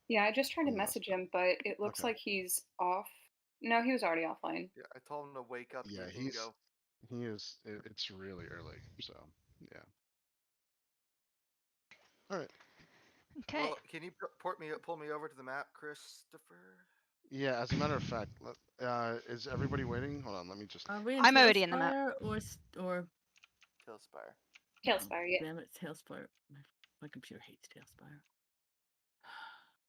Yeah, I just tried to Unless, message him, but it looks okay. like he's off. No, he was already offline. Yeah, I told him to wake up, Yeah, he didn't go. he is. It's really early, so yeah. All right. Okay. Well, can you pull me over to the map, Christopher? Yeah. As a matter of fact, is everybody waiting? Hold on. Let me just. Are we in I'm already in the map. Tailspire or Tailspire. Tailspire, yeah. damn it, Tailspire. My computer hates Tailspire.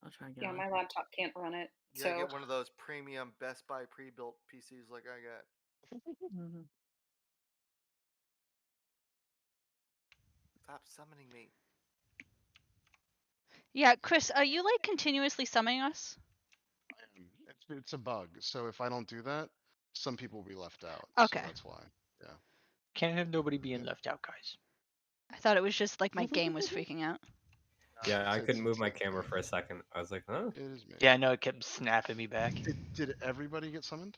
I'll try and get Yeah, on. my laptop can't run it. You gotta So get one of those premium Best Buy pre-built PCs like I got. Mhm. Stop summoning me. Yeah, Chris, are you like continuously summoning us? It's a bug. So if I don't do that, some people will be left out. So Okay. that's why. Yeah. Can't have nobody being left out, guys. I thought it was just like my game was freaking out. Yeah, I couldn't move my it's camera me. for a second. I was like, huh? It is me. Yeah, I know it kept snapping me back. Did everybody get summoned?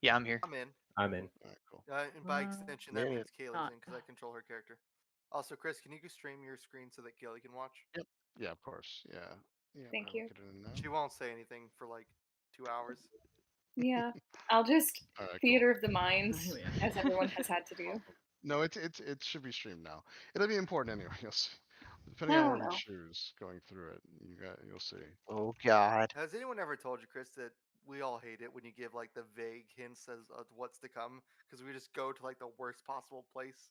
Yeah, I'm here. I'm in. I'm in. All right, cool. And by extension, that Yeah. means Kayla's in because I control her character. Also, Chris, can you go stream your screen so that Gilly can watch? Yep. Yeah, of course. Yeah. Yeah. thank I'll you. get it in now. She won't say anything for like 2 hours. Yeah, I'll just All right, theater cool. of the minds, Here we are. as everyone has had to do. No, it should be streamed now. It'll be important anyway. You'll see. Depending I on don't what we know. choose going through it, you'll see. Oh God. Has anyone ever told you, Chris, that we all hate it when you give like the vague hints as of what's to come because we just go to like the worst possible place?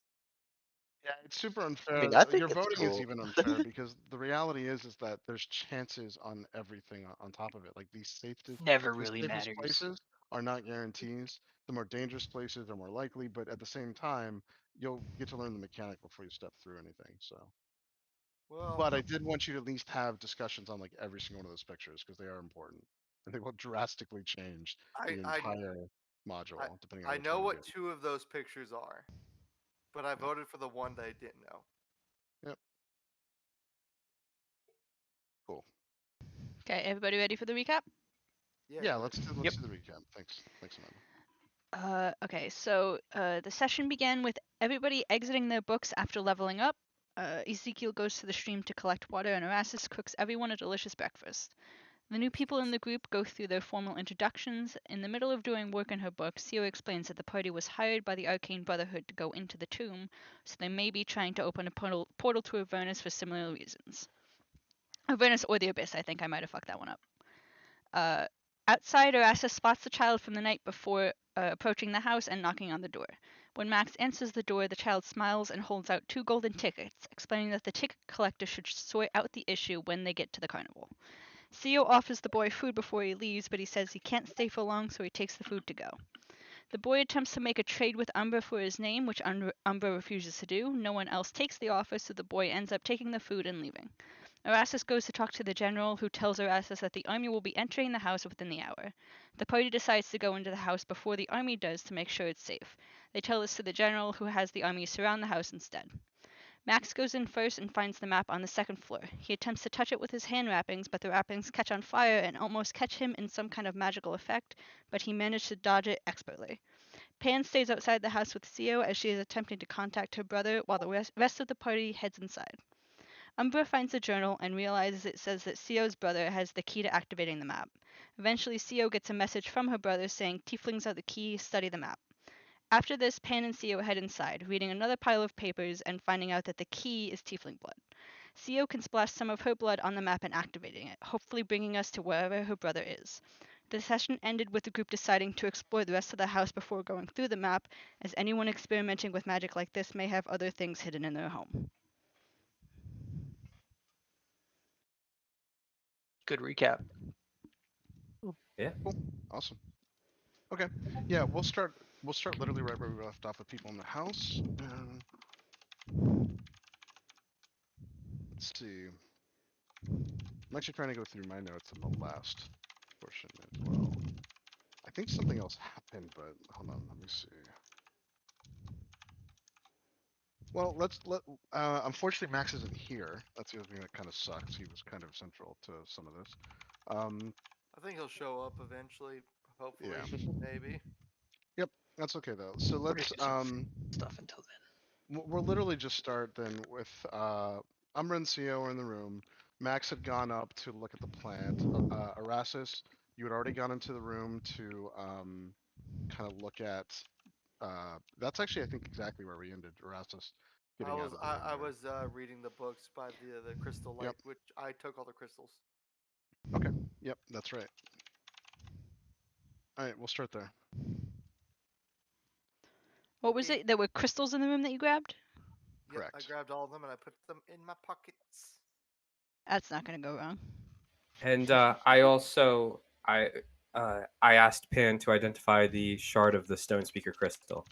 Yeah, it's super I unfair. mean, I think Your it's voting is cool. even unfair because the reality is that there's chances on everything on top of it. Like Never these really safest matters. places are not guarantees. The more dangerous places are more likely, but at the same time, you'll get to learn the mechanic before you step through anything. So, Well, but I did want you to at least have discussions on like every single one of those pictures because they are important and they will drastically change I the I entire I, module depending on I which know one you what do. 2 of those pictures are, but I Yep. voted for the one that I didn't know. Yep. Cool. Okay, everybody ready for the recap? Yeah, Yeah, go let's ahead. do Yep. the recap. Thanks, Amanda. Okay, so the session began with everybody exiting their books after leveling up. Ezekiel goes to the stream to collect water, and Erastus cooks everyone a delicious breakfast. The new people in the group go through their formal introductions. In the middle of doing work in her book, Sio explains that the party was hired by the Arcane Brotherhood to go into the tomb, so they may be trying to open a portal to Avernus for similar reasons. Avernus or the Abyss, I think I might have fucked that one up. Outside, Erastus spots the child from the night before approaching the house and knocking on the door. When Max answers the door, the child smiles and holds out 2 golden tickets, explaining that the ticket collector should sort out the issue when they get to the carnival. Sio offers the boy food before he leaves, but he says he can't stay for long, so he takes the food to go. The boy attempts to make a trade with Umbra for his name, which Umbra refuses to do. No one else takes the offer, so the boy ends up taking the food and leaving. Erastus goes to talk to the general, who tells Erastus that the army will be entering the house within the hour. The party decides to go into the house before the army does to make sure it's safe. They tell this to the general, who has the army surround the house instead. Max goes in first and finds the map on the 2nd floor. He attempts to touch it with his hand wrappings, but the wrappings catch on fire and almost catch him in some kind of magical effect, but he managed to dodge it expertly. Pan stays outside the house with Sio as she is attempting to contact her brother, while the rest of the party heads inside. Umbra finds the journal and realizes it says that Sio's brother has the key to activating the map. Eventually, Sio gets a message from her brother saying, "Tieflings are the key, study the map." After this, Pan and Sio head inside, reading another pile of papers and finding out that the key is Tiefling blood. Sio can splash some of her blood on the map and activating it, hopefully bringing us to wherever her brother is. The session ended with the group deciding to explore the rest of the house before going through the map, as anyone experimenting with magic like this may have other things hidden in their home. Good recap. Yeah. Cool. Awesome. Okay. Yeah, we'll start literally right where we left off with people in the house. Let's see. I'm actually trying to go through my notes in the last portion as well. I think something else happened, but hold on, let me see. Well, unfortunately Max isn't here. That's the other thing that kind of sucks. He was kind of central to some of this. I think he'll show up eventually. Hopefully, Yeah. maybe. Yep, that's okay though. So We're let's gonna do some stuff until then. we'll literally just start then with Umbra and Sio are in the room. Max had gone up to look at the plant. Erastus, you had already gone into the room to kind of look at. That's actually, I think, exactly where we ended. Erastus getting out of the room. I there. was reading the books by the crystal light, Yep. which I took all the crystals. Okay. Yep, that's right. All right, we'll start there. What was Okay. it? There were crystals in the room that you grabbed? Yep, I Correct. grabbed all of them and I put them in my pockets. That's not gonna go wrong. And I also I asked Pan to identify the shard of the stone speaker crystal.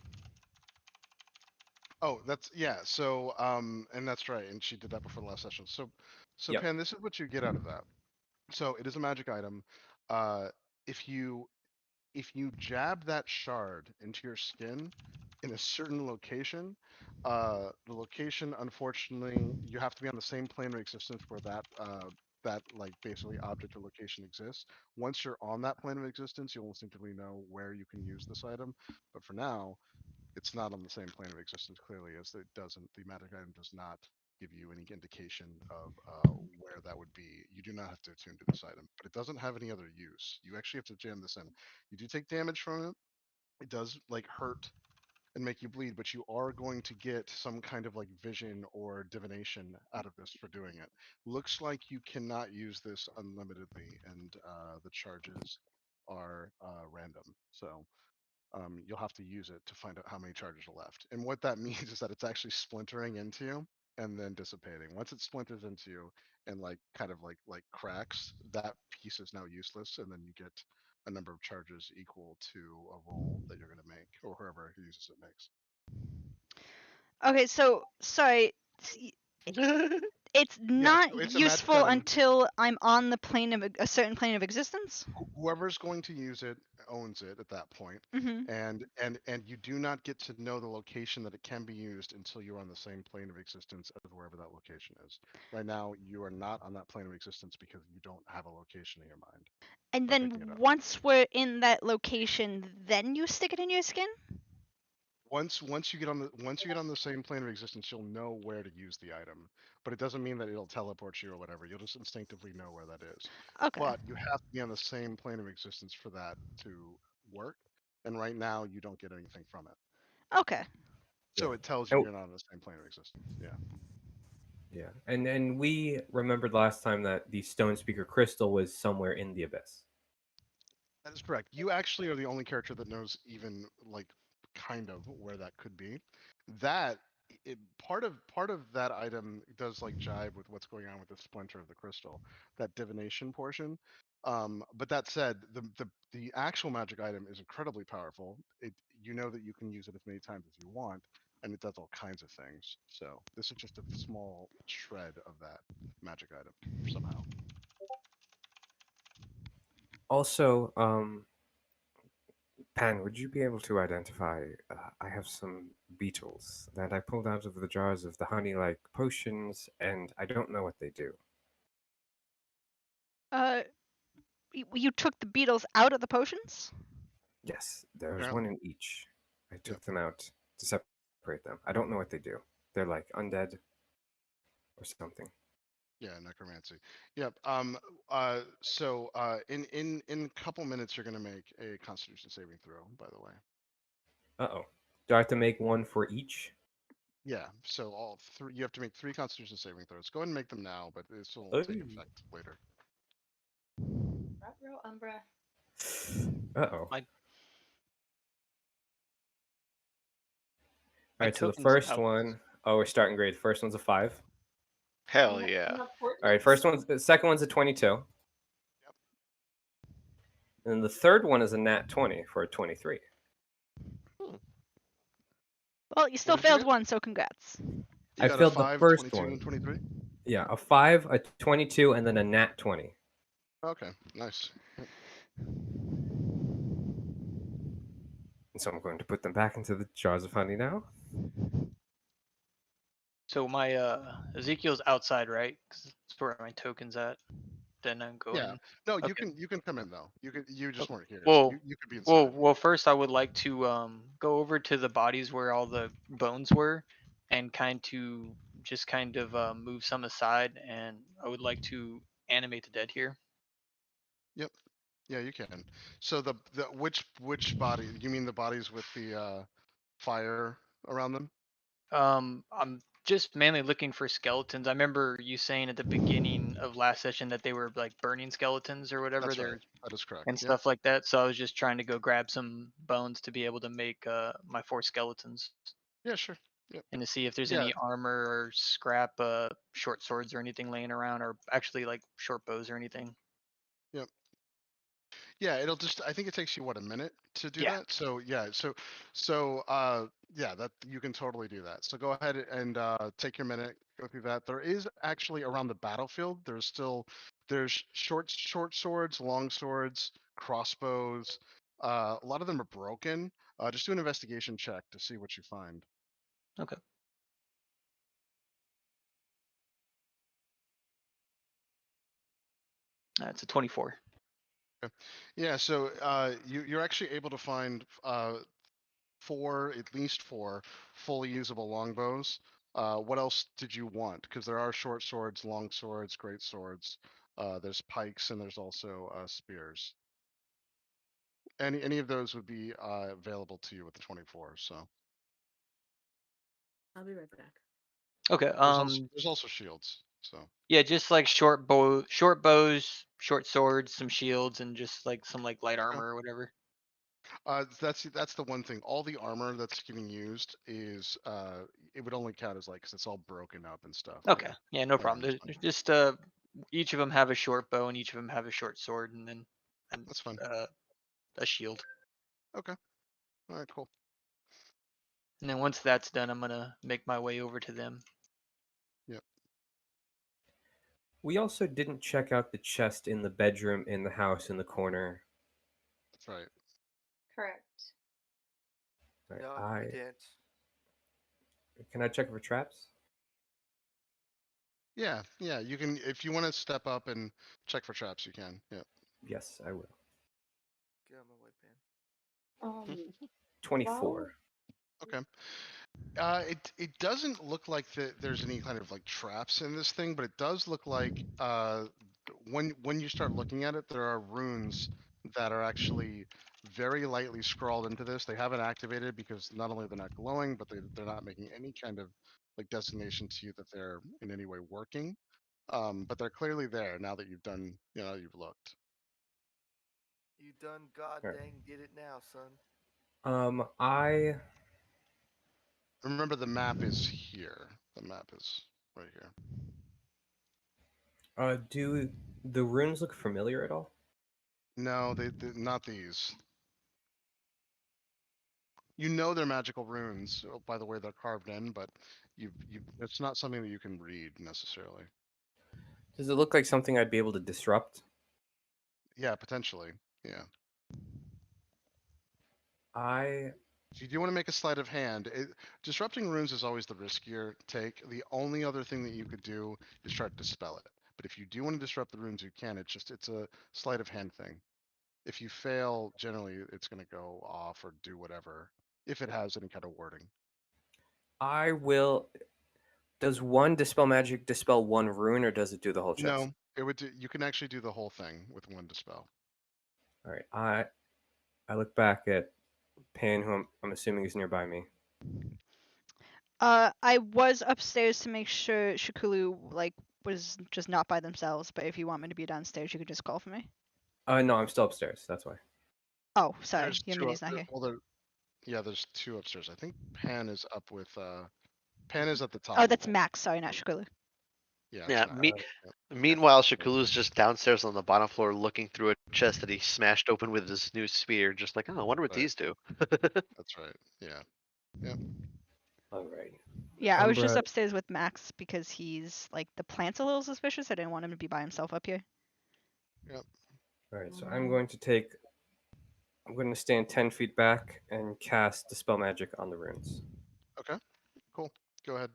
Oh, that's yeah. So and that's right, and she did that before the last session. So Yep. Pan, this is what you get out of that. So it is a magic item. If you jab that shard into your skin in a certain location, the location, unfortunately, you have to be on the same plane of existence where that like basically object or location exists. Once you're on that plane of existence, you'll instinctively know where you can use this item. But for now, it's not on the same plane of existence clearly, as it doesn't. The magic item does not give you any indication of where that would be. You do not have to attune to this item, but it doesn't have any other use. You actually have to jam this in. You do take damage from it. It does like hurt and make you bleed, but you are going to get some kind of like vision or divination out of this for doing it. Looks like you cannot use this unlimitedly, and the charges are random. So you'll have to use it to find out how many charges are left. And what that means is that it's actually splintering into you and then dissipating. Once it splinters into you and like kind of like cracks, that piece is now useless, and then you get a number of charges equal to a roll that you're going to make, or whoever uses it makes. Okay, so sorry. It's not it's a magic useful item. until I'm on the plane of a certain plane of existence. Whoever's going to use it owns it at that point. Mm-hmm. And you do not get to know the location that it can be used until you're on the same plane of existence as wherever that location is. Right now, you are not on that plane of existence because you don't have a location in your mind. And by picking it then up. once we're in that location, then you stick it in your skin? Once you get on the same plane of existence, you'll know where to use the item. But it doesn't mean that it'll teleport you or whatever. You'll just instinctively know where that is. Okay. But you have to be on the same plane of existence for that to work. And right now, you don't get anything from it. Okay. So Yeah. it tells you Oh. you're not on the same plane of existence. Yeah. Yeah. And we remembered last time that the stone speaker crystal was somewhere in the abyss. That is correct. You actually are the only character that knows even like kind of where that could be. That part of that item does like jive with what's going on with the splinter of the crystal, that divination portion. But that said, the actual magic item is incredibly powerful. You know that you can use it as many times as you want, and it does all kinds of things. So this is just a small shred of that magic item somehow. Also, Pan, would you be able to identify? I have some beetles that I pulled out of the jars of the honey-like potions, and I don't know what they do. You took the beetles out of the potions? Yes, there's Apparently. one in each. I took them out to separate them. I don't know what they do. They're like undead or something. Yeah, necromancy. Yep. So in a couple minutes, you're gonna make a Constitution saving throw. By the way. Uh-oh. Do I have to make one for each? Yeah. So all three. You have to make 3 Constitution saving throws. Go ahead and make them now, but this will take Ooh. effect later. Ruh-roh, Umbra. Uh-oh. My- All right, so the token's first out. one, we're starting grade. First one's a 5. Hell You yeah. have All right, the second one's a 22. Yep. And then the third one is a nat 20 for a 23. Well, you still did you failed get? one, so congrats. You I got a failed the 5, first 22, one. and 23. Yeah, a 5, a 22, and then a nat 20. Okay. Nice. And so I'm going to put them back into the jars of honey now. So my Ezekiel's outside, right? 'Cause that's where my token's at. Then I'm going. Yeah. No, you Okay. can come in though. You just weren't here. Well, you could be inside. Well, first I would like to go over to the bodies where all the bones were, and kind to just kind of move some aside, and I would like to animate the dead here. Yeah, you can. So the which body? You mean the bodies with the fire around them? I'm just mainly looking for skeletons. I remember you saying at the beginning of last session that they were like burning skeletons or whatever. That's right. They're That is correct. and Yep. stuff like that. So I was just trying to go grab some bones to be able to make my 4 skeletons Yeah, sure. Yep. and to see if there's Yeah. any armor or scrap short swords or anything laying around, or actually like short bows or anything. Yeah, it'll just, I think it takes you what, a minute to do Yeah. that? So yeah, yeah, that you can totally do that. So go ahead and take your minute, go through that. There is actually around the battlefield, there's short swords, long swords, crossbows. A lot of them are broken. Just do an investigation check to see what you find. Okay. It's a 24. Yeah, so you're actually able to find at least four fully usable longbows. What else did you want? Because there are short swords, long swords, great swords. There's pikes, and there's also spears. Any of those would be available to you with the 24. So I'll be right back. Okay. there's also shields. So Yeah, just like short bows, short swords, some shields, and just like some like light armor or whatever. that's the one thing. All the armor that's getting used is it would only count as like because it's all broken up and stuff. Okay. Yeah, no Yeah, problem. that's There's fine. just each of them have a short bow and each of them have a short sword and then That's fine. a shield. Okay. All right. Cool. And then once that's done, I'm gonna make my way over to them. We also didn't check out the chest in the bedroom in the house in the corner. That's right. Correct. Right, No, I we didn't. can I check for traps? Yeah, yeah. You can if you want to step up and check for traps. You can. Yeah. Yes, I will. Get on my white pan. 24. Okay. It doesn't look like there's any kind of like traps in this thing, but it does look like when you start looking at it, there are runes that are actually very lightly scrawled into this. They haven't activated because not only they're not glowing, but they're not making any kind of like designation to you that they're in any way working. But they're clearly there now that you've done, you've looked. You done god Alright. dang did it now, son. I Remember, the map is here. The map is right here. do the runes look familiar at all? No, they not these. You know they're magical runes by the way they're carved in, but it's not something that you can read necessarily. Does it look like something I'd be able to disrupt? Yeah, potentially. Yeah. If you do want to make a sleight of hand, disrupting runes is always the riskier take. The only other thing that you could do is try to dispel it. But if you do want to disrupt the runes, you can. It's a sleight of hand thing. If you fail, generally it's going to go off or do whatever, if it has any kind of wording. I will. Does one dispel magic dispel one rune, or does it do the whole chest? No, it would. You can actually do the whole thing with one dispel. All right. I look back at Pan, who I'm assuming is nearby me. I was upstairs to make sure Shukulu was just not by themselves, but if you want me to be downstairs, you could just call for me. No, I'm still upstairs. That's why. Oh, sorry, There's your two mini's up not there. here. Well, yeah, there's two upstairs. I think Pan is up with. Pan is at the top. Oh, of the that's hole. Max. Sorry, not Shukulu. Yeah. Yeah, it's Max. Meanwhile, Shakulu's just downstairs on the bottom floor looking through a chest that he smashed open with his new spear, just like, oh, I wonder what Right. these do. That's right. Yeah. Yeah. All right. Yeah, I was just Umbra- upstairs with Max because he's the plant's a little suspicious. I didn't want him to be by himself up here. Yep. All right. So I'm going to stand 10 feet back and cast dispel magic on the runes. Okay. Cool. Go ahead.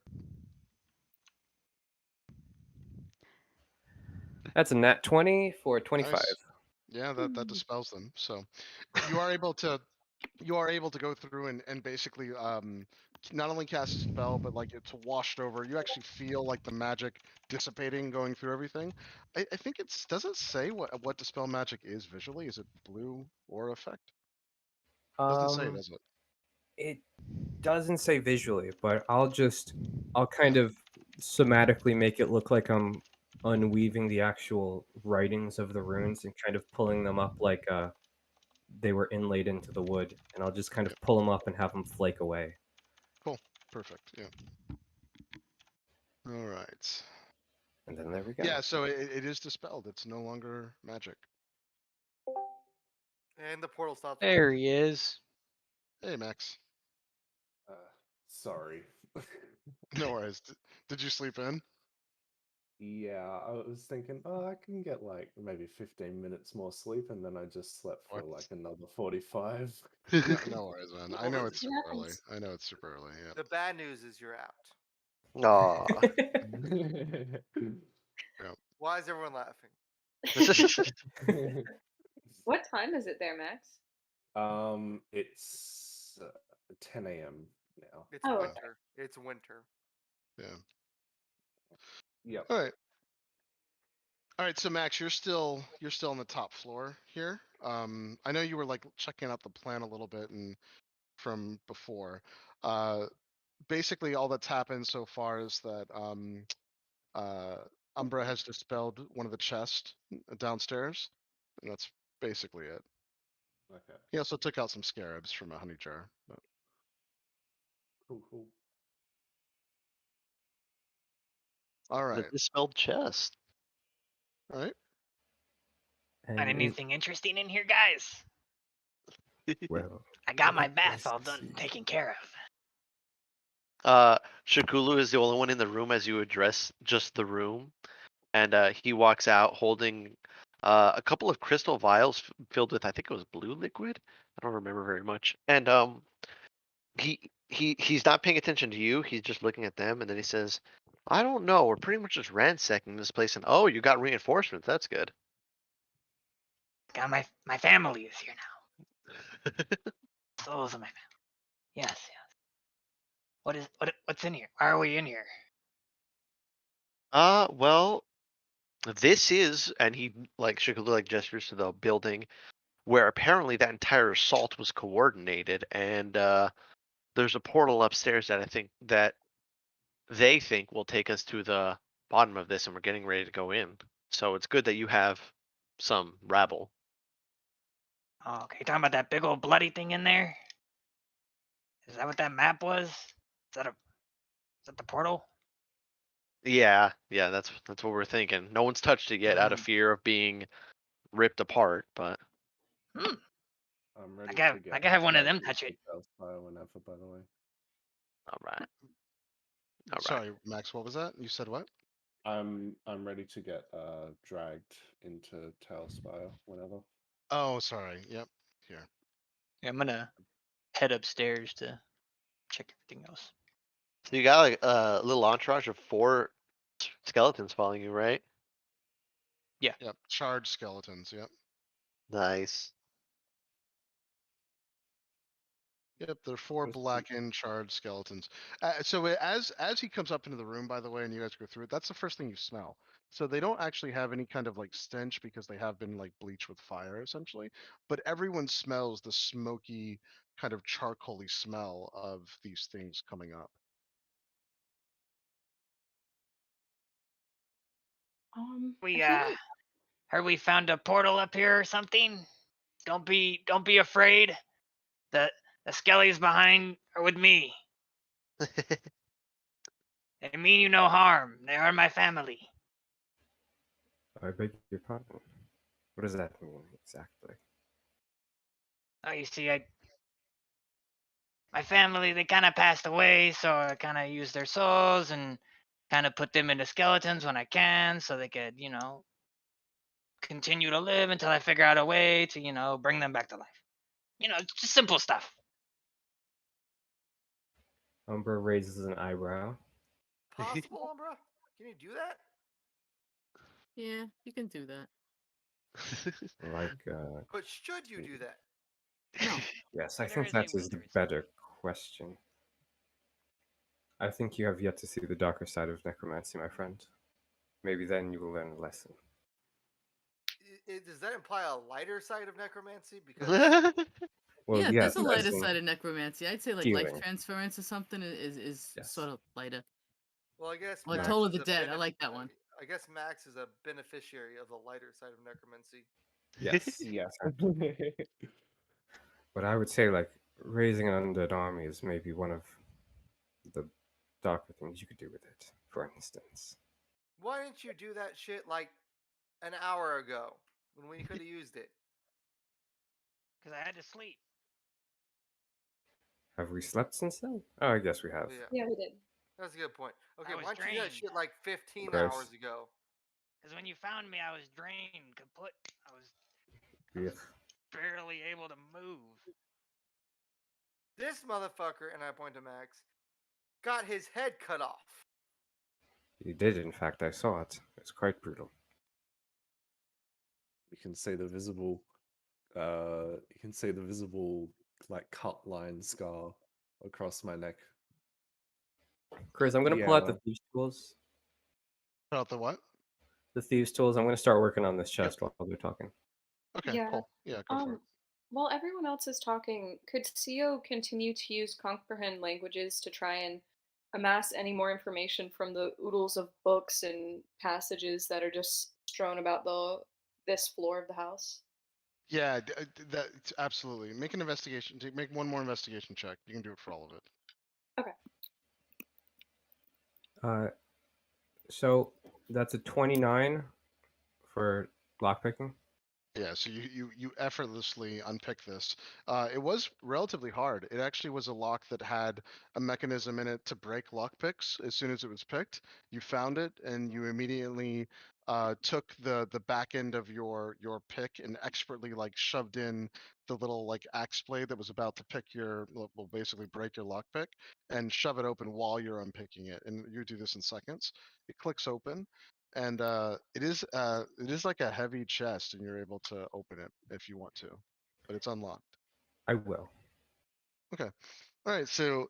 That's a nat 20 for 25. Nice. Yeah, that dispels them. So you are able to go through and basically not only cast a spell, but like it's washed over. You actually feel like the magic dissipating, going through everything. I think it's doesn't say what dispel magic is visually. Is it blue aura effect? Doesn't say, does it? It doesn't say visually, but I'll kind of somatically make it look like I'm unweaving the actual writings of the runes and kind of pulling them up like they were inlaid into the wood, and I'll just kind of pull them up and have them flake away. Cool. Perfect. Yeah. All right. And then there we go. Yeah. So it is dispelled. It's no longer magic. And the portal stops. There he is. Hey, Max. Sorry. No worries. Did you sleep in? Yeah, I was thinking, oh, I can get like maybe 15 minutes more sleep, and then I just slept for What? like another 45. No worries, man. I know Well, it's it super early. happens. I know it's super early. Yeah. The bad news is you're out. Aw. Why is everyone laughing? What time is it there, Max? It's 10 a.m. now. It's Oh, okay. winter. It's winter. Yeah. Yep. All right. All right. So Max, you're still on the top floor here. I know you were like checking out the plan a little bit and from before. Basically, all that's happened so far is that Umbra has dispelled one of the chests downstairs, and that's basically it. Okay. He also took out some scarabs from a honey jar. But... Cool. All The right. dispelled chest. All right. And Find anything interesting in here, guys? well, I got my let bath us all done, see. taken care of. Shakulu is the only one in the room as you address just the room, and he walks out holding a couple of crystal vials filled with, I think it was blue liquid. I don't remember very much. And he's not paying attention to you. He's just looking at them, and then he says, "I don't know. We're pretty much just ransacking this place, and oh, you got reinforcements. That's good." Got my family is here now. Souls of my family. Yes. What's in here? Why are we in here? Well, this is, and he like Shakulu like gestures to the building where apparently that entire assault was coordinated, and there's a portal upstairs that I think that they think will take us to the bottom of this, and we're getting ready to go in. So it's good that you have some rabble. Oh, okay. You talking about that big old bloody thing in there? Is that what that map was? Is that the portal? Yeah, that's what we're thinking. No one's touched it yet out of fear of being ripped apart, but Hmm. I'm ready I to get. gotta have one of them Dragged touch into it. Hellfire whenever, by the way. all right. All right. Sorry, Max. What was that? You said what? I'm ready to get dragged into Tailspire whenever. Oh, sorry. Yep. Here. Yeah, I'm gonna head upstairs to check everything else. So you got like a little entourage of 4 skeletons following you, right? Yep. Charred skeletons. Yep. Nice. Yep, they're 4 Just- blackened, charred skeletons. So as he comes up into the room, by the way, and you guys go through it, that's the first thing you smell. So they don't actually have any kind of like stench because they have been like bleached with fire, essentially. But everyone smells the smoky, kind of charcoaly smell of these things coming up. We I feel like heard we found a portal up here or something. Don't be afraid. The skellies behind are with me. They mean you no harm. They are my family. I beg your pardon. What does that mean exactly? Oh, you see, my family, they kind of passed away, so I kind of use their souls and kind of put them into skeletons when I can, so they could, continue to live until I figure out a way to, bring them back to life. Just simple stuff. Umbra raises an eyebrow. Possible, Umbra? Can you do that? Yeah, you can do that. Like, But should you do that? No. yes, I There think is a that is the weaker side. better question. I think you have yet to see the darker side of necromancy, my friend. Maybe then you will learn a lesson. Does that imply a lighter side of necromancy? Because Well, yeah, yes, there's a lighter as in side of necromancy. I'd say like life healing. transference or something is Yes. sort of lighter. well, I guess Or Max Toll of is the a Dead. I like that one. I guess Max is a beneficiary of the lighter side of necromancy. Yes. Yes. But I would say, like, raising an undead army is maybe one of the darker things you could do with it, for instance. Why didn't you do that shit like an hour ago when we could have used it? Because I had to sleep. Have we slept since then? Oh, I guess we have. Yeah, Yeah, we did. that's a good point. Okay, was why don't you do that drained. shit like 15 Gross. hours ago? Because when you found me, I was drained, kaput. I was Ugh. barely able to move. This motherfucker, and I point to Max, got his head cut off. You did, in fact, I saw it. It's quite brutal. You can see the visible like cut line scar across my neck. Chris, I'm gonna pull out the Yeah. thieves' tools. Put out the what? The thieves' tools. I'm gonna start working on this chest while they're talking. Okay, Yeah. cool. Yeah, go for it. While everyone else is talking, could CEO continue to use comprehend languages to try and amass any more information from the oodles of books and passages that are just strewn about this floor of the house? Yeah, that's absolutely. Make an investigation. Make one more investigation check. You can do it for all of it. So that's a 29 for lockpicking. Yeah, so you effortlessly unpick this. It was relatively hard. It actually was a lock that had a mechanism in it to break lockpicks as soon as it was picked. You found it and you immediately took the back end of your pick and expertly like shoved in the little like axe blade that was about to pick your will basically break your lockpick and shove it open while you're unpicking it. And you do this in seconds. It clicks open and it is like a heavy chest and you're able to open it if you want to, but it's unlocked. I will. Okay. All right, so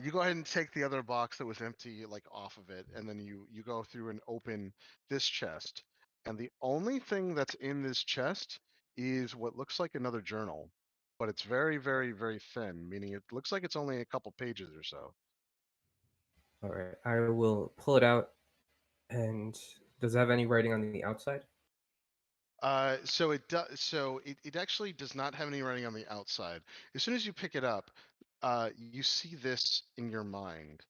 you go ahead and take the other box that was empty like off of it, and then you go through and open this chest, and the only thing that's in this chest is what looks like another journal, but it's very very very thin, meaning it looks like it's only a couple pages or so. All right. I will pull it out. And does it have any writing on the outside? So it does. So it actually does not have any writing on the outside. As soon as you pick it up, you see this in your mind.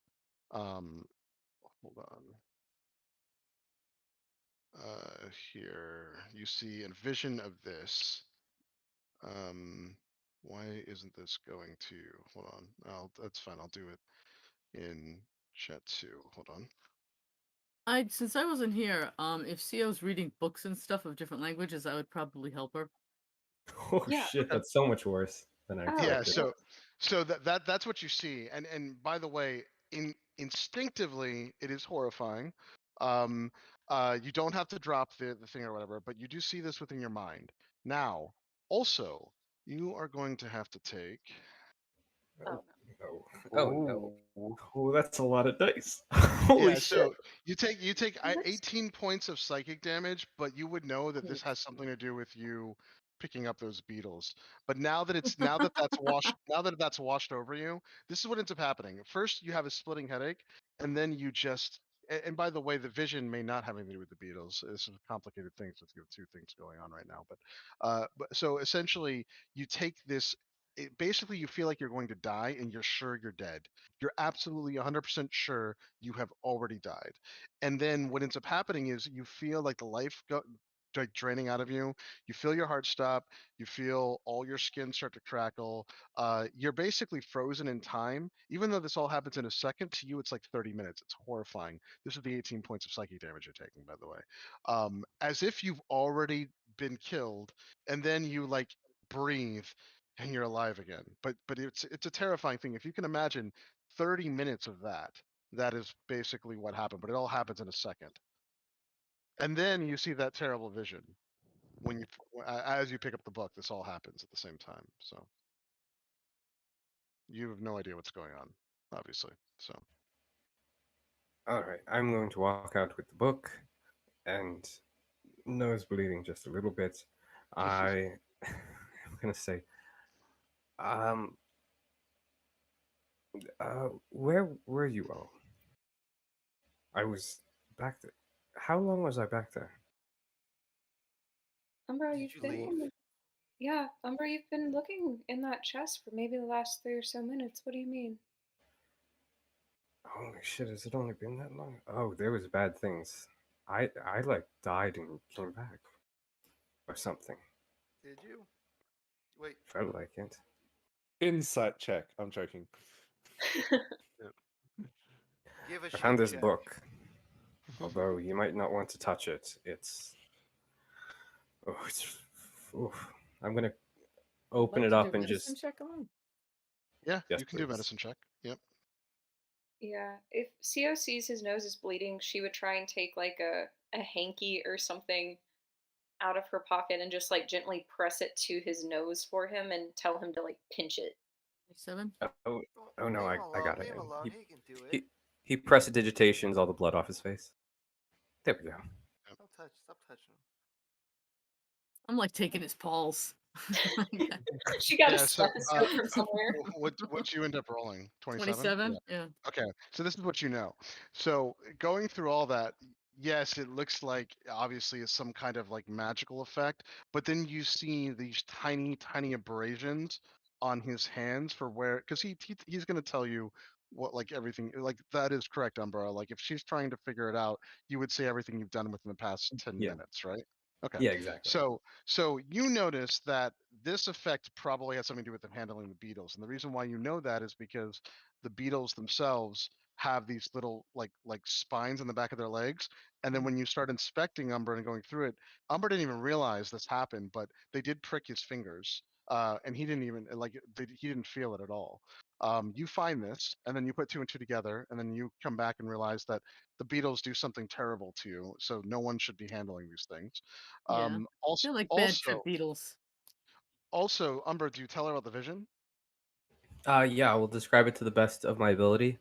Hold on. Here you see a vision of this. Why isn't this going to? Hold on. That's fine. I'll do it in chat too. Hold on. Since I wasn't here, if CO's reading books and stuff of different languages, I would probably help her. Oh Yeah. shit, that's so much worse than I Oh, expected. Yeah. So that's what you see. And by the way, instinctively, it is horrifying. You don't have to drop the thing or whatever, but you do see this within your mind. Now, also, you are going to have to take. Oh, no. Oh no. Oh, that's a lot of dice. Holy Yeah, shit. so you take 18 points of psychic damage, but you would know that this has something to do with you picking up those beetles. But now that that's washed over you, this is what ends up happening. First, you have a splitting headache, and then you just and by the way, the vision may not have anything to do with the beetles. It's some complicated things with two things going on right now. But so essentially, you take this. Basically, you feel like you're going to die, and you're sure you're dead. You're absolutely 100% sure you have already died. And then what ends up happening is you feel like the life like draining out of you. You feel your heart stop. You feel all your skin start to crackle. You're basically frozen in time. Even though this all happens in a second, to you it's like 30 minutes. It's horrifying. This is the 18 points of psychic damage you're taking, by the way. As if you've already been killed, and then you like breathe and you're alive again. But it's a terrifying thing. If you can imagine 30 minutes of that, that is basically what happened, but it all happens in a second. And then you see that terrible vision when as you pick up the book. This all happens at the same time. So you have no idea what's going on, obviously. So All right, I'm going to walk out with the book, and nose bleeding just a little bit. I'm gonna say, um, where were you all? I was back there. How long was I back there? Umbra, Did you've you been leave? yeah, Umbra, you've been looking in that chest for maybe the last 3 or so minutes. What do you mean? Holy shit, has it only been that long? Oh, there was bad things. I like died and came back. Or something. Did you? Wait. Felt like it. Insight check. I'm joking. Give a I shit found this check. book. Although you might not want to touch it. It's oof. I'm gonna open Like it to up do and medicine just check on? Yeah, yes, you can do a please. medicine check. Yep. Yeah, if Co sees his nose is bleeding, she would try and take like a hanky or something out of her pocket and just like gently press it to his nose for him and tell him to like pinch it. 7. Oh, oh no, Leave him I alone. got it. Leave him alone. He can do it. He prestidigitations all the blood off his face. There we go. Stop touching him. I'm like taking his pulse. She got a Yeah. So, stethoscope from somewhere. what you end up rolling? 27. 27? Yeah. Okay, so this is what you know. So going through all that, yes, it looks like obviously it's some kind of like magical effect, but then you see these tiny, tiny abrasions on his hands for where, because he's going to tell you what like everything like that is correct, Umbra. Like if she's trying to figure it out, you would say everything you've done within the past 10 Yeah. minutes, right? Okay. Yeah, exactly. So you notice that this effect probably has something to do with them handling the beetles, and the reason why you know that is because the beetles themselves have these little like spines in the back of their legs, and then when you start inspecting Umber and going through it, Umber didn't even realize this happened, but they did prick his fingers, and he didn't even he didn't feel it at all. You find this, and then you put two and two together, and then you come back and realize that the beetles do something terrible to you, so no one should be handling these things. Yeah. Also, They're like bad trip beetles. also, Umber, do you tell her about the vision? Yeah, I will describe it to the best of my ability.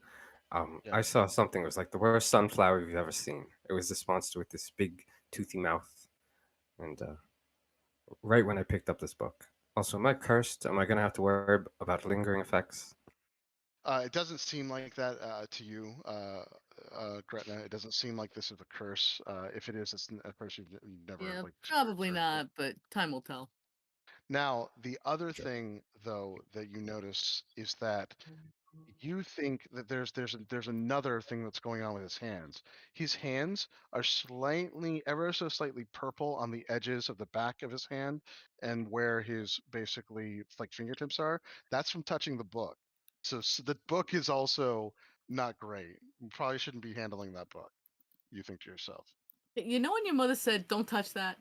Yeah. I saw something. It was like the worst sunflower you've ever seen. It was this monster with this big, toothy mouth, and right when I picked up this book. Also, am I cursed? Am I gonna have to worry about lingering effects? It doesn't seem like that to you, Gretna. It doesn't seem like this is a curse. If it is, it's a curse you've never Yeah, like probably experienced. not, but time will tell. Now, the other thing, though, that you notice is that you think that there's another thing that's going on with his hands. His hands are slightly, ever so slightly purple on the edges of the back of his hand, and where his basically like fingertips are. That's from touching the book. So the book is also not great. You probably shouldn't be handling that book. You think to yourself. You know when your mother said, "Don't touch that."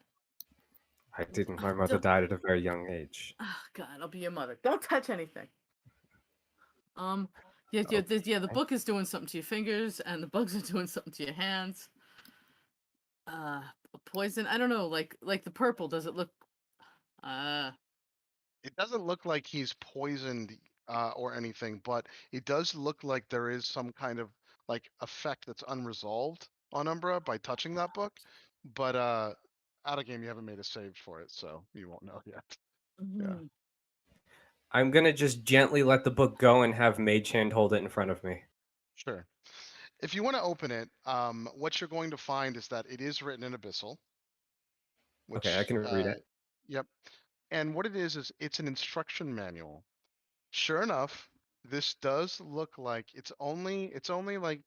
I didn't. My mother died at a very young age. Oh God, I'll be your mother. Don't touch anything. Yeah, the book is doing something to your fingers, and the bugs are doing something to your hands. Poison. I don't know. Like the purple. Does it look? It doesn't look like he's poisoned or anything, but it does look like there is some kind of like effect that's unresolved on Umbra by touching that book. But out of game, you haven't made a save for it, so you won't know yet. Yeah. I'm gonna just gently let the book go and have Mage Hand hold it in front of me. Sure. If you want to open it, what you're going to find is that it is written in Abyssal. Which, Okay, I can read it. Yep. And what it is it's an instruction manual. Sure enough, this does look like it's only like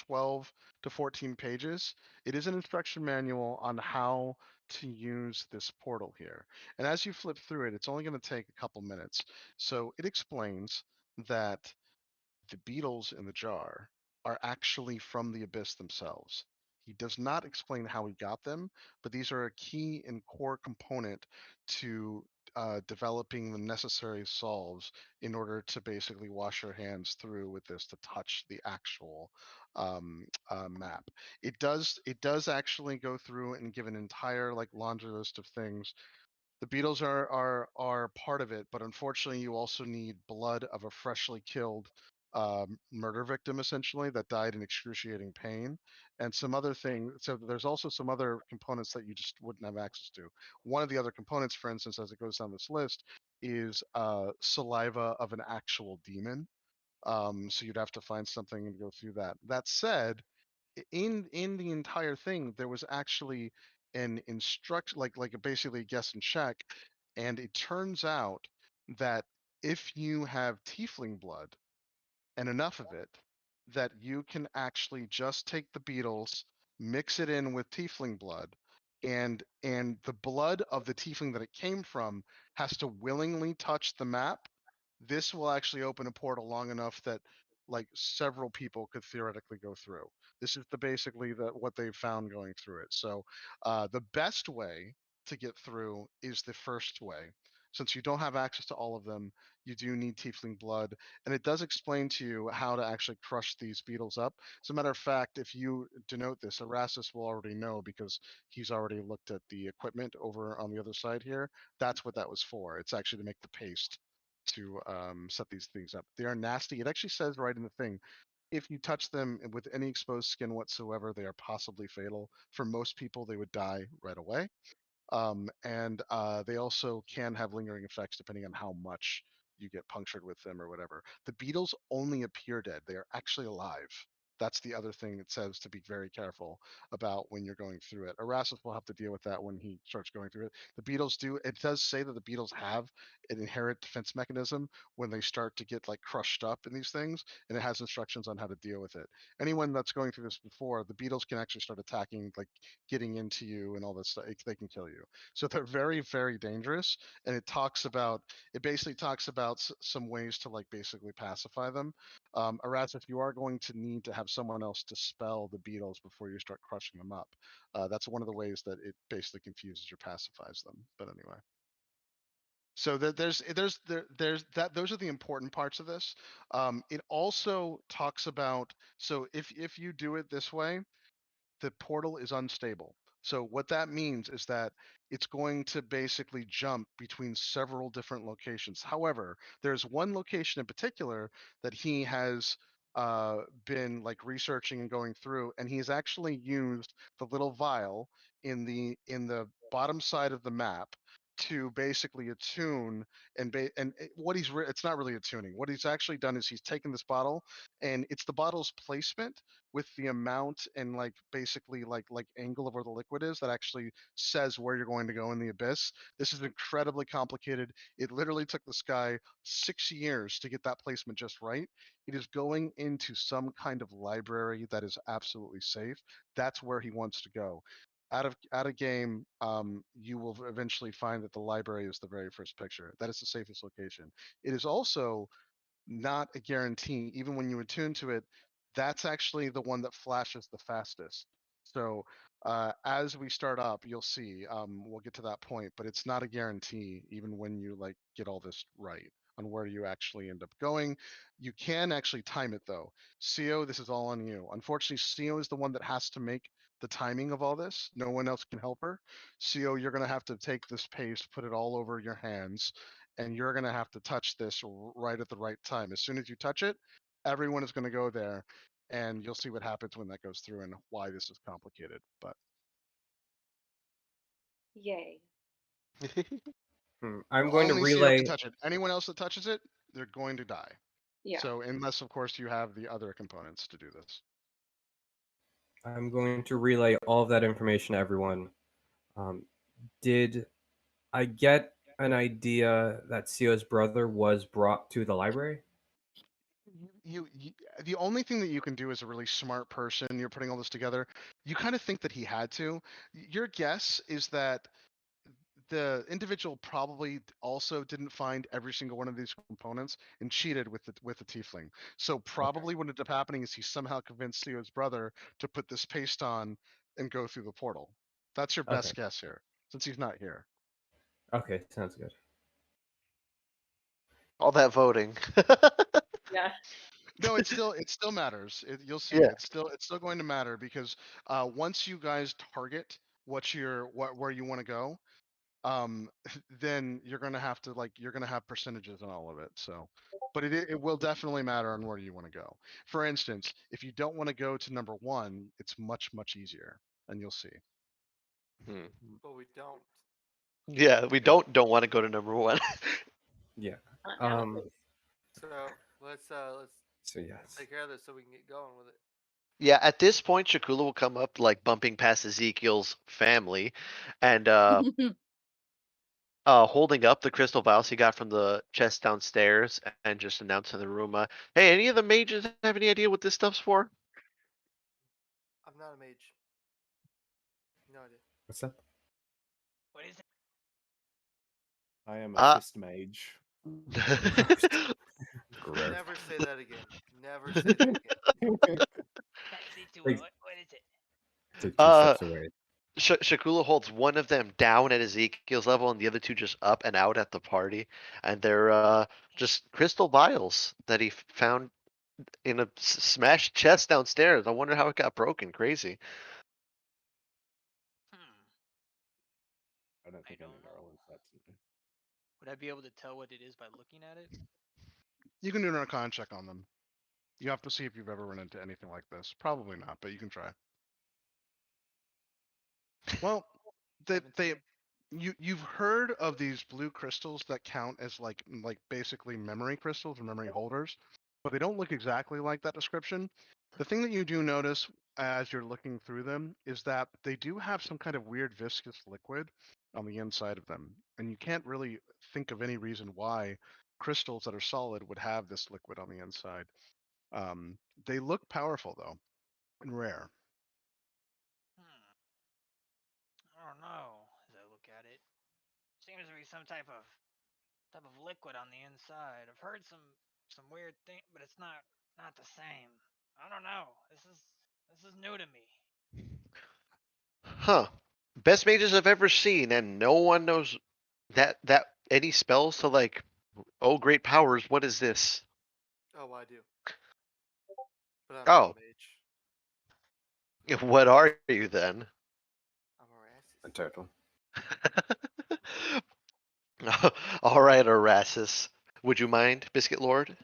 12 to 14 pages. It is an instruction manual on how to use this portal here. And as you flip through it, it's only going to take a couple minutes. So it explains that the beetles in the jar are actually from the abyss themselves. He does not explain how he got them, but these are a key and core component to developing the necessary solves in order to basically wash your hands through with this to touch the actual map. It does actually go through and give an entire like laundry list of things. The beetles are part of it, but unfortunately, you also need blood of a freshly killed murder victim essentially that died in excruciating pain, and some other thing. So there's also some other components that you just wouldn't have access to. One of the other components, for instance, as it goes down this list, is saliva of an actual demon. So you'd have to find something and go through that. That said, in the entire thing, there was actually an instruct like a basically guess and check, and it turns out that if you have tiefling blood and enough of it, that you can actually just take the beetles, mix it in with tiefling blood, and the blood of the tiefling that it came from has to willingly touch the map. This will actually open a portal long enough that like several people could theoretically go through. This is basically what they've found going through it. So the best way to get through is the first way. Since you don't have access to all of them, you do need tiefling blood, and it does explain to you how to actually crush these beetles up. As a matter of fact, if you denote this, Erastus will already know because he's already looked at the equipment over on the other side here. That's what that was for. It's actually to make the paste to set these things up. They are nasty. It actually says right in the thing, if you touch them with any exposed skin whatsoever, they are possibly fatal. For most people, they would die right away. And they also can have lingering effects depending on how much you get punctured with them or whatever. The beetles only appear dead. They are actually alive. That's the other thing it says to be very careful about when you're going through it. Erasmus will have to deal with that when he starts going through it. The beetles it does say that the beetles have an inherent defense mechanism when they start to get like crushed up in these things, and it has instructions on how to deal with it. Anyone that's going through this before, the beetles can actually start attacking, like getting into you and all this stuff. They can kill you. So they're very, very dangerous. And it basically talks about some ways to like basically pacify them. Erasmus, you are going to need to have someone else dispel the beetles before you start crushing them up. That's one of the ways that it basically confuses or pacifies them. But anyway. So there's that. Those are the important parts of this. It also talks about, so if you do it this way, the portal is unstable. So what that means is that it's going to basically jump between several different locations. However, there's one location in particular that he has been like researching and going through, and he's actually used the little vial in the bottom side of the map to basically attune what it's not really attuning. What he's actually done is he's taken this bottle, and it's the bottle's placement with the amount and like basically like angle of where the liquid is that actually says where you're going to go in the abyss. This is incredibly complicated. It literally took this guy 6 years to get that placement just right. It is going into some kind of library that is absolutely safe. That's where he wants to go. Out of game, you will eventually find that the library is the very first picture. That is the safest location. It is also not a guarantee. Even when you attune to it, that's actually the one that flashes the fastest. So as we start up, you'll see. We'll get to that point, but it's not a guarantee. Even when you like get all this right on where you actually end up going, you can actually time it though. CO, this is all on you. Unfortunately, CO is the one that has to make the timing of all this. No one else can help her. CO, you're gonna have to take this paste, put it all over your hands, and you're going to have to touch this right at the right time. As soon as you touch it, everyone is going to go there, and you'll see what happens when that goes through and why this is complicated. But Yay. I'm going to only CO relay. can touch it. Anyone else that touches it, they're going to die. Yeah. So unless, of course, you have the other components to do this. I'm going to relay all of that information to everyone. Did I get an idea that CO's brother was brought to the library? You the only thing that you can do as a really smart person, you're putting all this together, you kind of think that he had to. Your guess is that the individual probably also didn't find every single one of these components and cheated with the tiefling. So probably what ended up happening is he somehow convinced CO's brother to put this paste on and go through the portal. That's your best guess here, since he's not here. Okay, sounds good. All that voting. Yeah. No, it still matters. You'll see. Yeah. It's still going to matter because once you guys target where you want to go, then you're gonna have to you're gonna have percentages on all of it. So, but it will definitely matter on where you want to go. For instance, if you don't want to go to number 1, it's much easier, and you'll see. Hmm. But we don't. Yeah, we don't want to go to number 1. Yeah. Now, So let's So yes. take care of this so we can get going with it. Yeah, at this point, Shakula will come up like bumping past Ezekiel's family, and holding up the crystal vials he got from the chest downstairs, and just announce in the room, "Hey, any of the mages have any idea what this stuff's for?" I'm not a mage. No idea. What's up? What is it? I am Uh, a fist mage. Gross. Never say that again. Never say that again. C2, Like- what is it? Take 2 steps away. Shakula holds one of them down at Ezekiel's level, and the other 2 just up and out at the party, and they're just crystal vials that he found in a smashed chest downstairs. I wonder how it got broken. Crazy. I don't think I don't need to roll into that tonight. Would I be able to tell what it is by looking at it? You can do an Arcana check on them. You have to see if you've ever run into anything like this. Probably not, but you can try. Well, you've heard of these blue crystals that count as like basically memory crystals or memory holders, but they don't look exactly like that description. The thing that you do notice as you're looking through them is that they do have some kind of weird viscous liquid on the inside of them, and you can't really think of any reason why crystals that are solid would have this liquid on the inside. They look powerful though, and rare. I don't know. As I look at it, seems to be some type of liquid on the inside. I've heard some weird thing, but it's not the same. I don't know. This is new to me. Huh. Best mages I've ever seen, and no one knows that any spells to like, oh, great powers. What is this? Oh, I do. But I'm Oh. not a mage. What are you then? I'm a A racist. turtle. All right, Arasis. Would you mind, Biscuit Lord?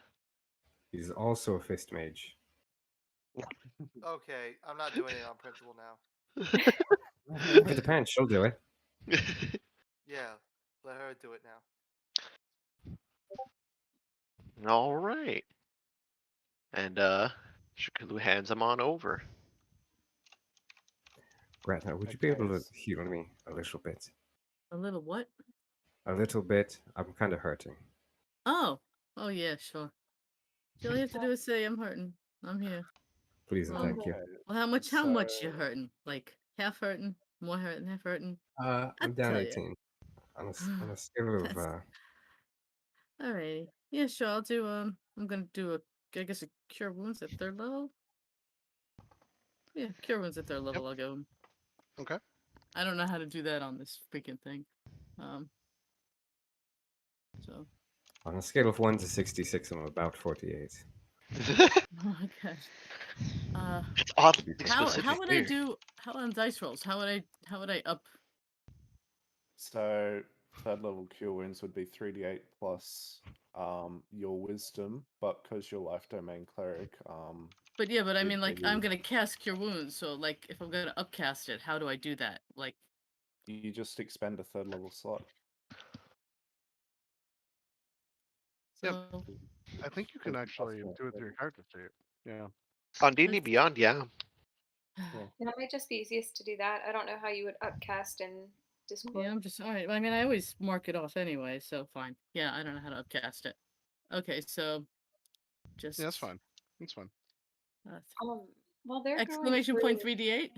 He's also a fist mage. Okay, I'm not doing it on principle now. Give it the pants, she'll do it. Yeah, let her do it now. All right. And Shakulu hands him on over. Gretna, would you be able to Okay. heal me a little bit? A little what? A little bit. I'm kind of hurting. Oh. Oh yeah, sure. All you have to do is say I'm hurting. I'm here. Please and Well, thank you. Okay, Well, how much you So- hurting? Like half hurting, more hurting, half hurting? I'm I'll down tell ya. 18. On a scale of That's- Alrighty. Yeah, sure. I'll do I'm gonna do I guess a cure wounds at 3rd level. Yeah, cure wounds at 3rd level. I'll go. Okay. I don't know how to do that on this freaking thing. So. on a scale of 1 to 66, I'm about 48. Oh my gosh. It's oddly How specific would here. I do? How on dice rolls? How would I up? So 3rd level cure wounds would be 3d8 plus your wisdom, but because you're life domain cleric, But yeah, but I It'd mean, like, maybe- I'm gonna cast Cure Wounds, so like, if I'm gonna upcast it, how do I do that? Like, you just expend a 3rd level slot. Yep. so I think you can That's actually possible. do it through your character sheet. Yeah. On D&D Let's- Beyond, yeah. Yeah, it might just be easiest to do that. I don't know how you would upcast in Discord. yeah, I'm just all right. I mean, I always mark it off anyway, so fine. Yeah, I don't know how to upcast it. Okay, so just Yeah, that's fine. That's fine. Well, they're exclamation going point through- 3d8.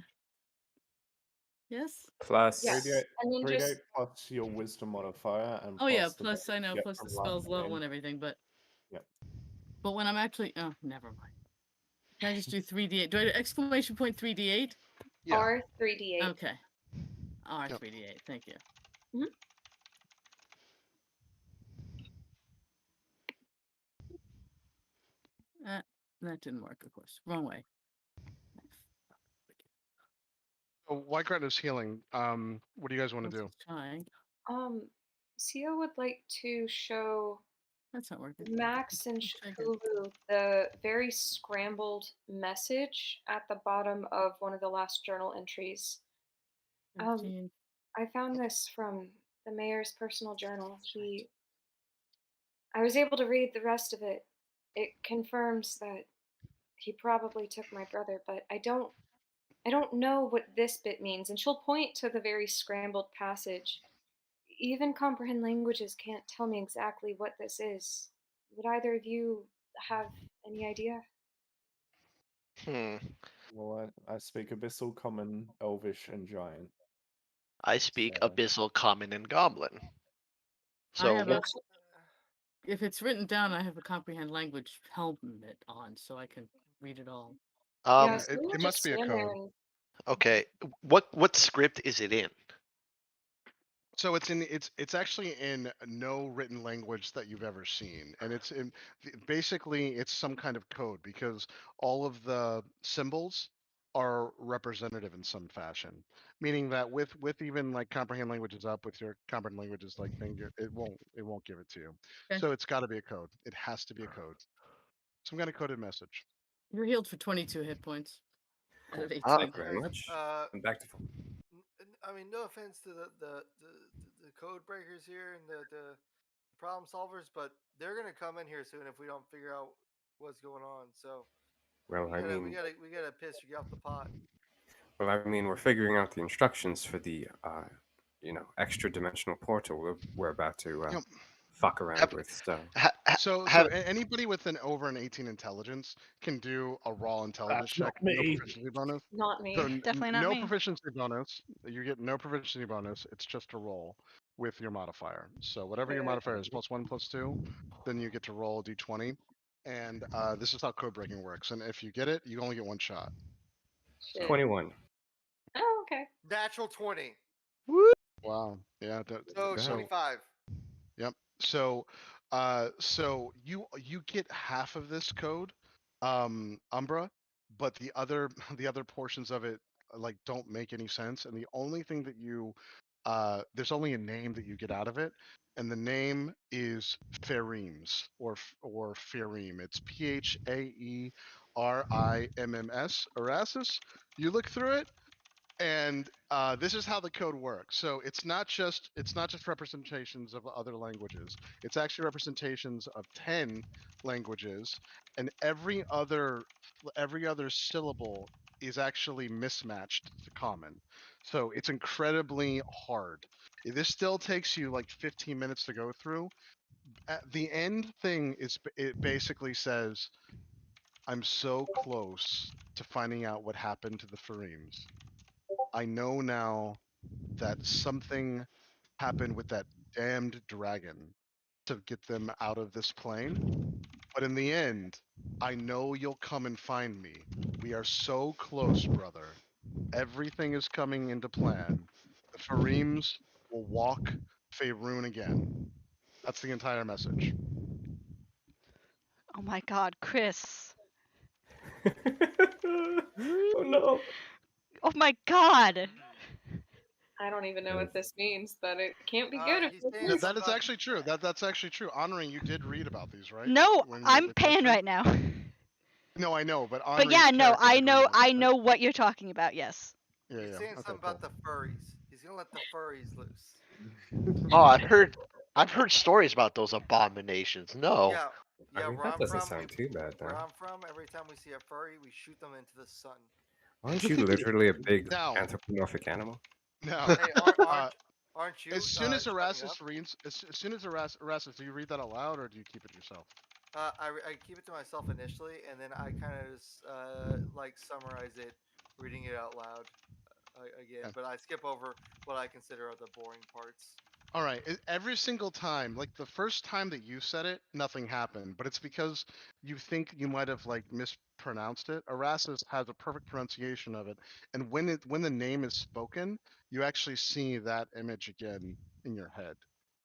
Yes. Plus, Yes. 3d8, And then 3d8 just plus your wisdom modifier, and Oh yeah, plus the plus I bonus know, you get plus the from life spell's level domain. and everything, but Yep. but when I'm actually never mind. Can I just do 3d8? Do I do exclamation point 3d8? Yeah. R3D8. Okay. R3d8. Thank you. That didn't work, of course. Wrong way. So White Gretna's healing. What do you guys want to do? Trying. Sia would like to show That's not working. Max and Let's try again. Shakulu the very scrambled message at the bottom of one of the last journal entries. 15. I found this from the mayor's personal journal. I was able to read the rest of it. It confirms that he probably took my brother, but I don't know what this bit means. And she'll point to the very scrambled passage. Even comprehend languages can't tell me exactly what this is. Would either of you have any idea? Well, I speak Abyssal, Common, Elvish, and Giant. I speak So- Abyssal, Common, and Goblin. I So have what- if it's written down, I have a comprehend language helmet on, so I can read it all. um, Yeah, so we'll it just must be a stand there code. and- okay, what script is it in? So it's actually in no written language that you've ever seen, and it's in basically it's some kind of code because all of the symbols are representative in some fashion, meaning that with even like comprehend languages up with your comprehend languages like thing, it won't give it to you. Okay. So it's got to be a code. It has to be a code. Some kind of coded message. You're healed for 22 hit points. Out of 18. Thank you very Okay, much. I'm back to full. I mean, no offense to the code breakers here and the problem solvers, but they're gonna come in here soon if we don't figure out what's going on. So Well, we gotta piss you off the pot. we're figuring out the instructions for the, extra dimensional portal we're about to Yep. fuck around with. So So have- anybody with an over an 18 intelligence can do a raw intelligence That's check. not No me. proficiency bonus. Not me. So Definitely not no me. proficiency bonus. You get no proficiency bonus. It's just a roll with your modifier. So whatever your modifier is, +1, +2, then you get to roll a d20. And this is how code breaking works. And if you get it, you only get one shot. Shit. 21. Oh, okay. Natural 20. Wow. Yeah. So so 25. Yep. So, so you get half of this code, Umbra, but the other the other portions of it like don't make any sense. And the only thing that there's only a name that you get out of it, and the name is Phereems or Phereem. It's Phaerimms. Erasmus. You look through it, and this is how the code works. So it's not just representations of other languages. It's actually representations of 10 languages, and every other syllable is actually mismatched to common. So it's incredibly hard. This still takes you like 15 minutes to go through. At the end thing it basically says, "I'm so close to finding out what happened to the Phereems. I know now that something happened with that damned dragon to get them out of this plane. But in the end, I know you'll come and find me. We are so close, brother. Everything is coming into plan. The Phereems will walk Faerun again." That's the entire message. Oh my god, Chris. Oh no. Oh my god. I don't even know Yes. what this means, but it can't be good if he's it saying is. That is actually true. That's actually true. Honoring, you did read about these, right? No, When you I'm were paying testing? right now. No, I know, but But Honoring's yeah, no, character did read about I it, right? know what you're talking about. Yes. Yeah, He's yeah. saying Okay, something cool. about the furries. He's gonna let the furries loose. Oh, I've heard stories about those abominations. No. Yeah, yeah. I mean, where that I'm doesn't from, sound too bad, where though. I'm from, every time we see a furry, we shoot them into the sun. Aren't you literally a big Now- anthropomorphic animal? No. Hey, aren't you? As soon as shutting Erasmus up? reads, as soon as Erasmus, do you read that aloud or do you keep it yourself? I keep it to myself initially, and then I kind of just like summarize it, reading it out loud again. Yeah. But I skip over what I consider are the boring parts. All right. Every single time, like the first time that you said it, nothing happened, but it's because you think you might have like mispronounced it. Erasmus has a perfect pronunciation of it, and when the name is spoken, you actually see that image again in your head,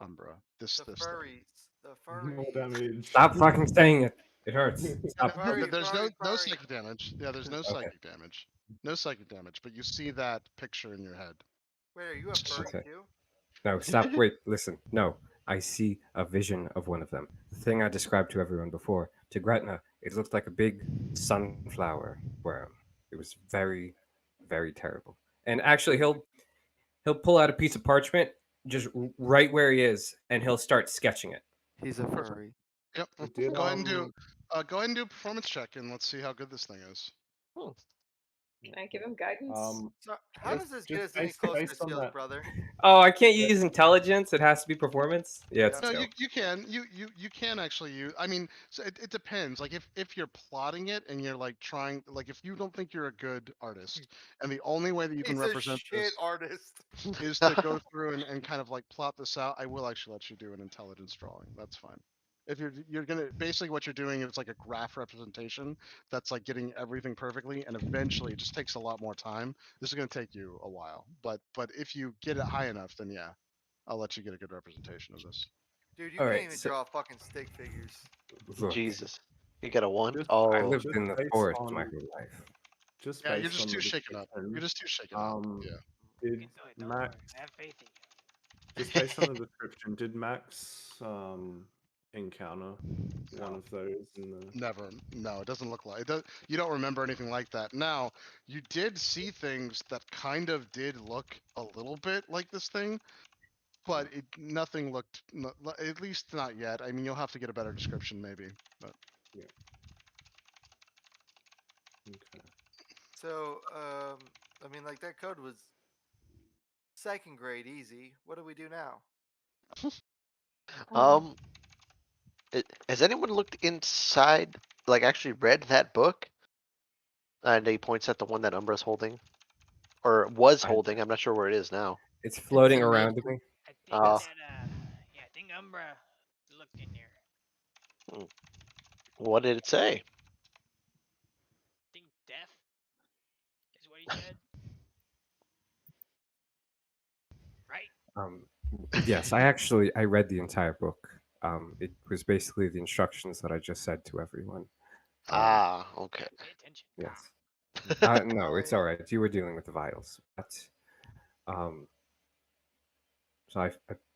Umbra. The This thing. furries. The More furries. damage. Stop fucking saying it. It hurts. Stop. Furry, There's furry, no furry. psychic damage. Yeah, there's no Okay. psychic damage. No psychic damage, but you see that picture in your head. Wait, are you a furry Okay. too? No, stop. Wait, listen. No, I see a vision of one of them. The thing I described to everyone before. To Gretna, it looked like a big sunflower worm. It was very, very terrible. And actually, he'll pull out a piece of parchment just right where he is, and he'll start sketching it. He's a furry. Yep. Did, Go ahead and do a performance check, and let's see how good this thing is. Can I give him guidance? So how does this get us just any closer to based on Seals, that- brother? Oh, I can't use intelligence. It has to be performance. Yeah, it's No, skill. you can you can actually use. I mean, so it depends. Like if you're plotting it and you're like trying, like if you don't think you're a good artist, and the only way that you can He's a represent shit this artist. is to go through and kind of like plot this out, I will actually let you do an intelligence drawing. That's fine. If you're gonna basically what you're doing is like a graph representation that's like getting everything perfectly, and eventually it just takes a lot more time. This is gonna take you a while, but if you get it high enough, then yeah, I'll let you get a good representation of this. Dude, you All can't right, even so- draw fucking stick figures. Look, Jesus. You got a 1? Just- I Oh. lived just in the based forest on- my whole life. Just Yeah, you're based just on too the shaken up. description, You're just too shaken up. Yeah. Did You can do it. Don't worry. Max, I have faith in you. just based on the description, did Max encounter one of those in the? Never. No, it doesn't look like it. You don't remember anything like that. Now, you did see things that kind of did look a little bit like this thing, but nothing looked. At least not yet. I mean, you'll have to get a better description, maybe. But Okay. So, I mean, like that code was second grade easy. What do we do now? Has anyone looked inside, like actually read that book? And he points at the one that Umbra's holding, or was holding. I'm not sure where it is now. It's floating in around magic. me. I think Oh. that yeah, I think Umbra looked in there. What did it say? I think death is what he said. Right? Yes, I read the entire book. It was basically the instructions that I just said to everyone. Okay. Pay attention. Yes. No, it's all right. You were dealing with the vials, but so I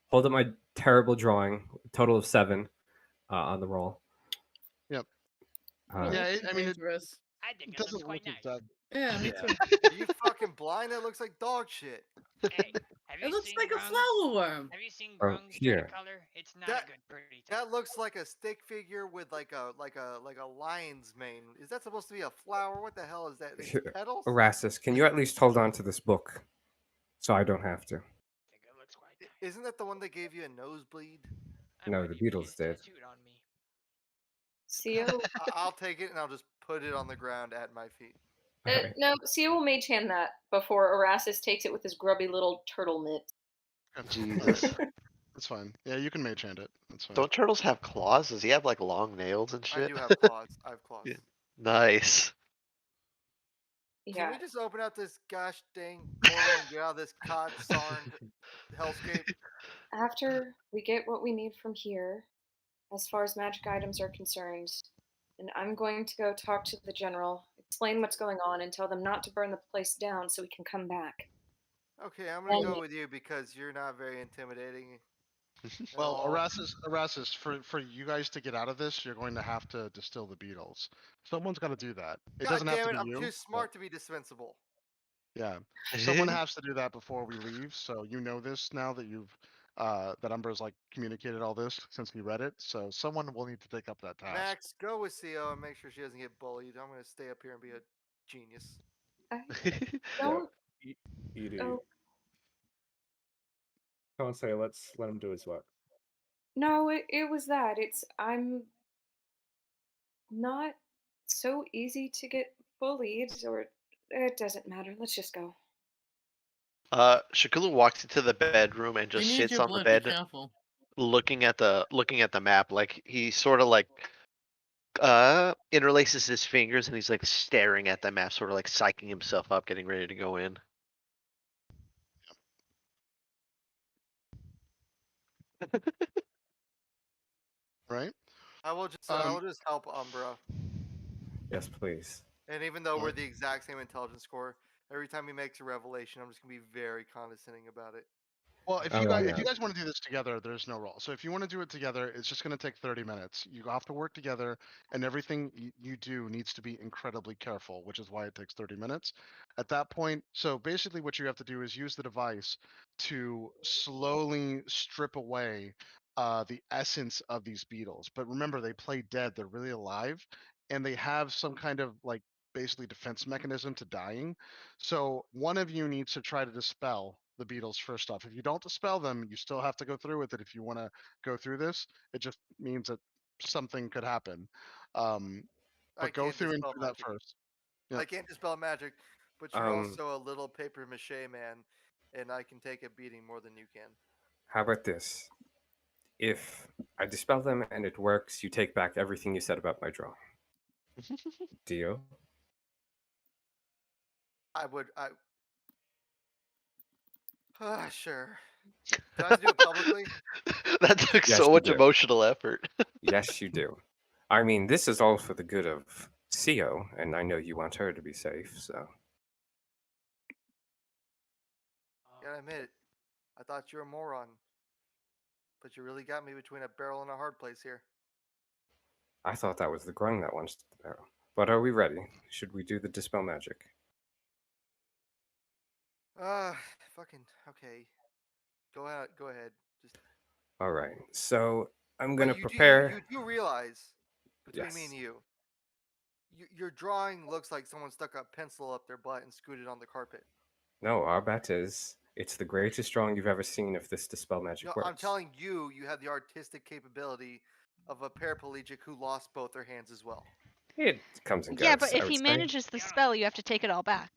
pulled up my terrible drawing, total of 7 on the roll. Yep. Uh, yeah, I mean, it Dangerous. I think it doesn't looks look quite nice. exact. Yeah, me Yeah. too. Are you fucking blind? That looks like dog shit. Hey, have It you looks seen like a Grung's? flower worm. Have you seen Oh, Grung's here. color? It's not That- a good pretty. That looks like a stick figure with like a lion's mane. Is that supposed to be a flower? What the hell is that? It's Sure. petals? Erastus, can you at least hold on to this book so I don't have to? I think it looks quite nice. Isn't that the one that gave you a nosebleed? I No, might the even get Beatles it did. tattooed on me. Seal. I'll take it and I'll just put it on the ground at my feet. Alright. No, Seal will mage hand that before Erastus takes it with his grubby little turtle mitt. Jesus. That's fine. Yeah, you can mage hand it. That's fine. Don't turtles have claws? Does he have like long nails and I shit? do have claws. I have claws. Yeah. Nice. Can Yeah. we just open up this gosh dang portal and get out of this cod sarned hellscape? After we get what we need from here, as far as magic items are concerned, and I'm going to go talk to the general, explain what's going on, and tell them not to burn the place down so we can come back. Okay, I'm gonna Then- go with you because you're not very intimidating. at Well, all. Erastus, for you guys to get out of this, you're going to have to distill the beetles. Someone's got to do that. It God doesn't have damn to it, be I'm you. too but- smart to be dispensable. Yeah, someone has to do that before we leave. So you know this now that you've that Umbra's like communicated all this since we read it. So someone will need to take up that task. Max, go with CO and make sure she doesn't get bullied. I'm gonna stay up here and be a genius. I Yeah. don't. You do. Oh, Come on, say let's let him do his work. no, it was that. I'm not so easy to get bullied, or it doesn't matter. Let's just go. Shakulu walks into the bedroom and We just need sits your on the blood. bed Be careful. looking at the map. Like he sort of like interlaces his fingers and he's like staring at the map, sort of like psyching himself up, getting ready to go in. Right? I will just help Umbra. Yes, please. And even though we're Alright. the exact same intelligence score, every time he makes a revelation, I'm just gonna be very condescending about it. Well, if Oh, you I guys know. want to do this together, there's no roll. So if you want to do it together, it's just going to take 30 minutes. You have to work together, and everything you do needs to be incredibly careful, which is why it takes 30 minutes. At that point, so basically what you have to do is use the device to slowly strip away the essence of these beetles. But remember, they play dead. They're really alive, and they have some kind of like basically defense mechanism to dying. So one of you needs to try to dispel the beetles first off. If you don't dispel them, you still have to go through with it if you want to go through this. It just means that something could happen. I But go can't through and dispel do that magic. first. Yeah. I can't dispel magic, but you're Um, also a little paper mache man, and I can take a beating more than you can. how about this? If I dispel them and it works, you take back everything you said about my drawing. Deal? I would. Sure. Do I have to do it publicly? That took Yes, so you much do. emotional effort. Yes, you do. I mean, this is all for the good of Co, and I know you want her to be safe, so. Gotta admit it. I thought you were a moron, but you really got me between a barrel and a hard place here. I thought that was the grung that wants the barrel. But are we ready? Should we do the dispel magic? Fucking okay. Go ahead. Go ahead. Just. All right. So I'm But gonna you do prepare. you do realize between me Yes. and you, your drawing looks like someone stuck a pencil up their butt and scooted on the carpet. No, our bet is it's the greatest drawing you've ever seen if this dispel magic No, works. I'm telling you, you have the artistic capability of a paraplegic who lost both their hands as well. It comes and goes. Yeah, but I if would he say. manages the spell, you have to take it all back.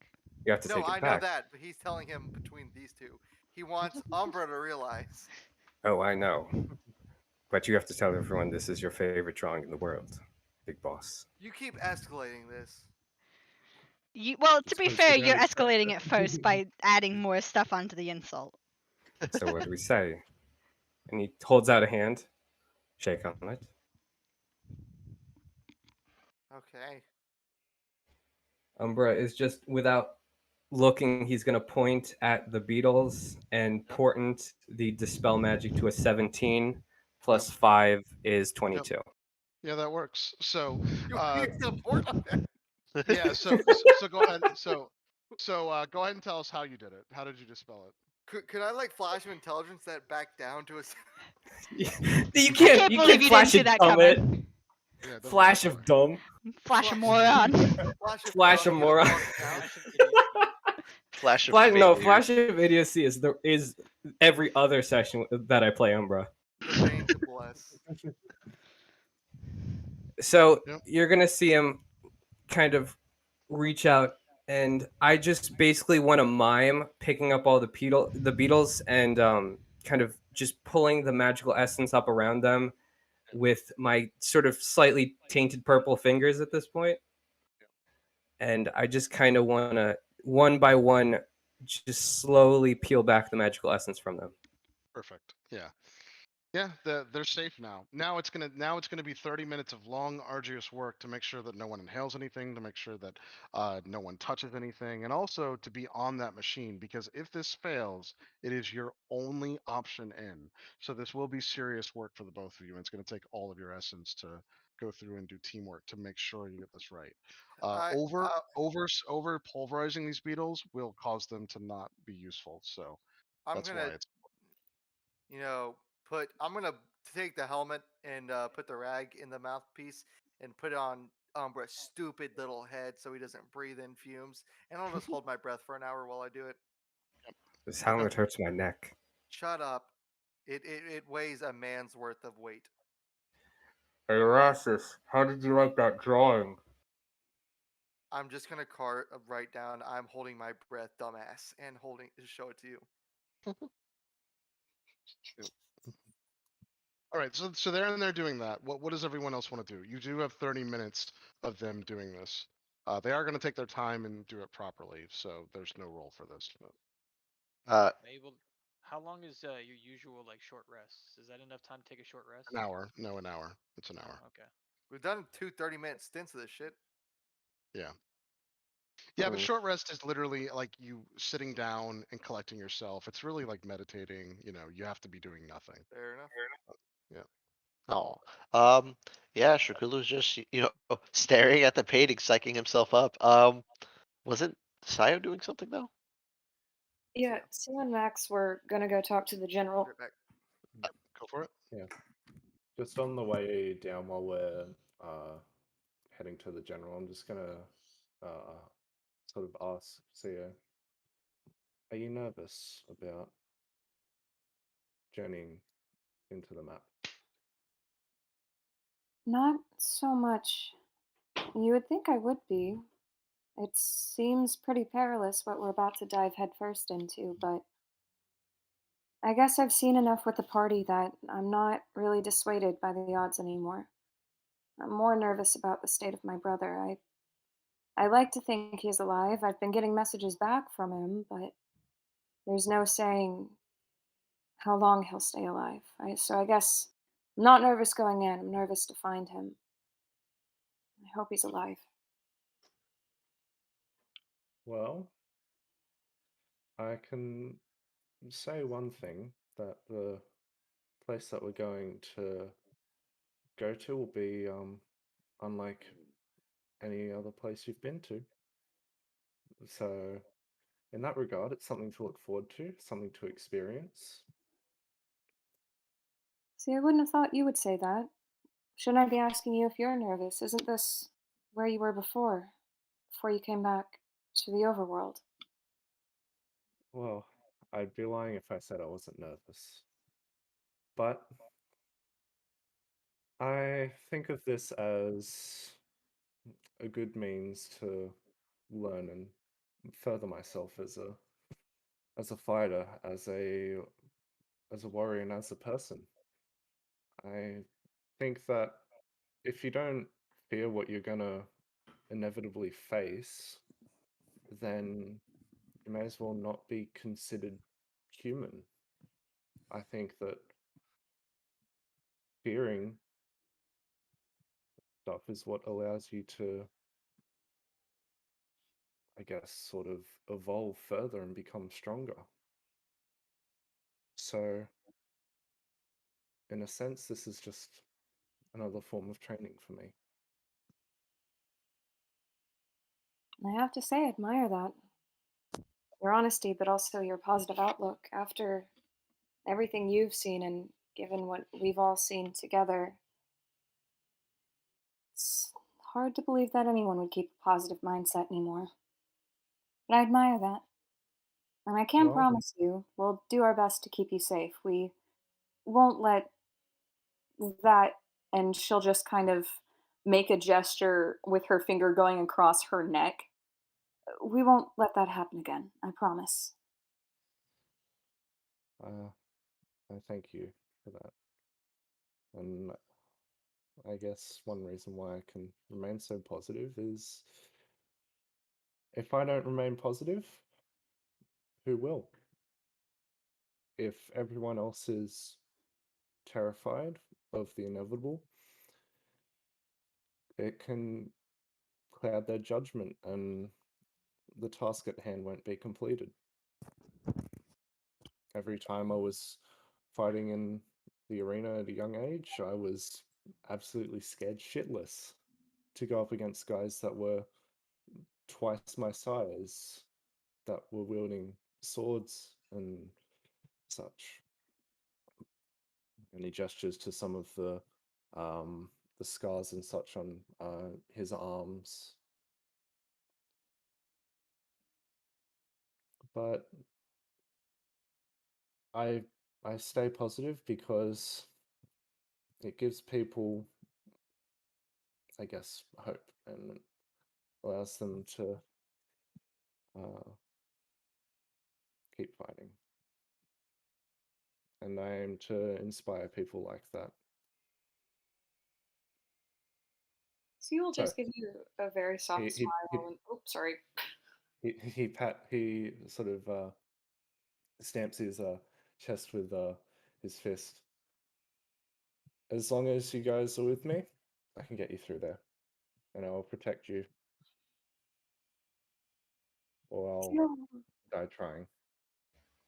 You have to No, take it I know back. that, but he's telling him between these two, he wants Umbra to realize. Oh, I know. But you have to tell everyone this is your favorite drawing in the world, Big Boss. You keep escalating this. Well, to It's be fair, you're considered- escalating it first by adding more stuff onto the insult. So what do we say? And he holds out a hand. Shake on it. Okay. Umbra is just without looking, he's gonna point at the beetles and portent the dispel magic to a 17 plus 5 is 22. Yeah, that works. So You need support on that. yeah, so go ahead. So go ahead and tell us how you did it. How did you dispel it? Could I like flash of intelligence that back down to a? You I can't believe you didn't see that coming. Yeah, the Flash of dumb. Flash a moron. Flash of moron. Flash of No, failure. Flash of idiocy is every other session that I play Umbra. The vein to bless. So Yep. you're gonna see him kind of reach out, and I just basically want to mime picking up all the beetles and kind of just pulling the magical essence up around them with my sort of slightly tainted purple fingers at this point. And I just kind of want to one by one just slowly peel back the magical essence from them. Perfect. Yeah. Yeah, they're safe now. Now it's gonna be 30 minutes of long, arduous work to make sure that no one inhales anything, to make sure that no one touches anything, and also to be on that machine. Because if this fails, it is your only option in. So this will be serious work for the both of you, and it's gonna take all of your essence to go through and do teamwork to make sure you get this right. Over pulverizing these beetles will cause them to not be useful. So I'm that's why gonna, it's I'm gonna take the helmet and put the rag in the mouthpiece and put it on Umbra's stupid little head so he doesn't breathe in fumes, and I'll just hold my breath for an hour while I do it. This helmet hurts my neck. Shut up. It weighs a man's worth of weight. Hey Erastus, how did you like that drawing? I'm just gonna write down I'm holding my breath, dumbass, and show it to you. All right, so they're in there doing that. What does everyone else want to do? You do have 30 minutes of them doing this. They are going to take their time and do it properly, so there's no role for this. Mabel, how long is your usual like short rests? Is that enough time to take a short rest? An hour. No, an hour. It's an hour. Okay. We've done 2 30-minute stints of this shit. Yeah. Yeah, but Mm. short rest is literally like you sitting down and collecting yourself. It's really like meditating. You have to be doing nothing. Fair enough. Yeah. Oh, yeah, Shakulu's just staring at the painting, psyching himself up. Wasn't Sayo doing something though? Yeah, Sue and Max were gonna go talk to the general. Right back. Go for it. Yeah. Just on the way down while we're heading to the general, I'm just gonna sort of ask Sia, are you nervous about journeying into the map? Not so much. You would think I would be. It seems pretty perilous what we're about to dive headfirst into, but I guess I've seen enough with the party that I'm not really dissuaded by the odds anymore. I'm more nervous about the state of my brother. I like to think he's alive. I've been getting messages back from him, but there's no saying how long he'll stay alive. So I guess I'm not nervous going in. I'm nervous to find him. I hope he's alive. Well, I can say one thing, that the place that we're going to go to will be unlike any other place you've been to. So, in that regard, it's something to look forward to, something to experience. See, I wouldn't have thought you would say that. Shouldn't I be asking you if you're nervous? Isn't this where you were before you came back to the overworld? Well, I'd be lying if I said I wasn't nervous. But I think of this as a good means to learn and further myself as a fighter, as a warrior, and as a person. I think that if you don't fear what you're gonna inevitably face, then you may as well not be considered human. I think that fearing stuff is what allows you to, I guess, sort of evolve further and become stronger. So, in a sense, this is just another form of training for me. I have to say, I admire that. Your honesty, but also your positive outlook. After everything you've seen and given what we've all seen together, it's hard to believe that anyone would keep a positive mindset anymore. But I admire that. And I can Well, promise you, we'll do our best to keep you safe. We won't let that, and she'll just kind of make a gesture with her finger going across her neck. We won't let that happen again, I promise. uh, I thank you for that. And I guess one reason why I can remain so positive is if I don't remain positive, who will? If everyone else is terrified of the inevitable, it can cloud their judgment and the task at hand won't be completed. Every time I was fighting in the arena at a young age, I was absolutely scared shitless to go up against guys that were twice my size, that were wielding swords and such. And he gestures to some of the scars and such on his arms. But I I stay positive because it gives people, I guess, hope and allows them to uh, keep fighting. And I aim to inspire people like that. So you'll So just give you a very soft he smile and, oh, sorry. he sort of stamps his chest with his fist. As long as you guys are with me, I can get you through there, and I will protect you. or I'll Seal, die trying.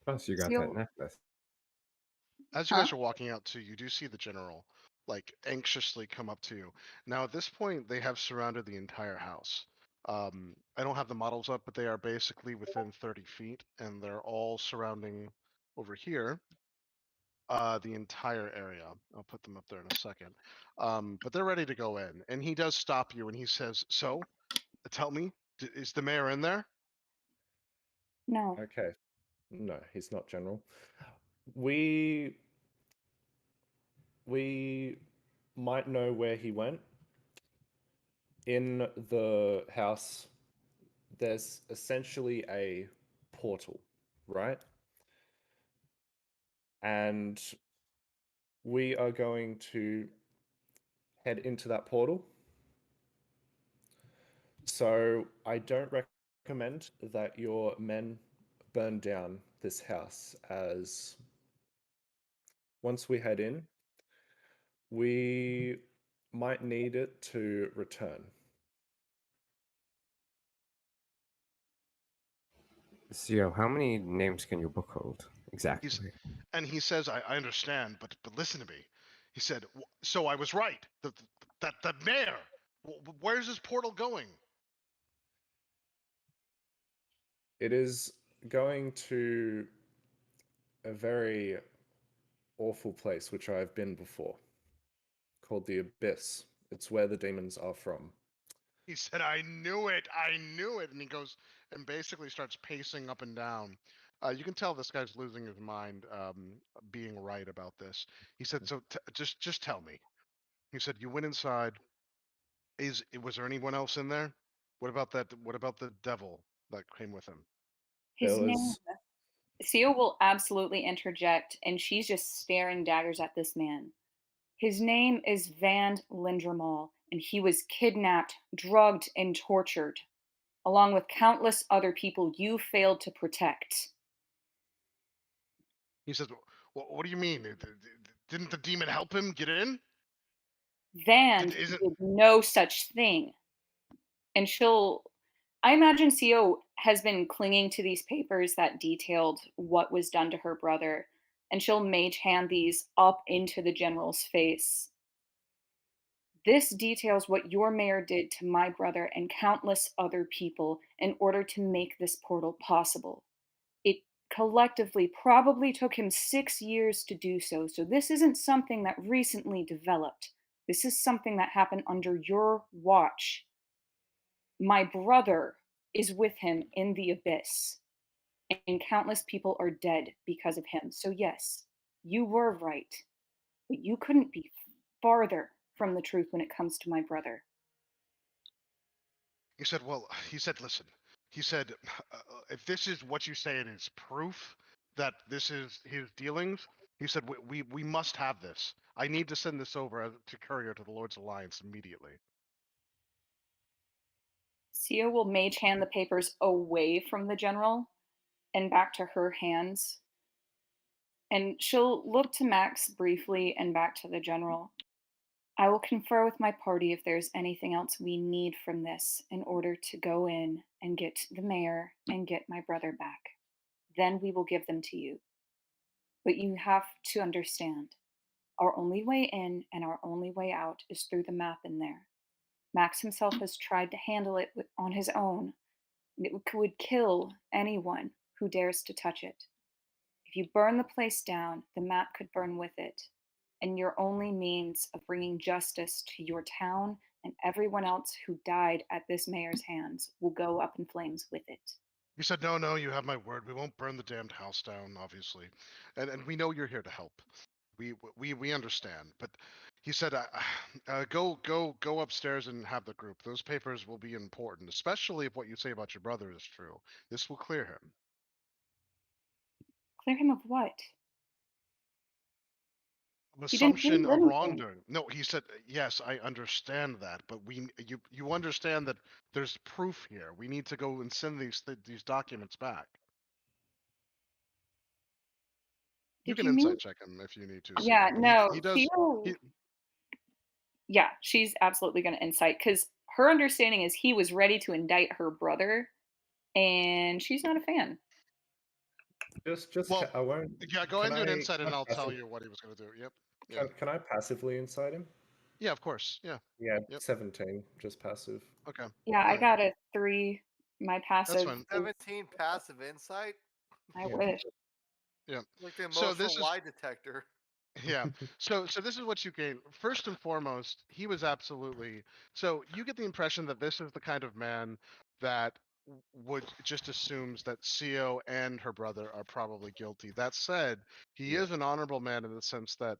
Plus, you got Seal, that necklace. As you huh? guys are walking out too, you do see the general like anxiously come up to you. Now at this point, they have surrounded the entire house. I don't have the models up, but they are basically within 30 feet, and they're all surrounding over here the entire area. I'll put them up there in a second. But they're ready to go in, and he does stop you, and he says, "So, tell me, is the mayor in there?" No. Okay. No, he's not general. We might know where he went. In the house, there's essentially a portal, right? And we are going to head into that portal. So I don't recommend that your men burn down this house, as once we head in, we might need it to return. CO, how many names can your book hold exactly? And he says, "I understand, but listen to me." He said, "So I was right. The mayor. Where's this portal going?" It is going to a very awful place which I've been before, called the Abyss. It's where the demons are from. He said, "I knew it. I knew it." And he goes and basically starts pacing up and down. You can tell this guy's losing his mind, being right about this. He said, "So just tell me." He said, "You went inside. Was there anyone else in there? What about that? What about the devil that came with him?" His There name. was Seal will absolutely interject, and she's just staring daggers at this man. His name is Van Lindermall, and he was kidnapped, drugged, and tortured, along with countless other people you failed to protect. He says, What do you mean? Didn't the demon help him get in? Van Isn't did no such thing. And I imagine CO has been clinging to these papers that detailed what was done to her brother, and she'll mage hand these up into the general's face. This details what your mayor did to my brother and countless other people in order to make this portal possible. It collectively probably took him 6 years to do so, so this isn't something that recently developed. This is something that happened under your watch. My brother is with him in the abyss, and countless people are dead because of him. So, yes, you were right, but you couldn't be farther from the truth when it comes to my brother. He said, listen. He said, if this is what you say it is proof that this is his dealings, he said, we must have this. I need to send this over to courier to the Lord's Alliance immediately. Sia will mage hand the papers away from the general and back to her hands. And she'll look to Max briefly and back to the general. I will confer with my party if there's anything else we need from this in order to go in and get the mayor and get my brother back. Then we will give them to you. But you have to understand, our only way in and our only way out is through the map in there. Max himself has tried to handle it on his own, and it would kill anyone who dares to touch it. If you burn the place down, the map could burn with it, and your only means of bringing justice to your town and everyone else who died at this mayor's hands will go up in flames with it. He said, no, you have my word. We won't burn the damned house down, obviously. And we know you're here to help. We understand. But he said, go upstairs and have the group. Those papers will be important, especially if what you say about your brother is true. This will clear him. Clear him of what? He didn't Assumption do of anything. wrongdoing. No, he said, yes, I understand that, but you understand that there's proof here. We need to go and send these documents back. You Did can you mean? insight check him if you need to. Yeah, but no. he does. Yeah, she's absolutely going to insight because her understanding is he was ready to indict her brother, and she's not a fan. Just Well, I won't. Yeah, go ahead and do an insight, can and I I'll tell passive- you what he was going to do. Yep. Yeah. Can I passively inside him? Yeah, of course. Yeah. Yeah, Yep. 17, just passive. Okay. Yeah, I Alright. got a 3. My That's passive fine. is 17 passive insight, I Yeah. wish. Yeah. like the So emotional this is lie detector. yeah. So this is what you gain. First and foremost, he was absolutely so you get the impression that this is the kind of man that would just assumes that Co and her brother are probably guilty. That said, he Yeah. is an honorable man in the sense that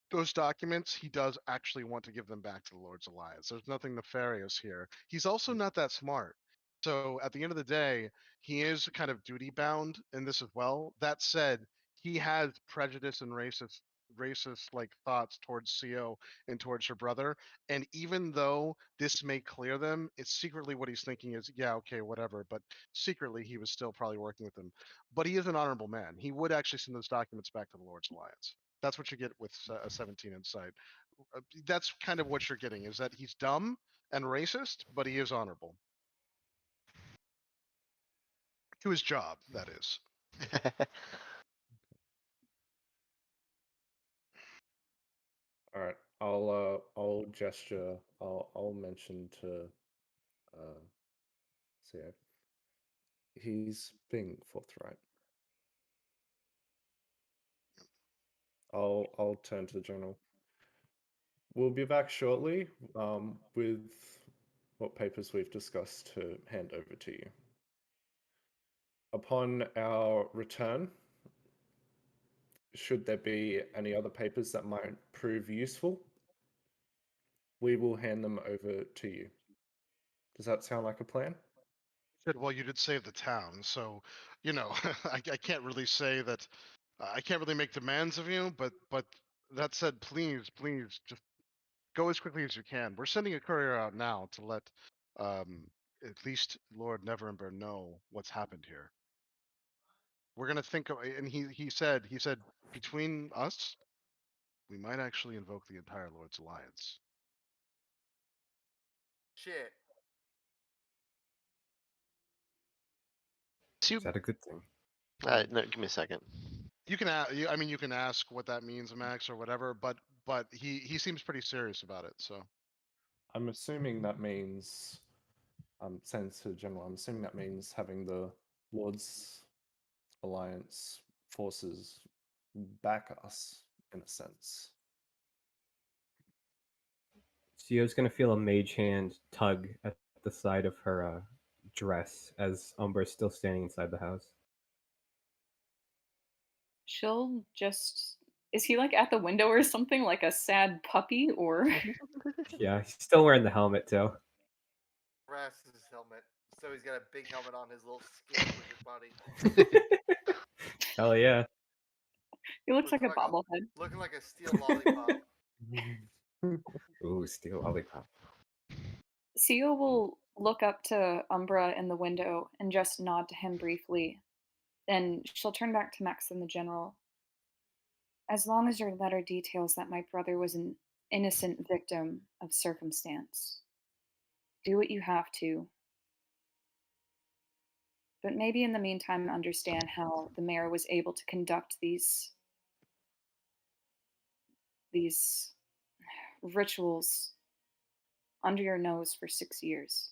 those documents, he does actually want to give them back to the Lord's Alliance. There's nothing nefarious here. He's also not that smart. So at the end of the day, he is kind of duty bound in this as well. That said, he has prejudice and racist like thoughts towards Co and towards her brother. And even though this may clear them, it's secretly what he's thinking is, yeah, okay, whatever. But secretly, he was still probably working with them. But he is an honorable man. He would actually send those documents back to the Lord's Alliance. That's what you get with a 17 insight. That's kind of what you're getting is that he's dumb and racist, but he is honorable to his job. That is. All right. I'll gesture. I'll mention to Theo. He's being forthright. I'll turn to the general. We'll be back shortly with what papers we've discussed to hand over to you. Upon our return, should there be any other papers that might prove useful, we will hand them over to you. Does that sound like a plan? Well, you did save the town, so I can't really say that. I can't really make demands of you, but that said, please just go as quickly as you can. We're sending a courier out now to let at least Lord Neverember know what's happened here. We're gonna think of, and he said between us, we might actually invoke the entire Lord's Alliance. Shit. Is that a good thing? No, give me a second. You can you can ask what that means, Max, or whatever, but he seems pretty serious about it. So I'm assuming that means, saying to the general, I'm assuming that means having the Lord's Alliance forces back us in a sense. Sio's gonna feel a mage hand tug at the side of her dress as Umbra's still standing inside the house. She'll just is he like at the window or something like a sad puppy or Yeah, he's still wearing the helmet too. Brass his helmet. So he's got a big helmet on his little skin wizard body. Hell yeah. he looks like a Looking like bobblehead. Looking like a steel lollipop. Ooh, steel lollipop. Sio will look up to Umbra in the window and just nod to him briefly. Then she'll turn back to Max and the general. As long as your letter details that my brother was an innocent victim of circumstance, do what you have to. But maybe in the meantime, understand how the mayor was able to conduct these rituals under your nose for 6 years.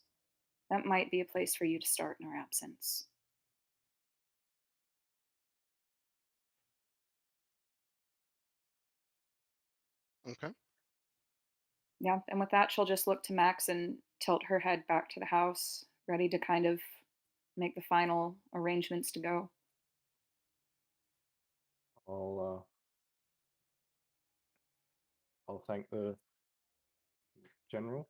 That might be a place for you to start in our absence. okay. Yeah, and with that, she'll just look to Max and tilt her head back to the house, ready to kind of make the final arrangements to go. I'll thank the general.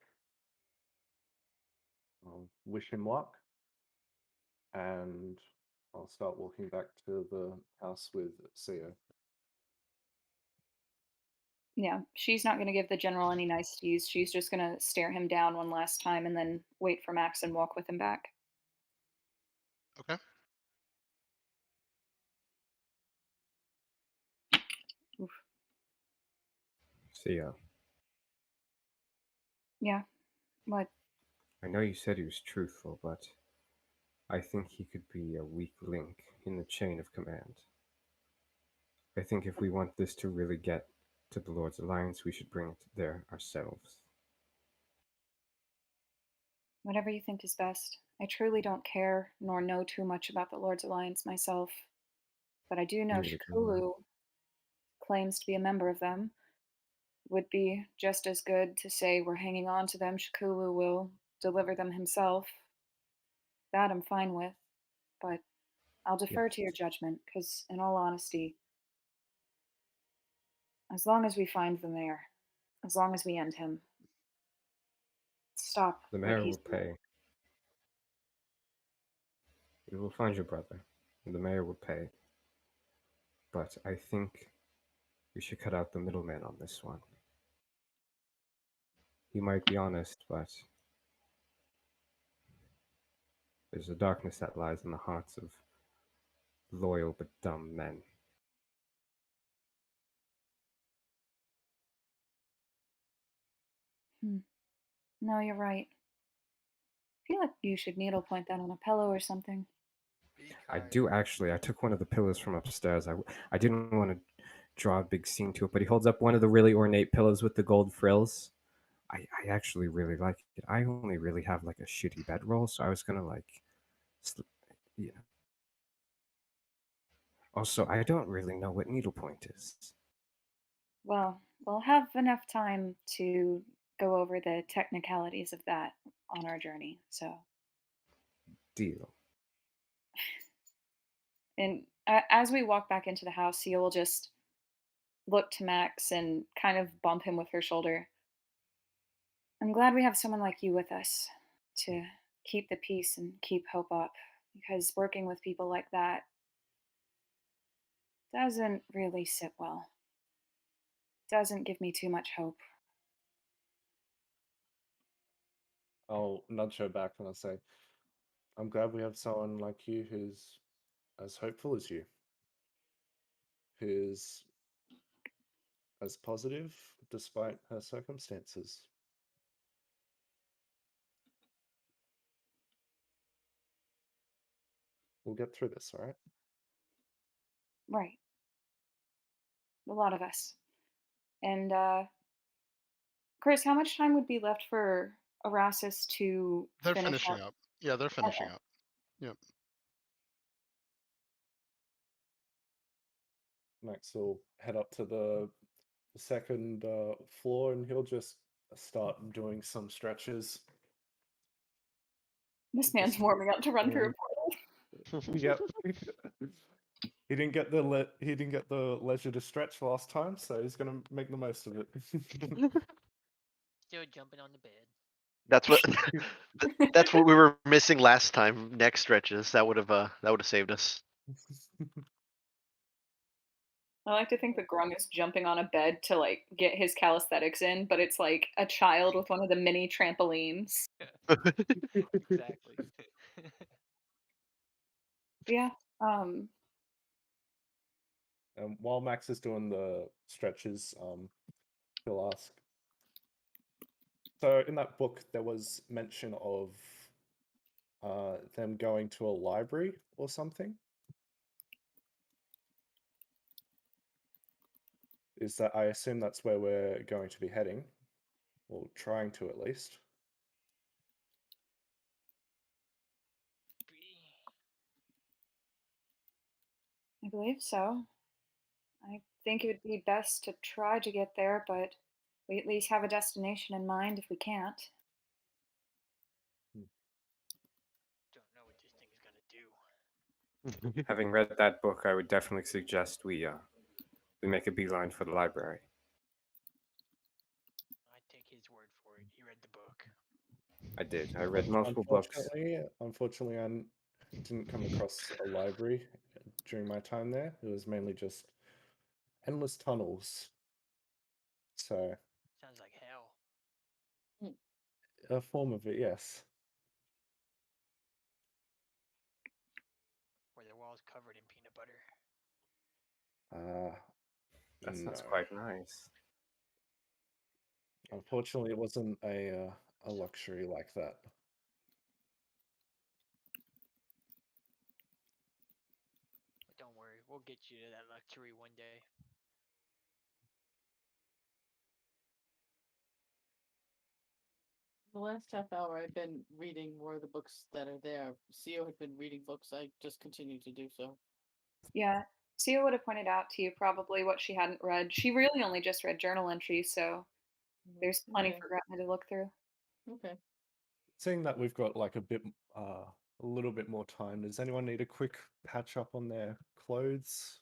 I'll wish him luck, and I'll start walking back to the house with Sio. Yeah, she's not going to give the general any niceties. She's just going to stare him down one last time and then wait for Max and walk with him back. Okay. Oof. Sio. Yeah. What? I know you said he was truthful, but I think he could be a weak link in the chain of command. I think if we want this to really get to the Lord's Alliance, we should bring it there ourselves. Whatever you think is best. I truly don't care nor know too much about the Lord's Alliance myself, but I do know Neither do I. Shikulu claims to be a member of them. Would be just as good to say we're hanging on to them. Shikulu will deliver them himself. That I'm fine with, but I'll defer to your Yes. judgment, because, in all honesty, as long as we find the mayor, as long as we end him, stop The what mayor he's will doing. pay. We will find your brother. The mayor will pay. But I think we should cut out the middleman on this one. He might be honest, but there's a darkness that lies in the hearts of loyal but dumb men. No, you're right. I feel like you should needlepoint that on a pillow or something. Be I kind. do actually. I took one of the pillows from upstairs. I didn't want to draw a big scene to it, but he holds up one of the really ornate pillows with the gold frills. I actually really like it. I only really have like a shitty bedroll, so I was gonna like, yeah. Also, I don't really know what needlepoint is. Well, we'll have enough time to go over the technicalities of that on our journey, so. Deal. And as we walk back into the house, Sia will just look to Max and kind of bump him with her shoulder. I'm glad we have someone like you with us to keep the peace and keep hope up, because working with people like that doesn't really sit well. Doesn't give me too much hope. I'll nudge her back and I'll say, I'm glad we have someone like you who's as hopeful as you, who's as positive despite her circumstances. We'll get through this, all right? Right. A lot of us. And, Chris, how much time would be left for Erasmus to They're finish finishing up? up. Yeah, they're finishing Okay. up. Yep. Max will head up to the second floor and he'll just start doing some stretches. This man's Just warming up to run through a um, portal. Yep. He didn't get the leisure to stretch last time, so he's gonna make the most of it. Still jumping on the bed. That's what that's what we were missing last time. Neck stretches. That would have saved us. I like to think that Grung is jumping on a bed to like get his calisthenics in, but it's like a child with one of the mini trampolines. Exactly. Yeah. While Max is doing the stretches, he'll ask. So in that book, there was mention of them going to a library or something. Is that, I assume that's where we're going to be heading, or trying to at least. I believe so. I think it would be best to try to get there, but we at least have a destination in mind if we can't. Don't know what this thing is gonna do. Having read that book, I would definitely suggest we make a beeline for the library. I take his word for it. He read the book. I did. I read multiple books. Unfortunately, I didn't come across a library during my time there. It was mainly just endless tunnels. So Sounds like hell. a form of it, yes. Where the walls covered in peanut butter. That sounds No. quite nice. Unfortunately, it wasn't a luxury like that. We'll get you to that luxury one day. The last half hour, I've been reading more of the books that are there. Theo had been reading books. I just continue to do so. Yeah, Sia would have pointed out to you probably what she hadn't read. She really only just read journal entries, so there's plenty Okay. for Gretna to look through. Okay. Seeing that we've got like a little bit more time, does anyone need a quick patch up on their clothes?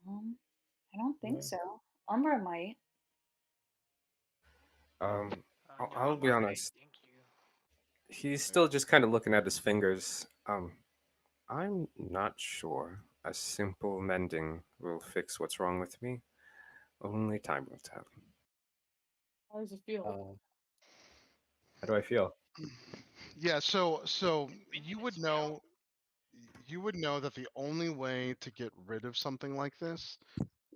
I don't think No. so. Umbra might. I'll No, I'll be I'm okay, honest. thank you. He's still just kind of looking at his fingers. I'm not sure. A simple mending will fix what's wrong with me. Only time will tell. How does it feel? How do I feel? Yeah, so you Maintenance would fail. know that the only way to get rid of something like this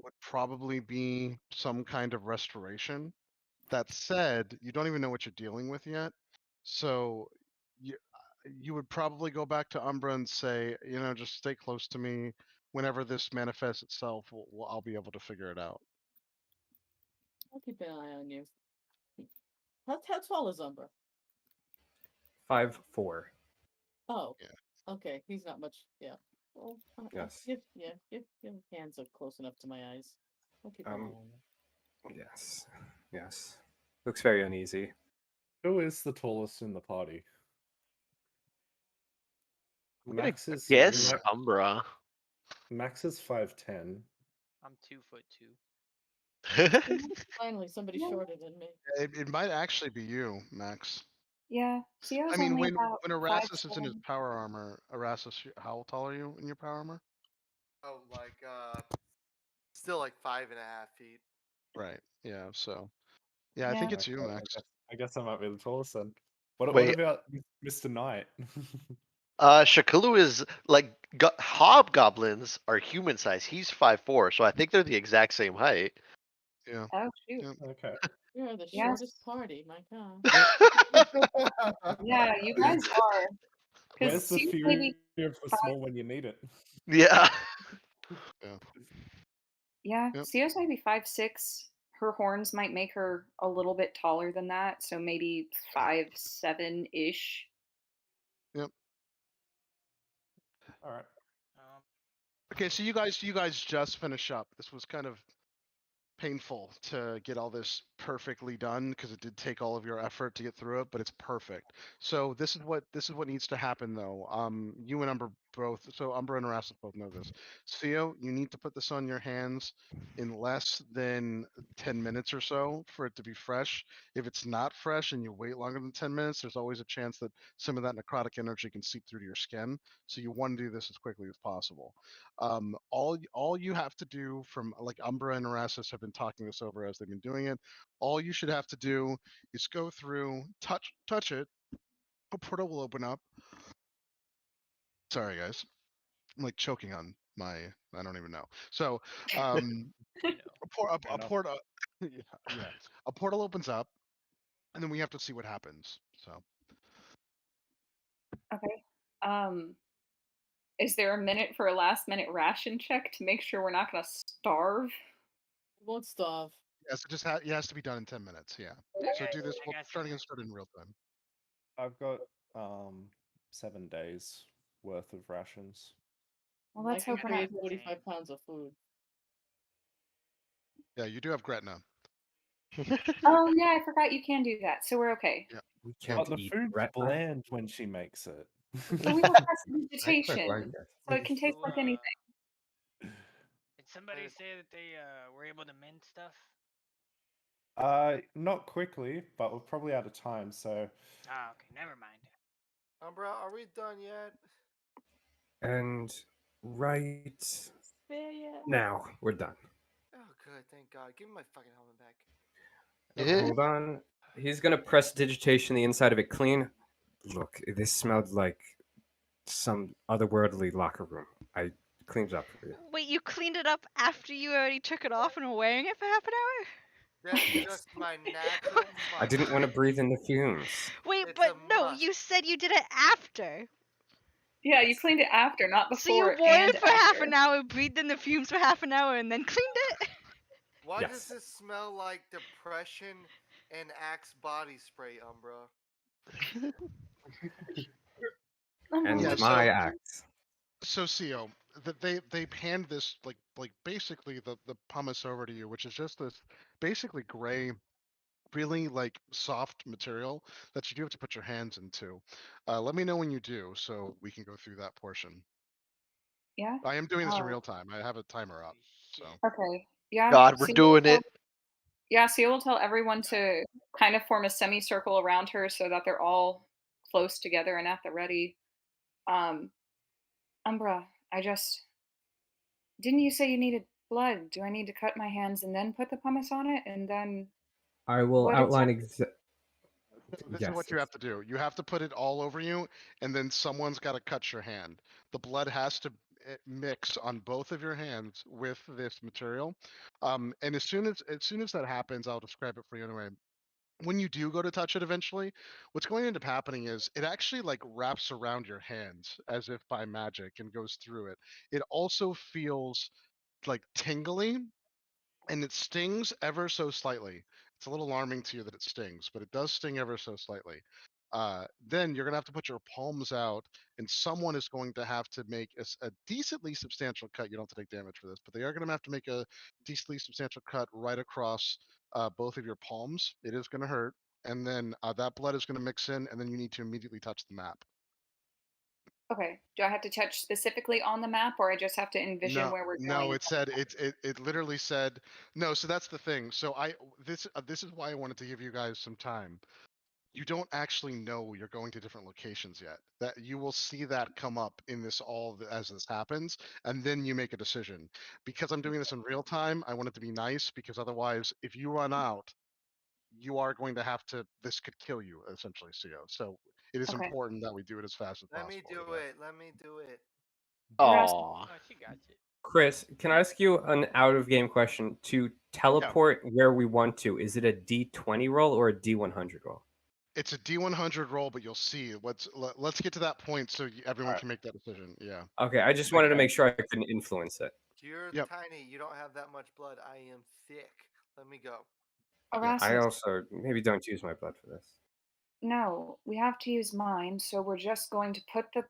would probably be some kind of restoration. That said, you don't even know what you're dealing with yet. So you would probably go back to Umbra and say, just stay close to me. Whenever this manifests itself, I'll be able to figure it out. I'll keep an eye on you. How tall is Umbra? 5'4". Oh. Yeah. Okay, he's not much. Yeah. Well, Yes. Give hands are close enough to my eyes. I'll keep an eye on you. Yes. Looks very uneasy. Who is the tallest in the party? I'm gonna Max is guess Umbra. Max is 5'10". I'm 2'2". Finally, somebody Yeah. shorter than me. It might actually be you, Max. Yeah, Sio's I mean, only when about Erasmus is in his 5'7". power armor, Erasmus, how tall are you in your power armor? Oh, like still like 5.5 feet. Right. Yeah. So. Yeah, I think Yeah. it's you, Okay, Max. I guess I might be the tallest then. What Wait. about Mr. Knight? Shakalu is like hobgoblins are human size. He's 5'4", so I think they're the exact same height. Yeah. Oh shoot. Yep. Okay. You're the Yes. shortest party, my god. Yeah, you guys are. Where's the Sia theory maybe of the small when you need it? Yeah. Yeah, Yep. Sio's maybe 5'6". Her horns might make her a little bit taller than that, so maybe 5'7" ish. Yep. All right. Okay, so you guys just finish up. This was kind of painful to get all this perfectly done because it did take all of your effort to get through it, but it's perfect. So this is what needs to happen though. You and Umbra both. So Umbra and Erasmus both know this. Theo, you need to put this on your hands in less than 10 minutes or so for it to be fresh. If it's not fresh and you wait longer than 10 minutes, there's always a chance that some of that necrotic energy can seep through to your skin. So you want to do this as quickly as possible. All you have to do, from like Umbra and Erasmus have been talking this over as they've been doing it. All you should have to do is go through, touch it. A portal will open up. Sorry, guys. I'm like choking on my. I don't even know. So, a portal. Yeah. A portal opens up, and then we have to see what happens. So. Okay. Is there a minute for a last minute ration check to make sure we're not gonna starve? Won't starve. Yes, it has to be done in 10 minutes. Yeah. So do this. We'll try to get started in real time. I've got 7 days worth of rations. Well, let's I hope can we're not. create 45 pounds of food. Yeah, you do have Gretna. Oh yeah, I forgot you can do that, so we're okay. Yeah. We But can't the eat food's Gretna. bland when she makes it. But we have I quite prestidigitation, like it. so it can taste like anything. Did somebody say that they were able to mend stuff? Not quickly, but we're probably out of time, so Ah, okay, never mind. Umbra, are we done yet? And right There yet? now we're done. Oh, good. Thank God. Give me my fucking helmet back. Hold on. He's gonna press digitation the inside of it clean. Look, this smelled like some otherworldly locker room. I cleaned it up for you. Wait, you cleaned it up after you already took it off and were wearing it for half an hour? That's Yes. just my natural I didn't want to must. breathe in the fumes. Wait, It's but a no, must. you said you did it after. Yeah, you cleaned it after, not So you before wore and it for half after. an hour, breathed in the fumes for half an hour, and then cleaned it? Why does Yes. this smell like depression and Axe body spray, Umbra? And Yeah, my so axe. so CO, that they hand this like basically the pumice over to you, which is just this basically gray, really like soft material that you do have to put your hands into. Let me know when you do, so we can go through that portion. Yeah. I am doing this in Oh, real time. I have a timer up. So okay. Yeah. God, we're Seal will doing tell, it. yeah, Seal will tell everyone to kind of form a semicircle around her so that they're all close together and at the ready. Um, Umbra, didn't you say you needed blood? Do I need to cut my hands and then put the pumice on it? And then I will what outline exactly? this is Yes. what you have to do. You have to put it all over you, and then someone's got to cut your hand. The blood has to mix on both of your hands with this material. And as soon as that happens, I'll describe it for you anyway. When you do go to touch it eventually, what's going to end up happening is it actually like wraps around your hands as if by magic and goes through it. It also feels like tingly, and it stings ever so slightly. It's a little alarming to you that it stings, but it does sting ever so slightly. Then you're gonna have to put your palms out, and someone is going to have to make a decently substantial cut. You don't have to take damage for this, but they are gonna have to make a decently substantial cut right across both of your palms. It is gonna hurt, and then that blood is gonna mix in, and then you need to immediately touch the map. Okay. Do I have to touch specifically on the map, or I just have to envision No, where we're no, going? it said it literally said no. So that's the thing. So this is why I wanted to give you guys some time. You don't actually know you're going to different locations yet. That you will see that come up in this as this happens, and then you make a decision. Because I'm doing this in real time, I want it to be nice, because otherwise, if you run out, you are going to have to. This could kill you essentially, CO. So it is Okay. important that we do it as fast as Let me possible. do it. Let me do it. Erasmus, Aw. Oh, she got it. Chris, can I ask you an out of game question? To teleport where we want to, is it a D20 roll or a D100 roll? It's a D100 roll, but you'll see. Let's get to that point so everyone Alright. can make that decision. Yeah. Okay, I just wanted to Okay. make sure I couldn't influence it. You're Yep. tiny. You don't have that much blood. I am thick. Let me go. I Erasmus. also maybe don't use my blood for this. No, we have to use mine, so we're just going to put the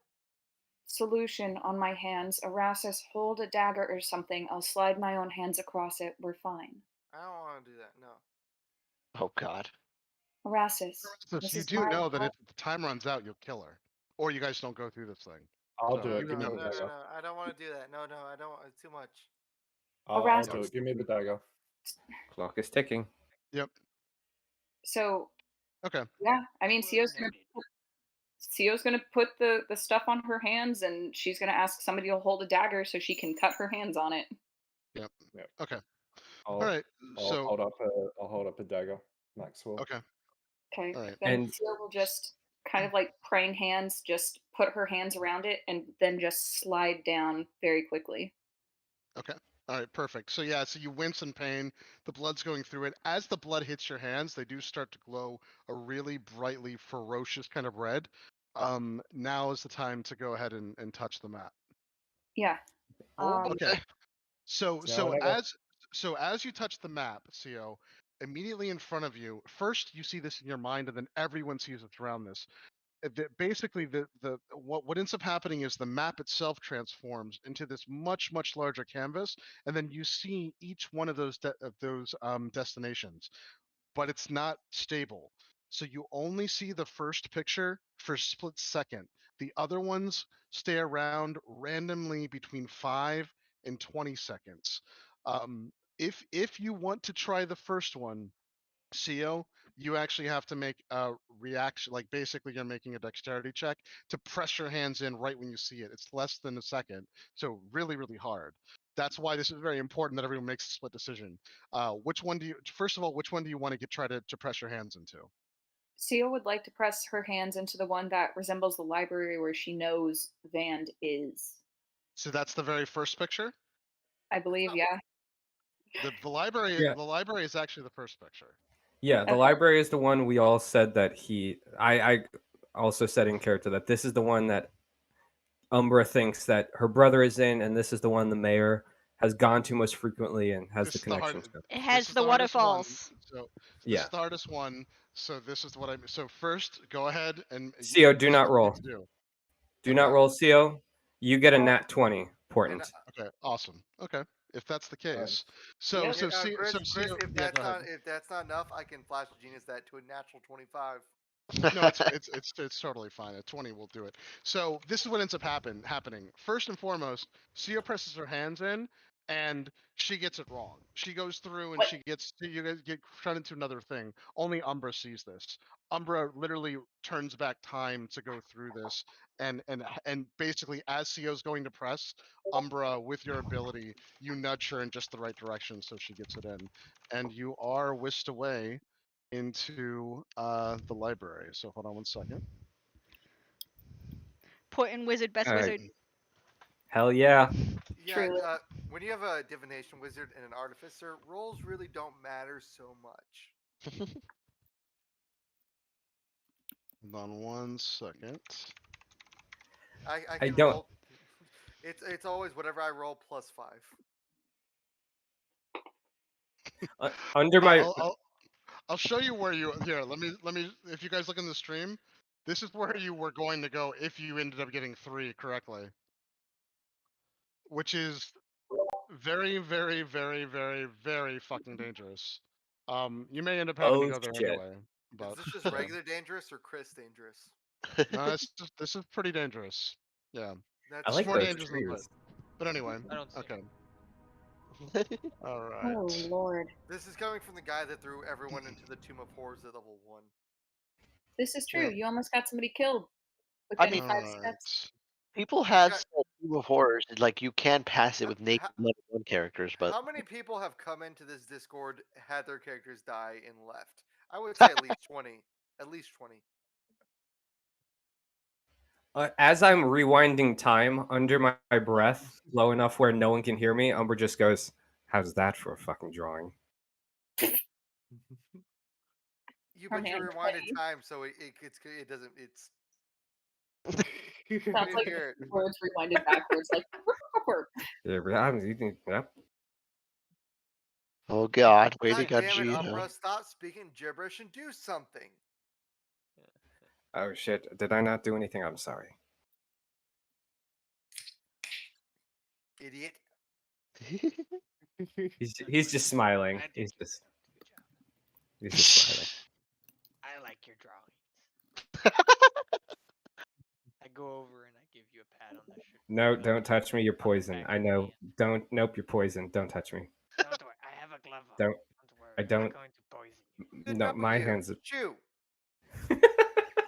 solution on my hands. Erasmus, hold a dagger or something. I'll slide my own hands across it. We're fine. I don't want to do that. No. Oh God. Erasmus, So this you is do my know that if the time runs out, you'll kill her, or you guys don't go through this thing. I'll So do No, it. you Give can me no, the no, know this. no, dagger. no. I don't want to do that. No, no, I don't. It's too much. I'll do Erasmus. it. Give me the dagger. Clock is ticking. Yep. So Okay. yeah, I mean, Well Sio's gonna put the stuff on her hands, and she's gonna ask somebody to hold a dagger so she can cut her hands on it. Yep. Yep. Okay. I'll, All right. I'll So hold up a dagger, Maxwell. okay. Okay, All right. then And Sio will just kind of like praying hands, just put her hands around it, and then just slide down very quickly. Okay. All right. Perfect. So yeah. So you wince in pain. The blood's going through it. As the blood hits your hands, they do start to glow a really brightly ferocious kind of red. Now is the time to go ahead and touch the map. Yeah. Oh, Okay. okay. So Now or never. as you touch the map, CO, immediately in front of you, first you see this in your mind, and then everyone sees it around this. Basically, what ends up happening is the map itself transforms into this much larger canvas, and then you see each one of those destinations, but it's not stable. So you only see the first picture for a split second. The other ones stay around randomly between 5 and 20 seconds. If you want to try the first one, CO, you actually have to make a reaction. Like basically, you're making a dexterity check to press your hands in right when you see it. It's less than a second, so really hard. That's why this is very important that everyone makes a split decision. Which one do you? First of all, which one do you want to try to press your hands into? Sio would like to press her hands into the one that resembles the library where she knows Vand is. So that's the very first picture. I believe, yeah. The library Yeah. the library is actually the first picture. Yeah, the Okay. library is the one we all said that I also said in character that this is the one that Umbra thinks that her brother is in, and this is the one the mayor has gone to most frequently and has This the is the hard. connections to. It This has is the the hardest one. waterfalls. So this Yeah. is the hardest one. So this is what I'm. So first, go ahead and CO, do this is not what you roll. need to do. Do Okay. not roll, CO. You get a nat 20, And important. Okay, awesome. Okay, if that's the case, Nice. so Yep. so see, Chris, so Chris, CO, if yeah, that's go ahead. not enough, I can flash genius that to a natural 25. No, it's totally fine. A 20 will do it. So this is what ends up happening. First and foremost, Sia presses her hands in, and she gets it wrong. She goes through and What? you guys get shut into another thing. Only Umbra sees this. Umbra literally turns back time to go through this, and basically as Sio's going to press, Umbra, with your ability, you nudge her in just the right direction so she gets it in, and you are whisked away into the library. So hold on one second. Important wizard, best Alright. wizard. Hell yeah. Yeah, Truly. when you have a divination wizard and an artificer, rolls really don't matter so much. Hold on one second. I I can don't- roll. It's always whatever I roll plus 5. Under my I'll show you where you here. Let me if you guys look in the stream, this is where you were going to go if you ended up getting 3 correctly. Which is very, very, very, very, very fucking dangerous. You may end up having to Oh go there shit. anyway. But Is this just yeah. regular dangerous or Chris dangerous? No, this is pretty dangerous. Yeah. That's I like more those dangerous than trees. But anyway. I don't see Okay. Alright. Oh lord. This is coming from the guy that threw everyone into the Tomb of Horrors at level 1. This is true. Yeah. You almost got somebody killed I within mean- 5 steps. People have got- said Team of Horrors, like you can pass it with naked Ha- level 1 characters, but How many people have come into this Discord, had their characters die, and left? I would say at least 20. At least 20. As I'm rewinding time under my breath, low enough where no one can hear me, Umbra just goes, "How's that for a fucking drawing?" You Her but you hand rewinded played. time, so it doesn't. It's. Sounds like hear it. words rewinded backwards, like Yeah, but yep. oh god, way to God go, damn it, Gino. Umbra! Stop speaking gibberish and do something. Oh shit! Did I not do anything? I'm sorry. Idiot. He's just smiling. I He's think just you did a good job. he's just smiling. I like your drawings. I go over and I give you a pat on the shoulder. No, don't touch me. You're poison. back I of the know. hand. Don't. Nope. You're poison. Don't touch me. Don't worry, I have a glove on. Don't- worry. I I'm don't- not going to poison you. Good No, enough with my you. hands. Chew.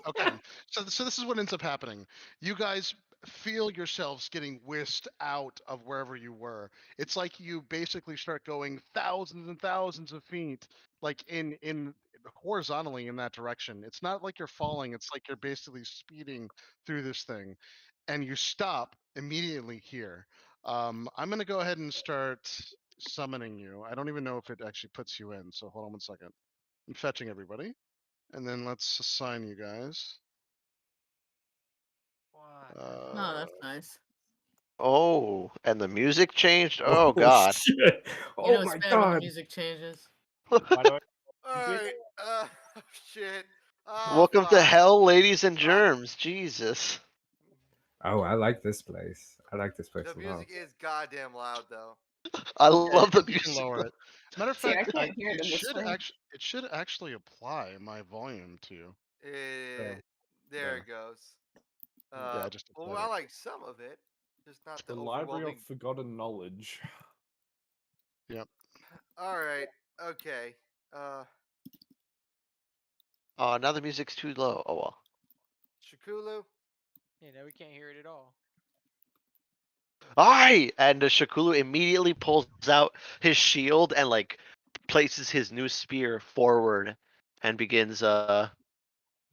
Okay. So this is what ends up happening. You guys feel yourselves getting whisked out of wherever you were. It's like you basically start going thousands and thousands of feet, like in horizontally in that direction. It's not like you're falling. It's like you're basically speeding through this thing, and you stop immediately here. I'm gonna go ahead and start summoning you. I don't even know if it actually puts you in. So hold on one second. I'm fetching everybody. And then let's assign you guys. What? Oh, that's nice. Oh, and the music changed? Oh god. Shit. You Oh know, my it's bad when the god. music changes. Why don't Alright. Shit. Welcome to fuck. hell, ladies and germs. Jesus. Oh, I like this place. I like this place The a lot. music is goddamn loud though. I love the You can music. lower it. As a matter of See, I fact, can't hear it in this room. it should actually apply my volume to you. There yeah. it goes. Yeah, I just well, applied I it. like some of it, just not the the Library overwhelming. of Forgotten Knowledge? All right. Okay. Oh, now the music's too low. Oh well. Shikulu. Yeah, now we can't hear it at all. Aye! And Shakulu immediately pulls out his shield and like places his new spear forward and begins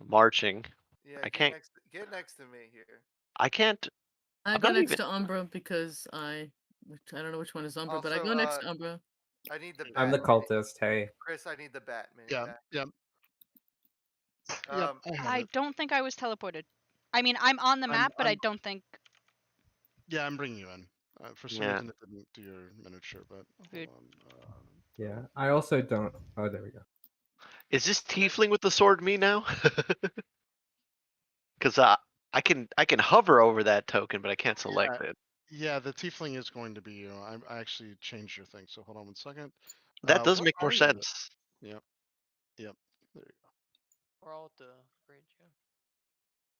marching. Yeah. I can't- Get next to me here. I can't. I I'm go not next even- to Umbra because I don't know which one is Umbra, but I Also, go next to Umbra. I need the bat. I'm the cultist. Hey. Chris, I need the bat, man. Yeah, Bat. yep. Yep, I have I it. don't think I was teleported. I mean, I'm on the map, but I I'm- don't think. Yeah, I'm bringing you in. For some Yeah. reason, it didn't do your miniature, but Weird. hold on. Yeah, I also don't. Oh, there we go. Is this tiefling with the sword me now? Because I can hover over that token, but I can't select it. Yeah, the tiefling is going to be you. I actually changed your thing, so hold on 1 second. That does what make more are you? sense. Yep. There you We're all at the bridge. Yeah.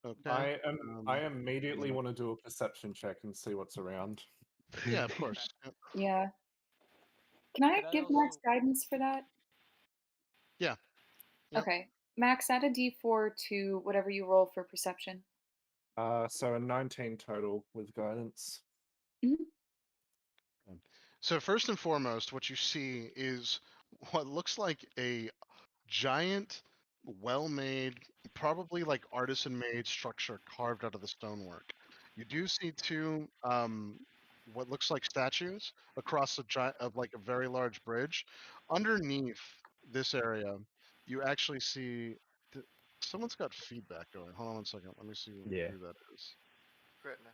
go. Okay. I immediately minute. want to do a perception check and see what's around. Yeah, of course. Yep. Yeah. Can I Could I give Max also- guidance for that? Yeah. Yep. Okay. Max, add a d4 to whatever you roll for perception. So a 19 total with guidance. So first and foremost, what you see is what looks like a giant, well-made, probably like artisan-made structure carved out of the stonework. You do see two what looks like statues across of like a very large bridge. Underneath this area, you actually see someone's got feedback going. Hold on 1 second. Let me see Yeah. who that is. Gretna.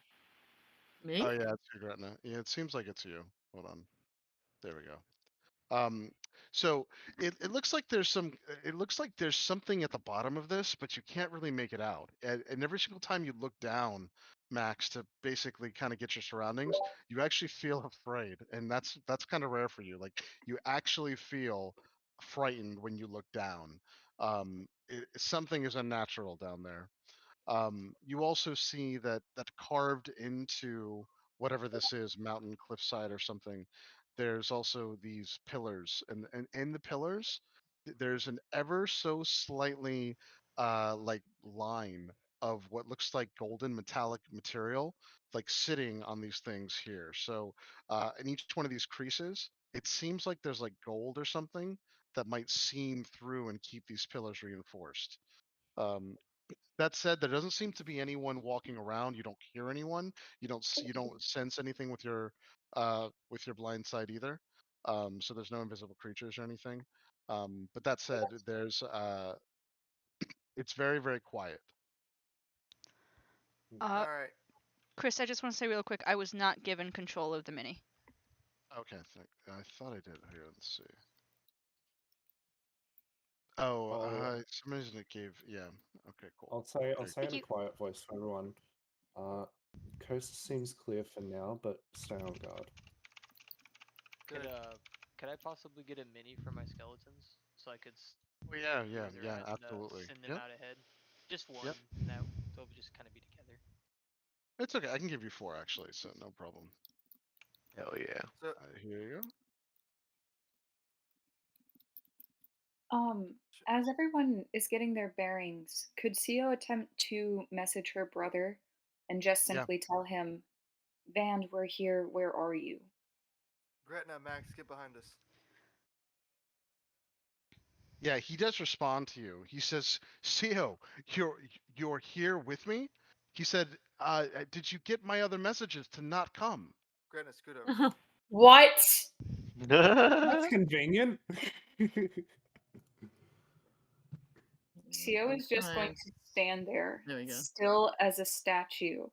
Me? Oh yeah, it's you, Gretna. Yeah, it seems like it's you. Hold on. There we go. So it looks like there's something at the bottom of this, but you can't really make it out. And every single time you look down, Max, to basically kind of get your surroundings, you actually feel afraid, and that's kind of rare for you. Like you actually feel frightened when you look down. Something is unnatural down there. You also see that carved into whatever this is, mountain, cliffside, or something. There's also these pillars, and in the pillars, there's an ever so slightly like line of what looks like golden metallic material, like sitting on these things here. So in each one of these creases, it seems like there's like gold or something that might seam through and keep these pillars reinforced. Um, that said, there doesn't seem to be anyone walking around. You don't hear anyone. You don't sense anything with your blind sight either. So there's no invisible creatures or anything. But that said, there's it's very, very quiet. All right. Chris, I just want to say real quick, I was not given control of the mini. Okay, I thought I did. Here, let's see. Oh, some reason it gave. Yeah. Okay, cool. I'll say Thank in a you. quiet voice for everyone. Coast seems clear for now, but stay on guard. Could I possibly get a mini for my skeletons so I could? Oh, yeah, move around and, absolutely. send them Yep. out ahead. Just one. Yep. And that they'll just kind of be together. It's okay. I can give you 4 actually, so no problem. Hell yeah. So Here you go. As everyone is getting their bearings, could Sio attempt to message her brother and just Yeah. simply tell him, Vand, we're here, where are you? Gretna, Max, get behind us. Yeah, he does respond to you. He says, "Sio, you're here with me." He said, "Did you get my other messages to not come?" Gretna, scoot over. What? That's convenient. Sio is just going Fine. to stand there, There we go. still as a statue.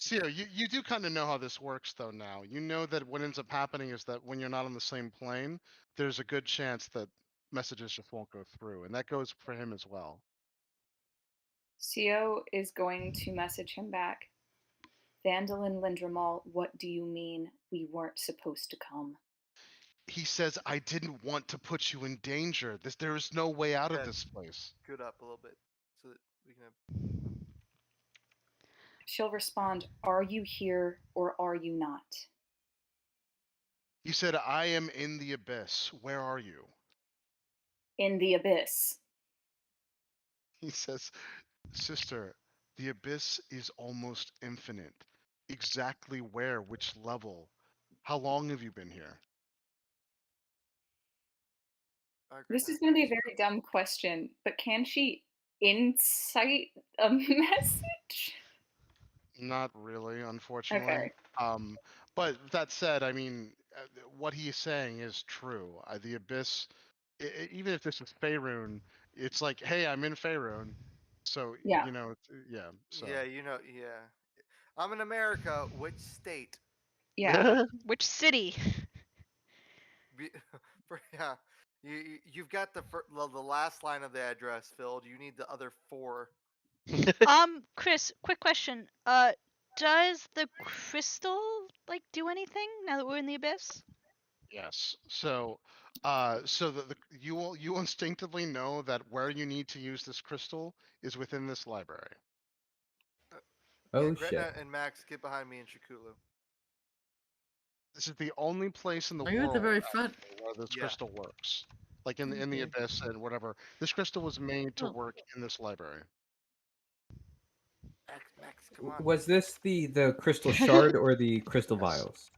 Sio, you do kind of know how this works, though. Now you know that what ends up happening is that when you're not on the same plane, there's a good chance that messages just won't go through, and that goes for him as well. Sio is going to message him back. Vandalin Lindramal, what do you mean we weren't supposed to come? He says, "I didn't want to put you in danger. There is no way out of Okay. this place." Scoot up a little bit so that we can have. She'll respond, are you here or are you not? He said, "I am in the abyss. Where are you?" In the abyss. He says, "Sister, the abyss is almost infinite. Exactly where? Which level? How long have you been here?" All right, This Gretna. is going to be a very dumb question, but can she insight a message? Not really, unfortunately. Okay. But that said, I mean, what he's saying is true. The Abyss, even if this is Faerun, it's like, hey, I'm in Faerun, so Yeah. you know, yeah. So Yeah, yeah. I'm in America. Which state? Yeah. Which city? Yeah. You've got the last line of the address filled. You need the other 4. Chris, quick question. Does the crystal like do anything now that we're in the abyss? yes. So the you instinctively know that where you need to use this crystal is within this library. Oh Gretna shit. and Max, get behind me in Shikulu. This is the only place in the Are you at world the very front? actually, where this Yeah. crystal works. Like in the Okay. Abyss and whatever. This crystal was made to Oh. work in this library. Max, come on. Was this the crystal shard or the crystal Yes. vials?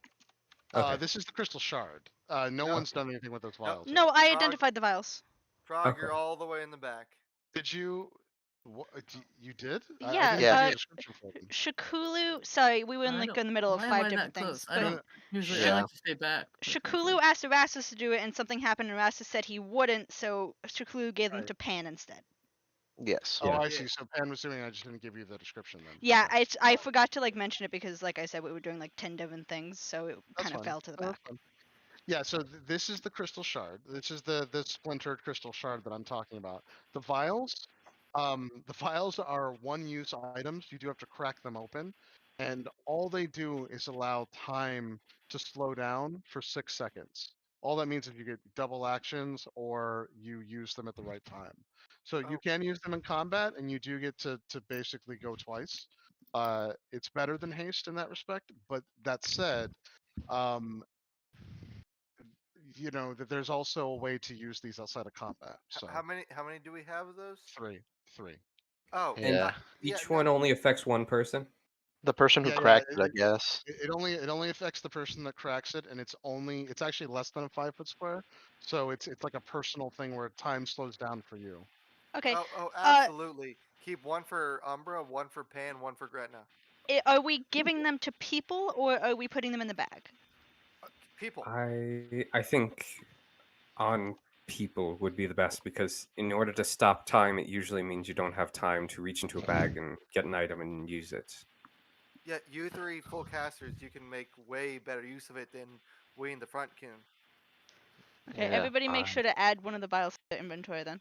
Okay. This is the crystal shard. No No. one's done anything with those vials. No, yet. I Frog. identified the vials. Frog, Okay. you're all the way in the back. Did you? What, you did? I Yeah, didn't Yeah. see a description for them. Shikulu, sorry, we were in I like don't- in the middle of why 5 am I different that things. close? I But don't usually. Yeah. I like to stay back. but Shikulu okay. asked Erastus to do it, and something happened. And Erastus said he wouldn't, so Shikulu gave them Right. to Pan instead. Yes. Oh, Yeah. I see. So Pan was doing. I just didn't give you the description then. Yeah, Okay. I forgot to like mention it because, like I said, we were doing like 10 different things, so it That's kind of fine. fell to the No, that's back. fine. Yeah, so this is the crystal shard. This is the splintered crystal shard that I'm talking about. The vials are one-use items. You do have to crack them open, and all they do is allow time to slow down for 6 seconds. All that means is you get double actions or you use them at the right time. So you Oh. can use them in combat, and you do get to basically go twice. It's better than haste in that respect, but that said, you know that there's also a way to use these outside of combat. So How many do we have of those? three. Oh, And Yeah. each no. one only affects one person. The person who Yeah, yeah, cracked it, I guess. It only affects the person that cracks it, and it's actually less than a 5-foot square. So it's like a personal thing where time slows down for you. Okay, Oh, absolutely. Keep one for Umbra, one for Pan, one for Gretna. are we giving them to people or are we putting them in the bag? People. I think on people would be the best because in order to stop time, it usually means you don't have time to reach into a bag and get an item and use it. Yeah, you 3 full casters, you can make way better use of it than we in the front can. Okay, Yeah, everybody make sure to add one of the vials to the inventory then.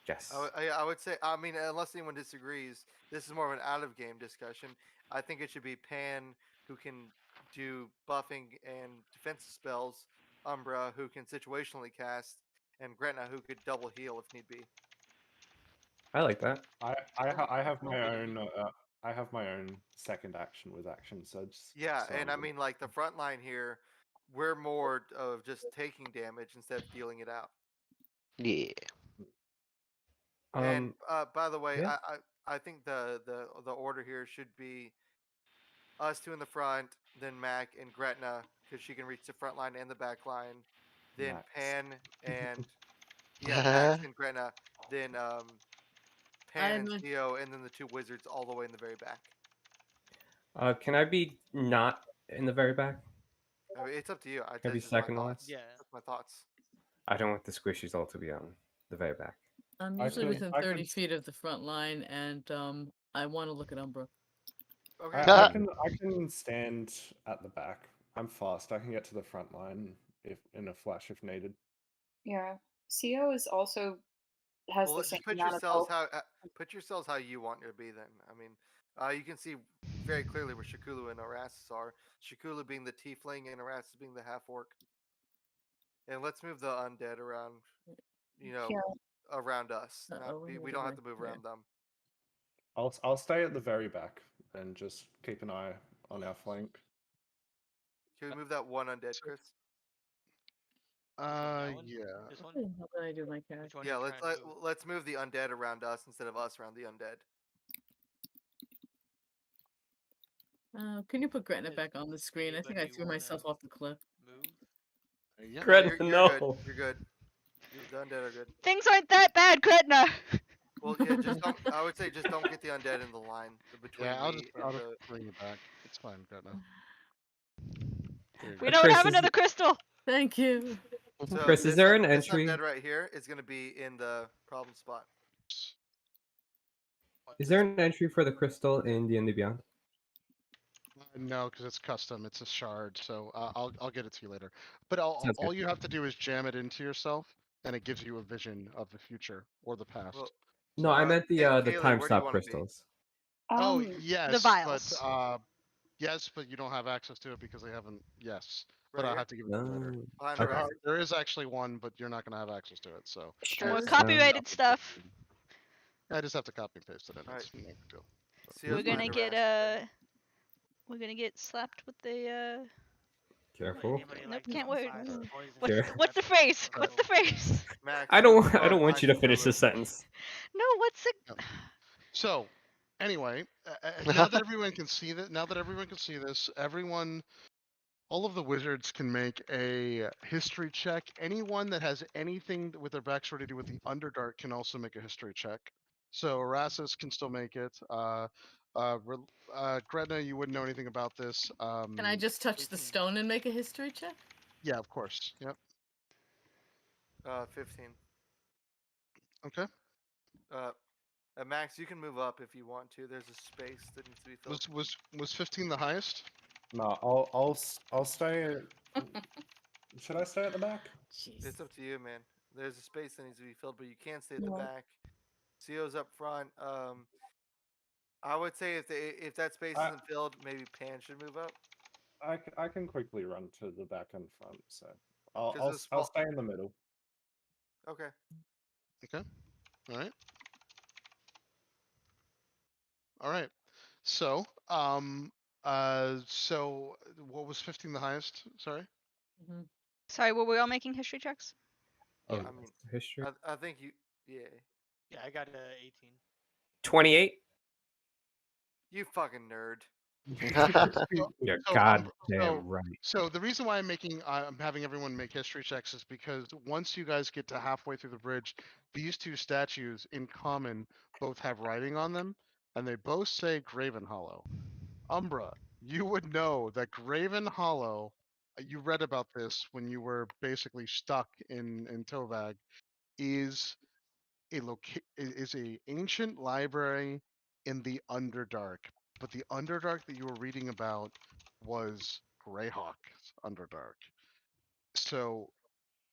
Yes. I would say, I mean, unless anyone disagrees, this is more of an out-of-game discussion. I think it should be Pan, who can do buffing and defensive spells, Umbra, who can situationally cast, and Gretna, who could double heal if need be. I like that. I have my own. I have my own second action with action surge. Yeah, so and I I'm- mean, like, the front line here, we're more of just taking damage instead of dealing it out. Yeah. And by the way, yeah. I think the order here should be us 2 in the front, then Mac and Gretna, because she can reach the front line and the back line. Then Max. Pan and Max and Gretna. Then Pan and would- Theo, and then the 2 wizards all the way in the very back. Can I be not in the very back? I mean, it's up to you. Can I be that's just my second last? thoughts. That's my thoughts. I don't want the squishies all to be on the very back. I'm I usually could- within I 30 could- feet of the front line, and I want to look at Umbra. Okay. I can stand at the back. I'm fast. I can get to the front line if in a flash if needed. Yeah. CO is also has Well, the just same put amount of yourselves health. put yourselves how you want to be. Then I mean, you can see very clearly where Shikulu and Erastus are. Shikulu being the tiefling and Erastus being the half orc. And let's move the undead around. You know, Yeah. around us. Uh-oh, We where don't do have I- to move where? around them. I'll stay at the very back and just keep an eye on our flank. Can we move that one undead, Chris? Yeah. This one? How can I do my character? Which one Yeah, you let's trying to move? let's move the undead around us instead of us around the undead. Can you put Gretna Does back on the screen? I think I anybody threw myself wanna off the cliff. Move? Yeah. Gretna, You're no. good. You're good. The undead are good. Things aren't that bad, Gretna. Well, yeah, just don't. I would say just don't get the undead in the line between Yeah, I'll me just and the. bring you back. It's fine, Gretna. you We go. don't have Chris, another crystal. Thank you. So Chris, is this there un- an this entry? undead right here is going to be in the problem spot. Is there an entry for the crystal in D&D Beyond? No, because it's custom. It's a shard, so I'll get it to you later. But all Sounds all good. you have to do is jam it into yourself, and it gives you a vision of the future or the past. Well, No, I meant the Kaylee, time where do you stop wanna be? crystals. Oh Um, yes, vials. but yes, but you don't have access to it because they haven't. Yes, but Right I'll here? have to give it to you later. No. Behind the Okay. resin? There is actually one, but you're not gonna have access to it. So Sure. More Sure. copyrighted stuff. I just have to copy and paste it in. Alright. It's no big deal. See We're what's gonna behind the get resin. we're gonna get slapped with the Careful. Anybody Nope, like can't some wait. size of poison Sure. what's the weapon phrase? or What's the phrase? Max, I don't. what's I don't going want you to behind finish the this sentence. No, what's it? No. So, anyway, now that everyone can see this, all of the wizards can make a history check. Anyone that has anything with their backstory to do with the Underdark can also make a history check. So Erasmus can still make it. Gretna, you wouldn't know anything about this. Can I just touch the 18. stone and make a history check? Yeah, of course. Yep. 15. Okay. Max, you can move up if you want to. There's a space that needs to be filled. Was 15 the highest? No, I'll stay. Should I stay at the back? Jeez. It's up to you, man. There's a space that needs to be filled, but you can't stay at the Yeah. back. CO's up front. I would say if that space I- isn't filled, maybe Pan should move up. I can quickly run to the back and front, so 'Cause I'll this I'll fall- stay in the middle. Okay. All right. All right. So, so what was 15 the highest? Sorry. Sorry, were we all making history checks? Oh, I mean, history. I think you. Yeah. Yeah, I got 18. 28. You fucking nerd. You're So, goddamn so- right. So the reason why I'm having everyone make history checks is because once you guys get to halfway through the bridge, these two statues in common both have writing on them, and they both say Graven Hollow. Umbra, you would know that Graven Hollow. You read about this when you were basically stuck in Tovag. Is a ancient library in the Underdark, but the Underdark that you were reading about was Greyhawk's Underdark. So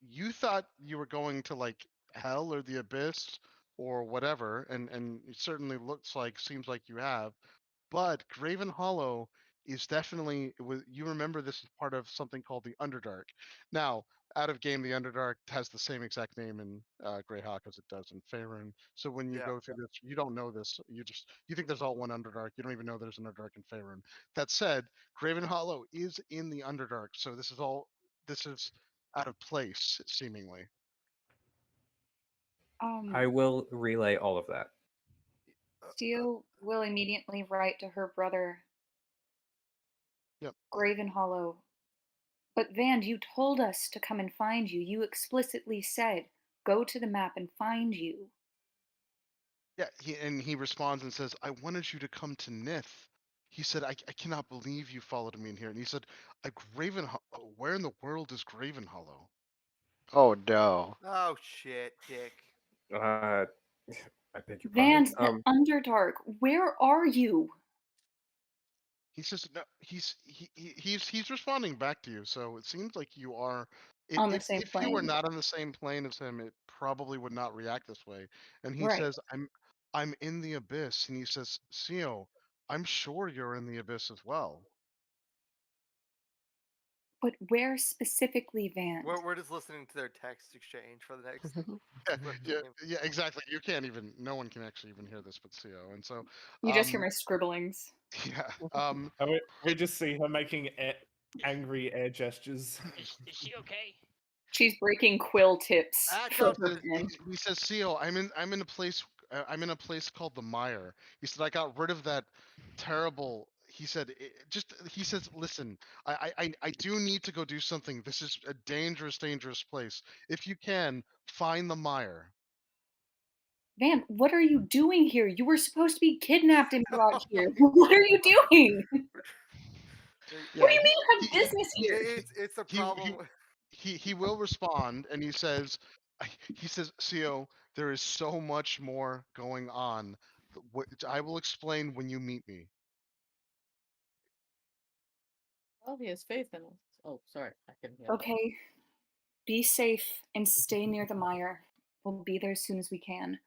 you thought you were going to like hell or the abyss or whatever, and it certainly seems like you have. But Graven Hollow is definitely you remember this is part of something called the Underdark. Now, out of game, the Underdark has the same exact name in Greyhawk as it does in Faerun. So when you Yeah. go through this, you don't know this. You think there's all one Underdark. You don't even know there's an Underdark in Faerun. That said, Graven Hollow is in the Underdark, so this is out of place seemingly. I will relay all of that. Theo will immediately write to her brother. Yep. Graven Hollow. But Van, you told us to come and find you. You explicitly said, go to the map and find you. Yeah, he responds and says, I wanted you to come to Nith. He said, I cannot believe you followed me in here. And he said, where in the world is Graven Hollow? Oh no. Oh shit, Dick. I beg your Van, pardon. the Underdark, where are you? He says, no, he's responding back to you. So it seems like you are On the same if you were plane. not on the same plane as him, it probably would not react this way. And he Right. says, I'm in the abyss. And he says, Sio, I'm sure you're in the abyss as well. But where specifically, Van? We're just listening to their text exchange for the next. Yeah, exactly. No one can actually even hear this but Sio. And so You just hear my scribblings. yeah. And we just see her making angry air gestures. Is she okay? She's breaking quill tips. for her pen. He says, Sio, I'm in a place called the Mire. He said, I got rid of that terrible. He says, listen, I do need to go do something. This is a dangerous place. If you can, find the Mire. Van, what are you doing here? You were supposed to be kidnapped and brought here. What are you doing? What do Yeah, you mean you have he- business here? It's a he problem. he will respond, and he says, "Co, there is so much more going on. Which I will explain when you meet me." Well, he has faith in us. Oh, sorry, I couldn't hear. Okay, be safe and stay near the mire. We'll be there as soon as we can.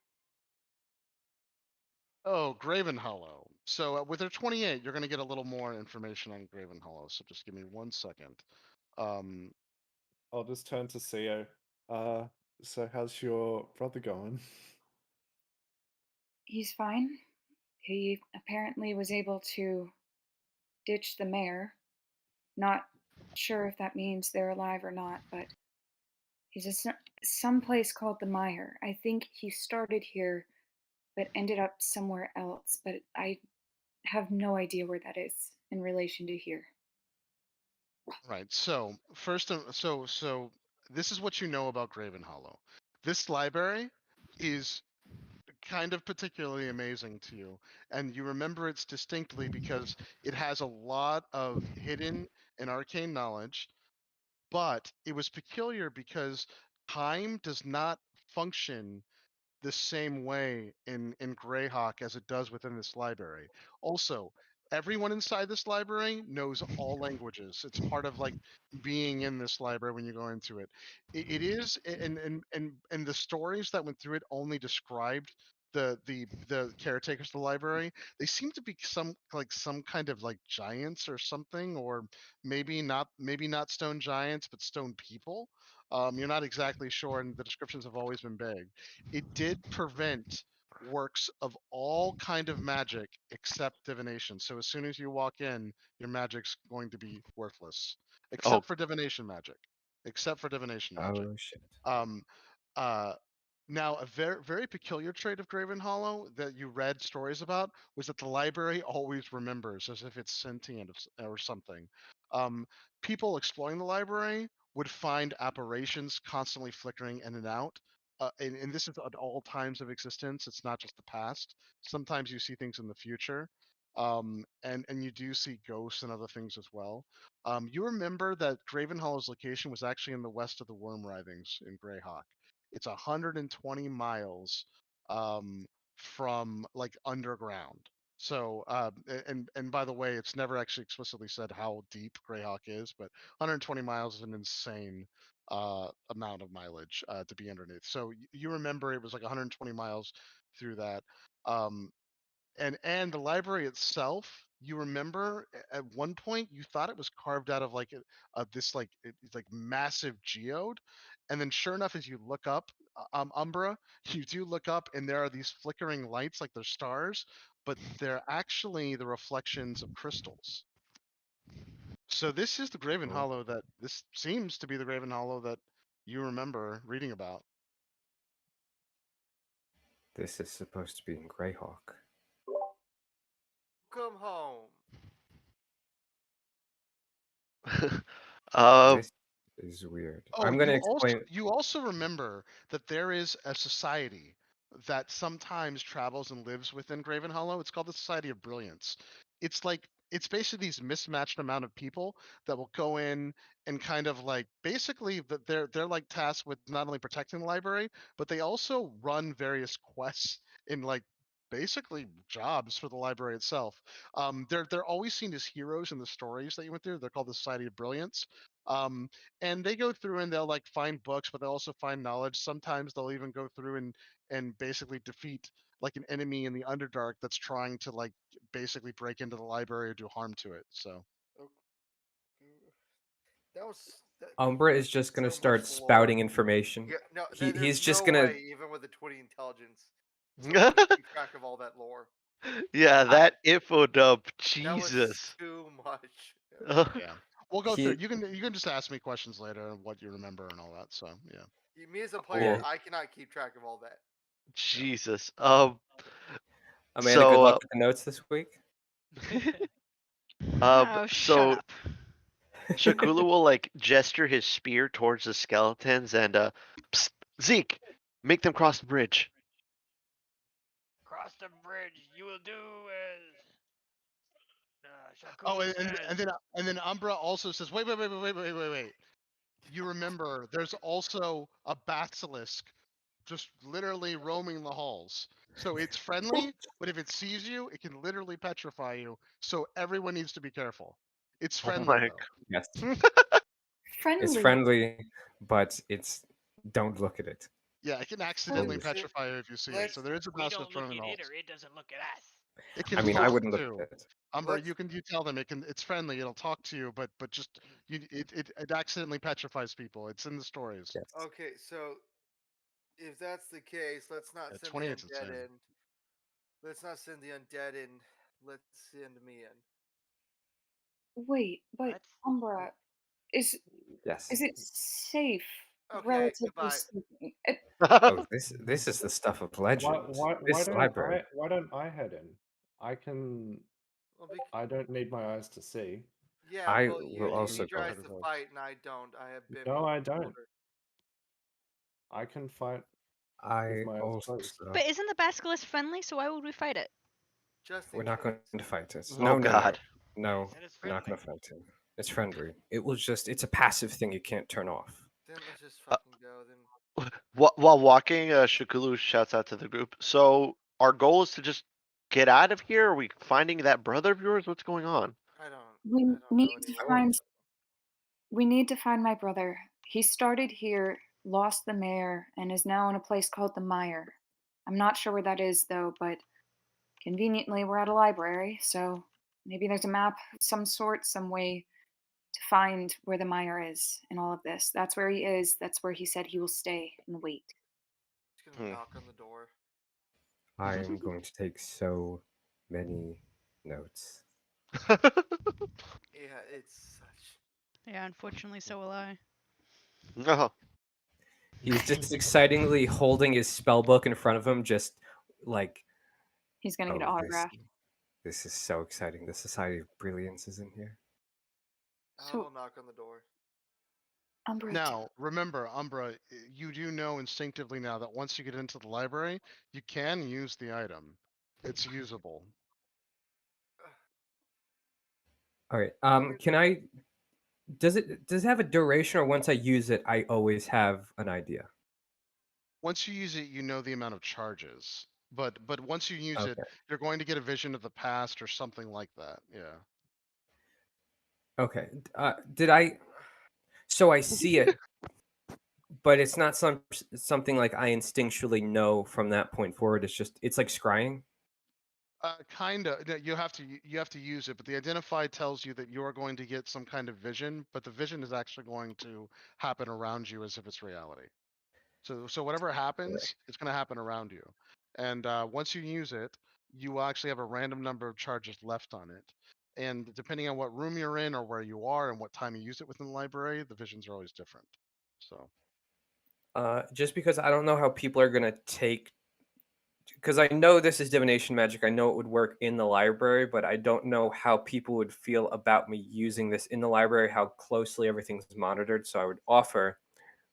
Oh, Graven Hollow. So with their 28, you're going to get a little more information on Graven Hollow. So just give me 1 second. I'll just turn to Co. So how's your brother going? He's fine. He apparently was able to ditch the mayor. Not sure if that means they're alive or not, but he's some place called the Mire. I think he started here, but ended up somewhere else. But I have no idea where that is in relation to here. Right. So first, so this is what you know about Graven Hollow. This library is kind of particularly amazing to you, and you remember it distinctly because it has a lot of hidden and arcane knowledge. But it was peculiar because time does not function the same way in Greyhawk as it does within this library. Also, everyone inside this library knows all languages. It's part of like being in this library when you go into it. It is, and the stories that went through it only described the caretakers of the library. They seem to be some kind of like giants or something, or maybe not stone giants, but stone people. You're not exactly sure, and the descriptions have always been vague. It did prevent works of all kind of magic except divination. So as soon as you walk in, your magic's going to be worthless, Oh, except for divination magic. Except for divination magic. Oh shit. Um, uh, Now, a very peculiar trait of Graven Hollow that you read stories about was that the library always remembers, as if it's sentient or something. Um, People exploring the library would find apparitions constantly flickering in and out. And this is at all times of existence. It's not just the past. Sometimes you see things in the future. And you do see ghosts and other things as well. You remember that Graven Hollow's location was actually in the west of the Worm Writhings in Greyhawk. It's 120 miles from like underground. So, and by the way, it's never actually explicitly said how deep Greyhawk is, but 120 miles is an insane amount of mileage to be underneath. So you remember it was like 120 miles through that. Um, and the library itself, you remember at one point you thought it was carved out of like this like it's like massive geode, and then sure enough, as you look up, Umbra, you do look up and there are these flickering lights like they're stars, but they're actually the reflections of crystals. So this is the Graven Cool. Hollow that this seems to be the Graven Hollow that you remember reading about. This is supposed to be in Greyhawk. Come home. This is weird. Oh, I'm gonna explain. you also remember that there is a society that sometimes travels and lives within Graven Hollow. It's called the Society of Brilliance. It's basically these mismatched amount of people that will go in and kind of like basically they're like tasked with not only protecting the library, but they also run various quests in like basically jobs for the library itself. They're always seen as heroes in the stories that you went through. They're called the Society of Brilliance. Um, and they go through and they'll like find books, but they'll also find knowledge. Sometimes they'll even go through and basically defeat like an enemy in the Underdark that's trying to like basically break into the library or do harm to it. So Oh, that was Umbra is just gonna so start much lore. spouting information. Yeah, no, He's there's just no gonna. way, even with the 20 intelligence, someone can keep track of all that lore. yeah, that info dump. That was Jesus. too much. yeah, we'll go He- through. You can just ask me questions later on what you remember and all that. So yeah. Me as a player, Yeah. I cannot keep track of all that. Jesus. Amanda, So, good luck with the notes this week. Oh, shut so up. Shakula will like gesture his spear towards the skeletons and Psst, Zeke, make them cross the bridge. Cross the bridge. You will do as Oh, Shakulu says. and then Umbra also says, wait. You remember, there's also a basilisk just literally roaming the halls. So it's friendly, but if it sees you, it can literally petrify you. So everyone needs to be careful. It's Oh friendly my though. Yes, Friendly. it's friendly, but it's don't look at it. Yeah, it can accidentally Please. petrify you if you see it. So there is a We basilisk don't look roaming at the it, halls. or it doesn't look at us. It can I mean, I talk wouldn't look too. at it. Umber, Let's- you tell them it's friendly. It'll talk to you, but just it accidentally petrifies people. It's in the stories. Yes. Okay, so if that's the case, let's not Yeah, send the 28's undead insane. in. Let's not send the undead in. Let's send me in. Wait, but What? Umbra, is Yes. it safe? Okay, Relatively goodbye. speaking. Oh, this is the stuff of Why, legend. why, why This don't library. why don't I head in? Well, I don't need my eyes to see. yeah, I well, will you also need your go. eyes to fight, and I don't. I have been. No, I don't. older. I can fight I with my eyes also. closed. But isn't the basilisk friendly? So why would we fight it? Just in We're not case. going to fight it. Oh No, God. no. Said it's We're not going friendly. to fight it. It's friendly. It's a passive thing you can't turn off. Then let's just fucking go. Then While walking, Shakulu shouts out to the group. So our goal is to just get out of here. Are we finding that brother of yours? What's going on? I don't. We I don't need know to anymore. find we need to find my brother. He started here, lost the mayor, and is now in a place called the Mire. I'm not sure where that is though, but conveniently we're at a library, so maybe there's a map of some sort, some way to find where the Mire is in all of this. That's where he is, that's where he said he will stay and wait. Just gonna Hmm. knock on the door. I am going to take so many notes. Yeah, it's such. Yeah, unfortunately, so will I. No. He's just excitingly holding his spell book in front of him, just like, He's gonna get an oh, autograph. this is so exciting. The Society of Brilliance is in here. I So- will knock on the door. Umbra, Now, remember, Umbra, you do know instinctively now that once you get into the library, you can use the item. It's usable. All right. Can I? Does it have a duration, or once I use it, I always have an idea? Once you use it, you know the amount of charges. But once you use it, Okay. you're going to get a vision of the past or something like that. Yeah. Okay. Did I? So I see it, but it's not something like I instinctually know from that point forward. It's like scrying. Kind of. You have to use it, but the identify tells you that you're going to get some kind of vision, but the vision is actually going to happen around you as if it's reality. So whatever happens, it's going to happen around you. And once you use it, you will actually have a random number of charges left on it. And depending on what room you're in or where you are and what time you use it within the library, the visions are always different. So Just because I don't know how people are gonna take, because I know this is divination magic. I know it would work in the library, but I don't know how people would feel about me using this in the library. How closely everything's monitored. So I would offer,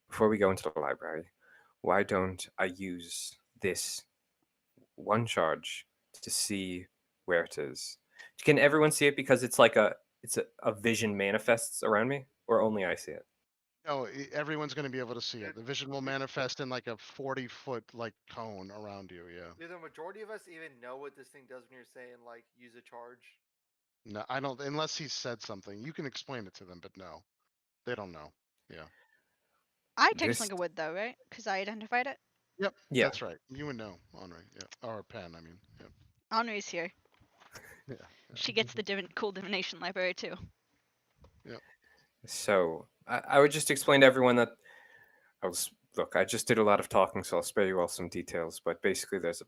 before we go into the library, why don't I use this one charge to see where it is? Can everyone see it because it's like a vision manifests around me, or only I see it? no, everyone's going to be able to see it. The vision will manifest in like a 40-foot like cone around you. Yeah. Do the majority of us even know what this thing does when you're saying like use a charge? No, I don't. Unless he said something, you can explain it to them, but no, they don't know. Yeah. I This- technically would though, right? Because I identified it. Yep. Yeah. That's right. You would know, Henri. Yeah. Or Pen. I mean. Yeah. Henri's here. Yeah. She gets the cool divination library too. So I would just explain to everyone that I just did a lot of talking, so I'll spare you all some details. But basically, there's a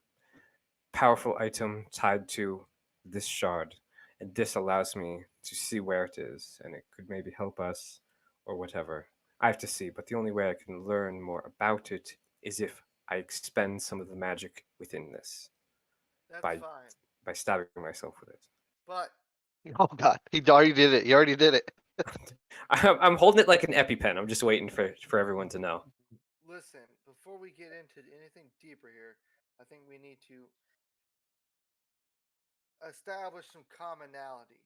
powerful item tied to this shard, and this allows me to see where it is, and it could maybe help us or whatever. I have to see, but the only way I can learn more about it is if I expend some of the magic within this That's By- fine. by stabbing myself with it. But Oh God. He already did it. He already did it. I'm holding it like an EpiPen. I'm just waiting for everyone to know. listen, before we get into anything deeper here, I think we need to establish some commonality.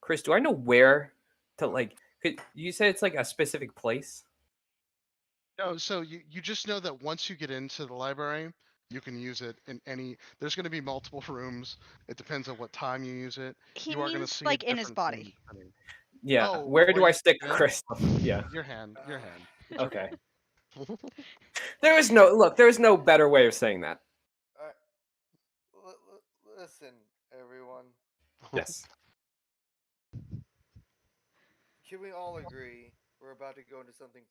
Chris, do I know where to like? Could you say it's like a specific place? No, so you just know that once you get into the library, you can use it in any. There's going to be multiple rooms. It depends on what time you use it. He You are going to means see like a in his different body. theme depending. Yeah. Oh, where do where I you stick fit in? Crystal? Yeah. Your hand. Your hand. Okay. There is no better way of saying that. Listen, everyone. Yes. Can we all agree we're about to go into something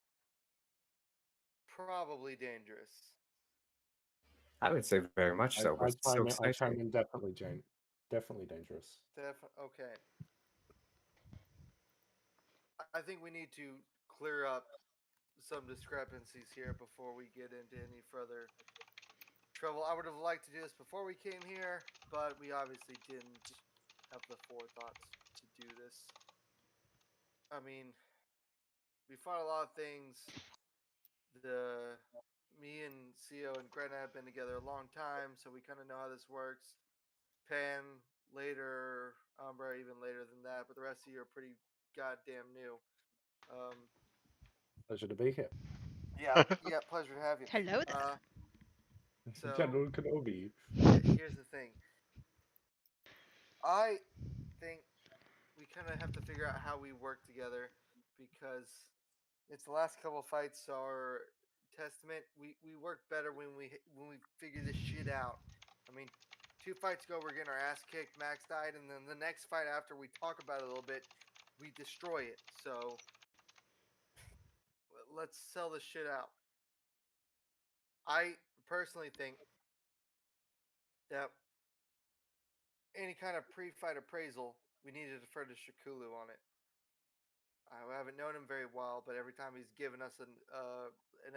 probably dangerous? I would say very much so, but it's so I chime exciting. in definitely, Jane. Definitely dangerous. Okay. I think we need to clear up some discrepancies here before we get into any further trouble. I would have liked to do this before we came here, but we obviously didn't have the forethought to do this. I mean, we fought a lot of things. Me and Cio and Greta have been together a long time, so we kind of know how this works. Pan later, Umbra even later than that, but the rest of you are pretty goddamn new. Pleasure to be here. Yeah, pleasure to have you. Hello there. So General Kenobi. here's the thing. I think we kind of have to figure out how we work together because it's the last couple of fights are testament. We work better when we figure this shit out. I mean, 2 fights ago we're getting our ass kicked. Max died, and then the next fight after we talk about it a little bit, we destroy it. So let's sell this shit out. I personally think that any kind of pre-fight appraisal, we need to defer to Shakulu on it. I haven't known him very well, but every time he's given us an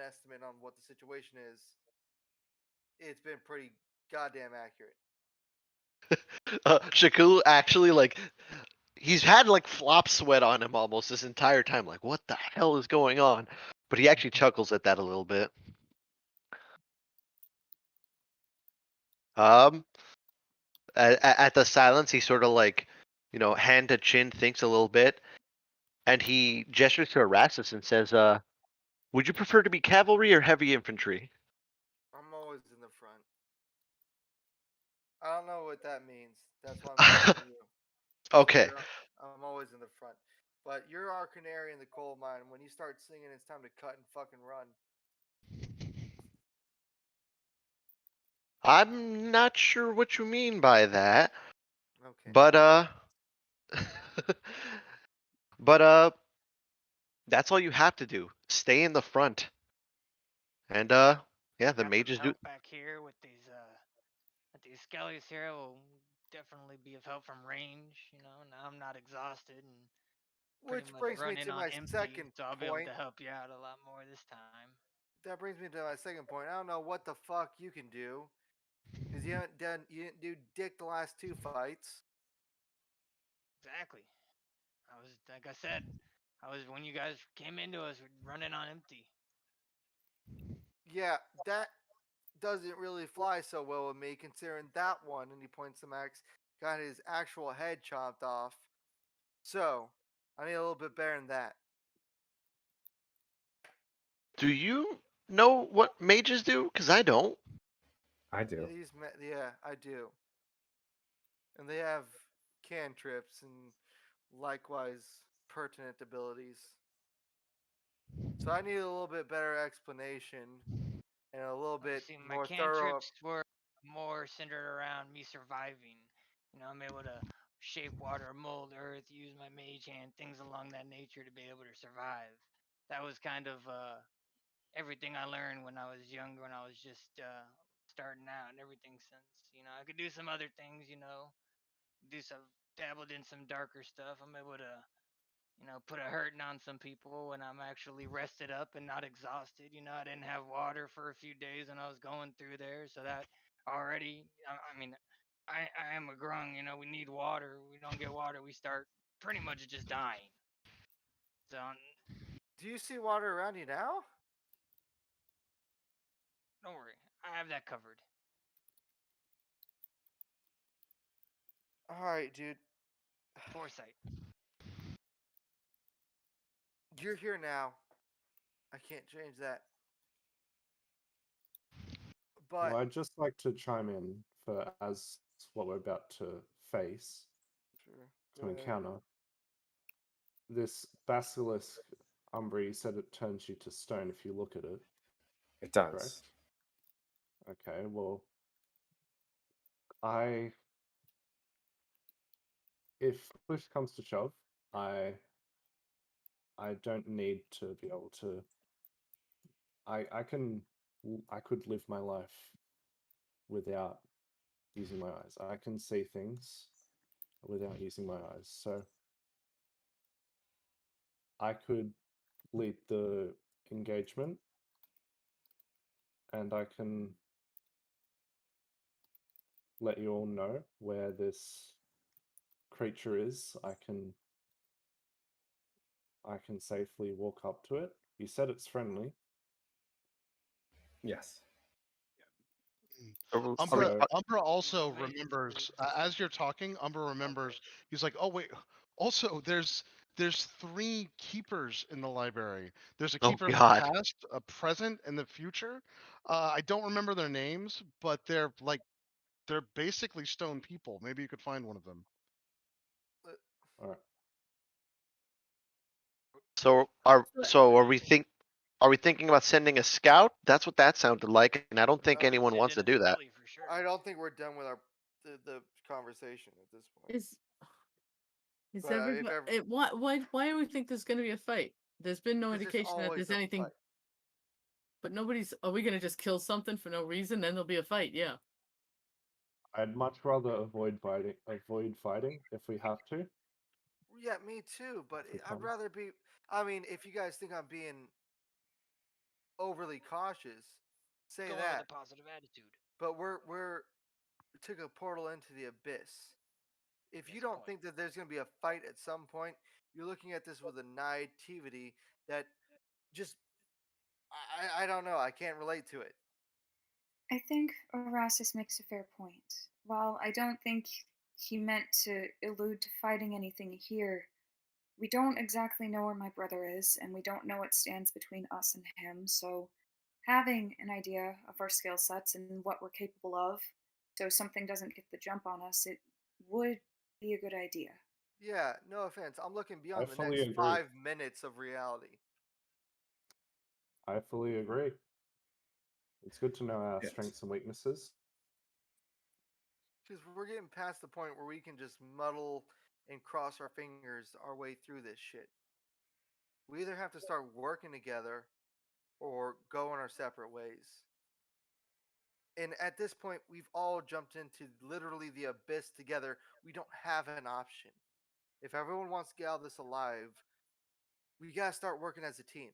estimate on what the situation is, it's been pretty goddamn accurate. Shakul actually like he's had like flop sweat on him almost this entire time. Like, what the hell is going on? But he actually chuckles at that a little bit. At the silence, he sort of like, hand to chin, thinks a little bit, and he gestures to Erastus and says, would you prefer to be cavalry or heavy infantry? I'm always in the front. I don't know what that means. That's why I'm asking you. Okay. I'm always in the front. But you're our canary in the coal mine. When you start singing, it's time to cut and fucking run. I'm not sure what you mean by that. Okay. But that's all you have to do. Stay in the front. And yeah, the Got mages some do. help back here with these skellies here will definitely be of help from range. Now I'm not exhausted and Which pretty much brings me running to on my empty, second so I'll be able point. to help you out a lot more this time. That brings me to my second point. I don't know what the fuck you can do, because you didn't do dick the last 2 fights. Exactly. I was like I said, when you guys came into us running on empty. Yeah, that doesn't really fly so well with me, considering that one, and he points to Max, got his actual head chopped off. So, I need a little bit better than that. Do you know what mages do? Because I don't. I do. Yeah, I do. And they have cantrips and likewise pertinent abilities. So I need a little bit better explanation and a little bit See, my more thorough. cantrips were more centered around me surviving. I'm able to shape water, mold earth, use my mage hand, things along that nature to be able to survive. That was kind of everything I learned when I was younger, when I was just starting out, and everything since. I could do some other things. Dabbled in some darker stuff. I'm able to put a hurting on some people when I'm actually rested up and not exhausted. I didn't have water for a few days when I was going through there, so that already, I mean, I am a grung. We need water. We don't get water, we start pretty much just dying. So Do you see water around you now? don't worry, I have that covered. All right, dude. Foresight. You're here now. I can't change that. But Well, I'd just like to chime in for as what we're about to face, sure, to go ahead. encounter. This basilisk, Umbri said it turns you to stone if you look at it. It does. Correct? Okay, well, if push comes to shove, I don't need to be able to. I could live my life without using my eyes. I can see things without using my eyes. So I could lead the engagement, and I can let you all know where this creature is. I can safely walk up to it. You said it's friendly. Yes. Umbra, So Umbra also remembers as you're talking. Umbra remembers. He's like, "Oh wait, also there's 3 keepers in the library. There's a Oh keeper of the God. past, a present, and the future. I don't remember their names, but they're basically stone people. Maybe you could find one of them." all right. So are we thinking about sending a scout? That's what that sounded like, and I don't think No. anyone wants to do that. Early for sure. I don't think we're done with the conversation at this point. Is But, if everybody? ever- Why do we think there's going to be a fight? There's been no 'Cause there's indication that always there's a anything. fight. But nobody's. Are we going to just kill something for no reason? Then there'll be a fight. Yeah. I'd much rather avoid fighting if we have to. Yeah, me too. But If it I'd comes. rather be. I mean, if you guys think I'm being overly cautious, say Go in that. with a positive attitude. But we took a portal into the abyss. If you Yes, don't point. think that there's going to be a fight at some point, you're looking at this with a naivety that just I don't know. I can't relate to it. I think Erastus makes a fair point. While I don't think he meant to allude to fighting anything here, we don't exactly know where my brother is, and we don't know what stands between us and him, so having an idea of our skill sets and what we're capable of, so something doesn't get the jump on us, it would be a good idea. Yeah, no offense. I'm looking I beyond the fully next agree. 5 minutes of reality. I fully agree. It's good to know our Yes. strengths and weaknesses. Because we're getting past the point where we can just muddle and cross our fingers our way through this shit. We either have to start working together or go in our separate ways. And at this point, we've all jumped into literally the abyss together. We don't have an option. If everyone wants to get out of this alive, we gotta start working as a team.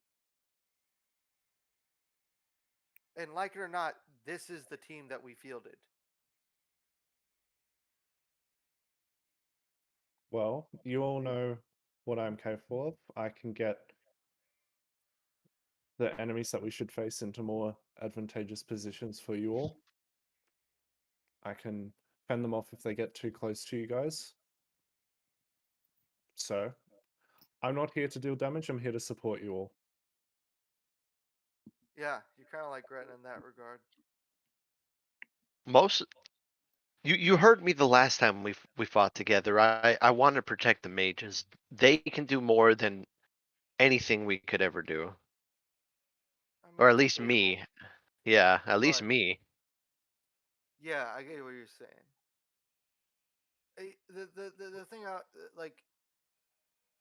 And like it or not, this is the team that we fielded. Well, you all know what I'm capable of. I can get the enemies that we should face into more advantageous positions for you all. I can fend them off if they get too close to you guys. So, I'm not here to deal damage, I'm here to support you all. Yeah, you're kind of like Gretna in that regard. Most you heard me the last time we fought together. I want to protect the mages. They can do more than anything we could ever do. I mean, Or at least debatable, me. Yeah, at least but me. yeah, I get what you're saying. The thing like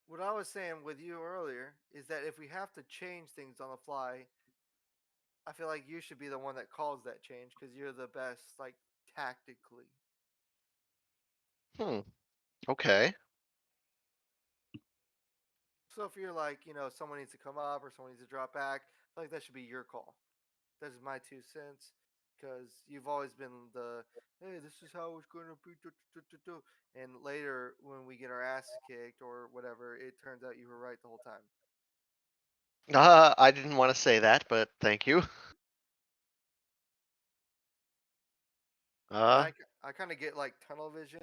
what I was saying with you earlier is that if we have to change things on the fly, I feel like you should be the one that calls that change because you're the best, like tactically. Okay. So if you're like, someone needs to come up or someone needs to drop back, I feel like that should be your call. That's my 2 cents because you've always been the, hey, this is how it's going to be. And later, when we get our asses kicked or whatever, it turns out you were right the whole time. I didn't want to say that, but thank you. I kind of get like tunnel vision,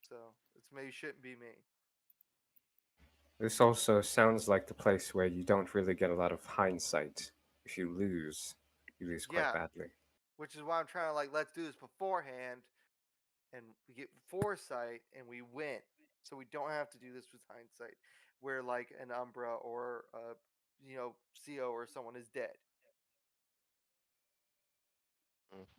so it's maybe shouldn't be me. This also sounds like the place where you don't really get a lot of hindsight. If you lose quite Yeah, badly. which is why I'm trying to like let's do this beforehand, and we get foresight and we win, so we don't have to do this with hindsight, where like an Umbra or CO or someone is dead.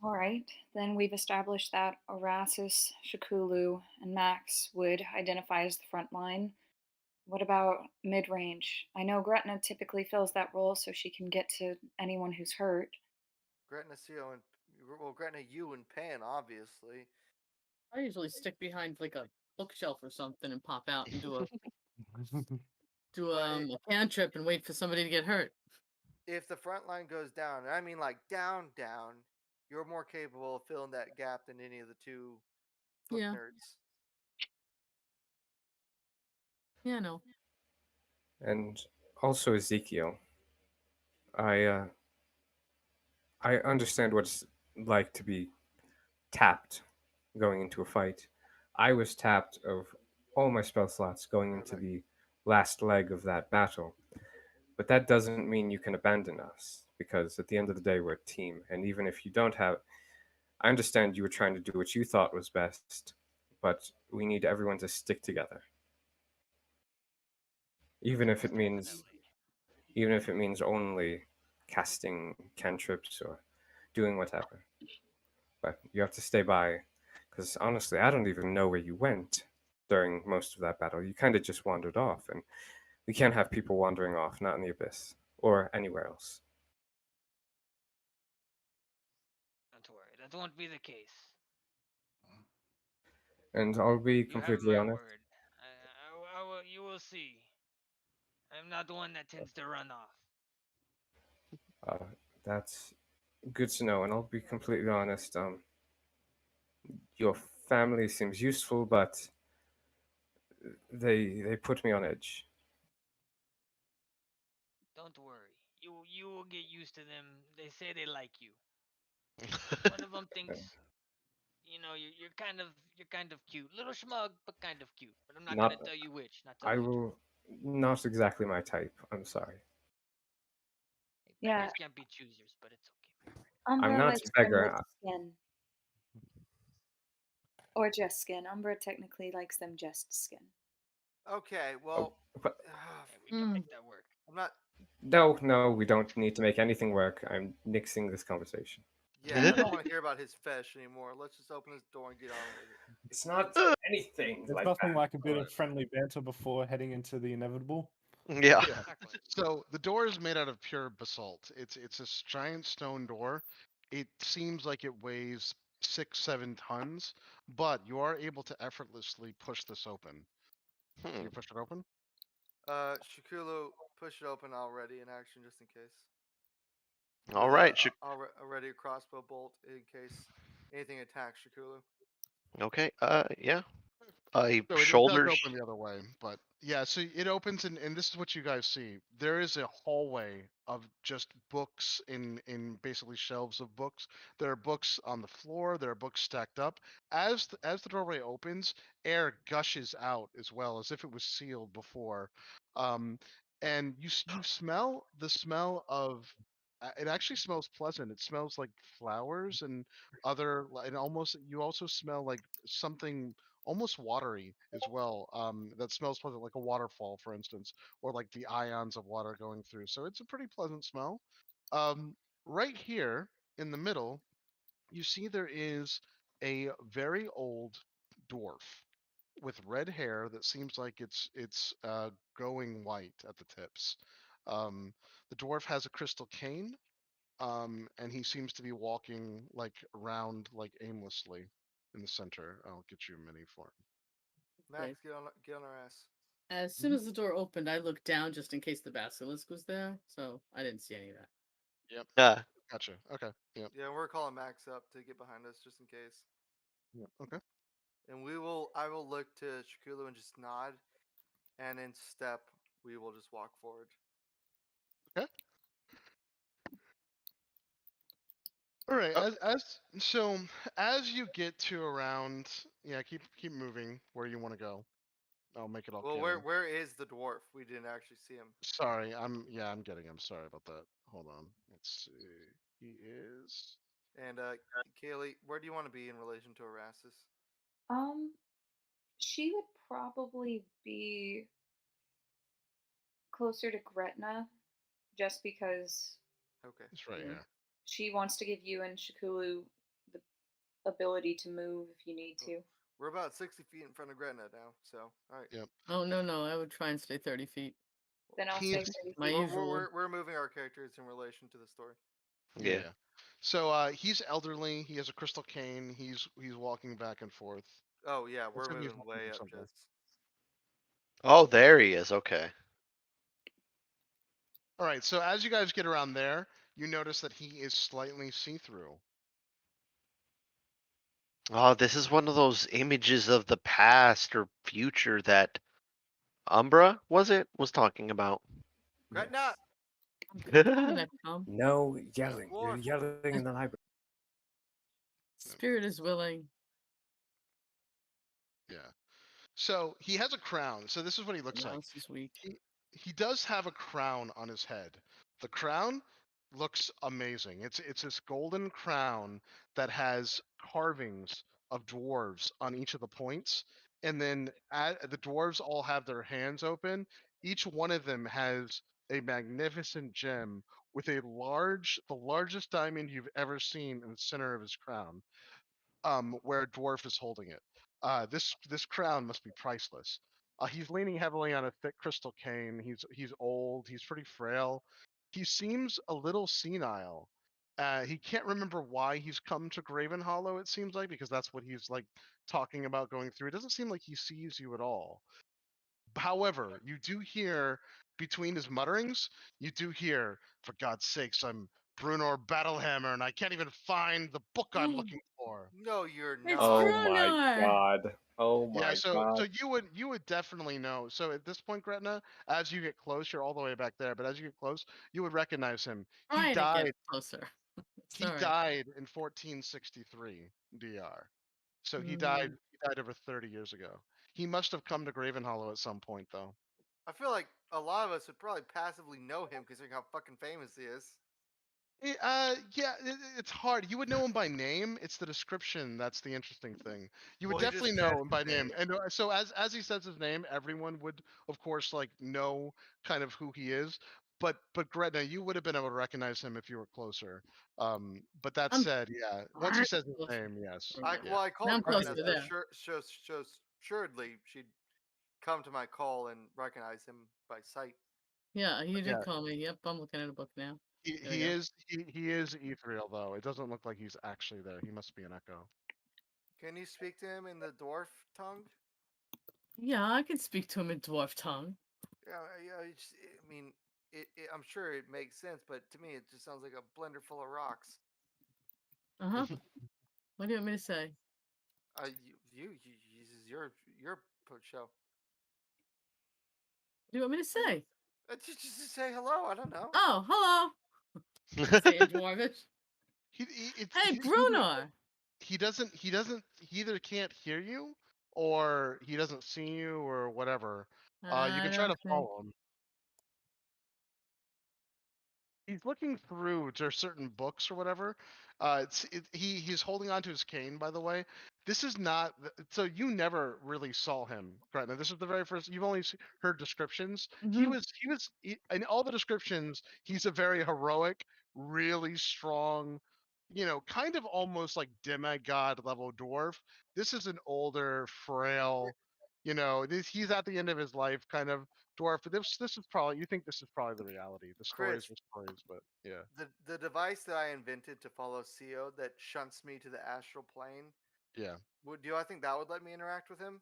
All right, then we've established that Orasis, Shakulu, and Max would identify as the front line. What about mid range? I know Gretna typically fills that role so she can get to anyone who's hurt. Gretna, CO, and Gretna, you and Pan, obviously. I usually stick behind like a bookshelf or something and pop out and do a a cantrip and wait for somebody to get hurt. If the front line goes down, and I mean like down, you're more capable of filling that gap than any of the two book Yeah. nerds. Yeah, no. And also Ezekiel. I understand what it's like to be tapped going into a fight. I was tapped of all my spell slots going into the last leg of that battle. But that doesn't mean you can abandon us, because at the end of the day, we're a team. And even if you don't have. I understand you were trying to do what you thought was best, but we need everyone to stick together. Even if it means. Even if it means only casting cantrips or doing whatever. But you have to stay by, because honestly, I don't even know where you went during most of that battle. You kind of just wandered off, and we can't have people wandering off, not in the Abyss or anywhere else. Don't worry, that won't be the case. And I'll be You have completely my honest. word. You will see. I'm not the one that tends to run off. That's good to know, and I'll be completely honest. Your family seems useful, but they put me on edge. Don't worry. You will get used to them. They say they like you. One of them thinks, you're kind of cute, little smug, but kind of cute. But I'm not Not, gonna tell you which. Not tell I you which. will. Not exactly my type. I'm sorry. Yeah. Beggars can't be choosers, but it's okay. I'm Umbra not likes a them beggar. with skin. Or just skin. Umbra technically likes them just skin. Okay, well, But we can make that work. I'm not. no, we don't need to make anything work. I'm nixing this conversation. Yeah, I don't want to hear about his fesh anymore. Let's just open this door and get on with it. It's not anything There's like nothing that. like a bit of friendly banter before heading into the inevitable. Yeah. So the door is made out of pure basalt. It's a giant stone door. It seems like it weighs 6-7 tons, but you are able to effortlessly push this open. Can you push it open? Shakulu, push it open already in action just in case. All right. Already a crossbow bolt in case anything attacks Shakulu. Okay. Yeah. So it does Shoulders. open the other way, but yeah, so it opens and this is what you guys see. There is a hallway of just books in basically shelves of books. There are books on the floor, there are books stacked up. As the doorway opens, air gushes out as well as if it was sealed before. And you smell the smell of it actually smells pleasant. It smells like flowers and almost you also smell like something almost watery as well. That smells pleasant, like a waterfall, for instance, or like the ions of water going through. So it's a pretty pleasant smell. Right here in the middle, you see there is a very old dwarf with red hair that seems like it's going white at the tips. The dwarf has a crystal cane, and he seems to be walking like around like aimlessly in the center. I'll get you a mini for him. Max, get on our ass. As soon as the door opened, I looked down just in case the basilisk was there, so I didn't see any of that. Yep. Yeah. Gotcha. Okay. Yep. Yeah, we're calling Max up to get behind us just in case. Yep. Okay. And I will look to Shakulu and just nod, and in step, we will just walk forward. Okay. All right. As you get to around, yeah, keep moving where you want to go. I'll make it all Well, canon. where is the dwarf? We didn't actually see him. Sorry, I'm getting him. Sorry about that. Hold on. Let's see. He is. And Kaylee, where do you want to be in relation to Erastus? She would probably be closer to Gretna, just because Okay. It's right here. she wants to give you and Shakulu the ability to move if you need to. We're about 60 feet in front of Gretna now, so all right. Yep. Oh no, I would try and stay 30 feet. Then I'll He say is- 30 My feet. usual. We're moving our characters in relation to the story. Yeah. So he's elderly. He has a crystal cane. He's walking back and forth. Oh yeah, we're Looks like he's moving looking way for up something. just. Oh, there he is. Okay. All right. So as you guys get around there, you notice that he is slightly see-through. Oh, this is one of those images of the past or future that Umbra was talking about. Gretna! Coming up, Tom. No yelling. You're Dwarf. yelling in the library. Spirit is willing. Yeah. So he has a crown. So this is what he looks like. Mouse is weak. He does have a crown on his head. The crown looks amazing. It's this golden crown that has carvings of dwarves on each of the points, and then the dwarves all have their hands open. Each one of them has a magnificent gem with the largest diamond you've ever seen in the center of his crown, where a dwarf is holding it. This crown must be priceless. He's leaning heavily on a thick crystal cane. He's old. He's pretty frail. He seems a little senile. He can't remember why he's come to Graven Hollow. It seems like, because that's what he's like talking about going through. It doesn't seem like he sees you at all. However, you do hear between his mutterings, you do hear, "For God's sakes, I'm Brunor Battlehammer, and I can't even find the book I'm looking for." No, you're It's not. Oh my Brunar! god. Oh my Yeah, so god. so you would definitely know. So at this point, Gretna, as you get close, you're all the way back there, but as you get close, you would recognize him. He Trying to died. get closer. He Sorry. died in 1463 DR. So he died over 30 years ago. He must have come to Graven Hollow at some point, though. I feel like a lot of us would probably passively know him considering how fucking famous he is. Yeah, it's hard. You would know him by name. It's the description that's the interesting thing. You would Well, he just definitely said know him by his name, name. and so as he says his name, everyone would, of course, like know kind of who he is. But Gretna, you would have been able to recognize him if you were closer. But that I'm said, yeah, once he says his closer. name, yes. I- Yeah. Well, I Now called I'm Gretna, closer so there. assuredly she'd come to my call and recognize him by sight. Yeah, you did Yeah. call me. Yep, I'm looking at a book now. He, There we he go. is he is ethereal though. It doesn't look like he's actually there. He must be an echo. Can you speak to him in the dwarf tongue? Yeah, I can speak to him in dwarf tongue. Yeah. I mean, I'm sure it makes sense, but to me, it just sounds like a blender full of rocks. Uh huh. What do you want me to say? This is your show. What do you want me to say? Just to say hello. I don't know. Oh, hello. Say in dwarvish. Hey, Brunar. He either can't hear you or he doesn't see you or whatever. You can try to follow him. He's looking through to certain books or whatever. He's holding onto his cane, by the way. This is not so you never really saw him, Gretna. This is the very first. You've only heard descriptions. He was in all the descriptions. He's a very heroic, really strong, kind of almost like demigod level dwarf. This is an older, frail, he's at the end of his life kind of dwarf. But this is probably, you think this is probably the reality. The stories Chris, are stories, but yeah. The device that I invented to follow CO that shunts me to the astral plane. Yeah. Do I think that would let me interact with him?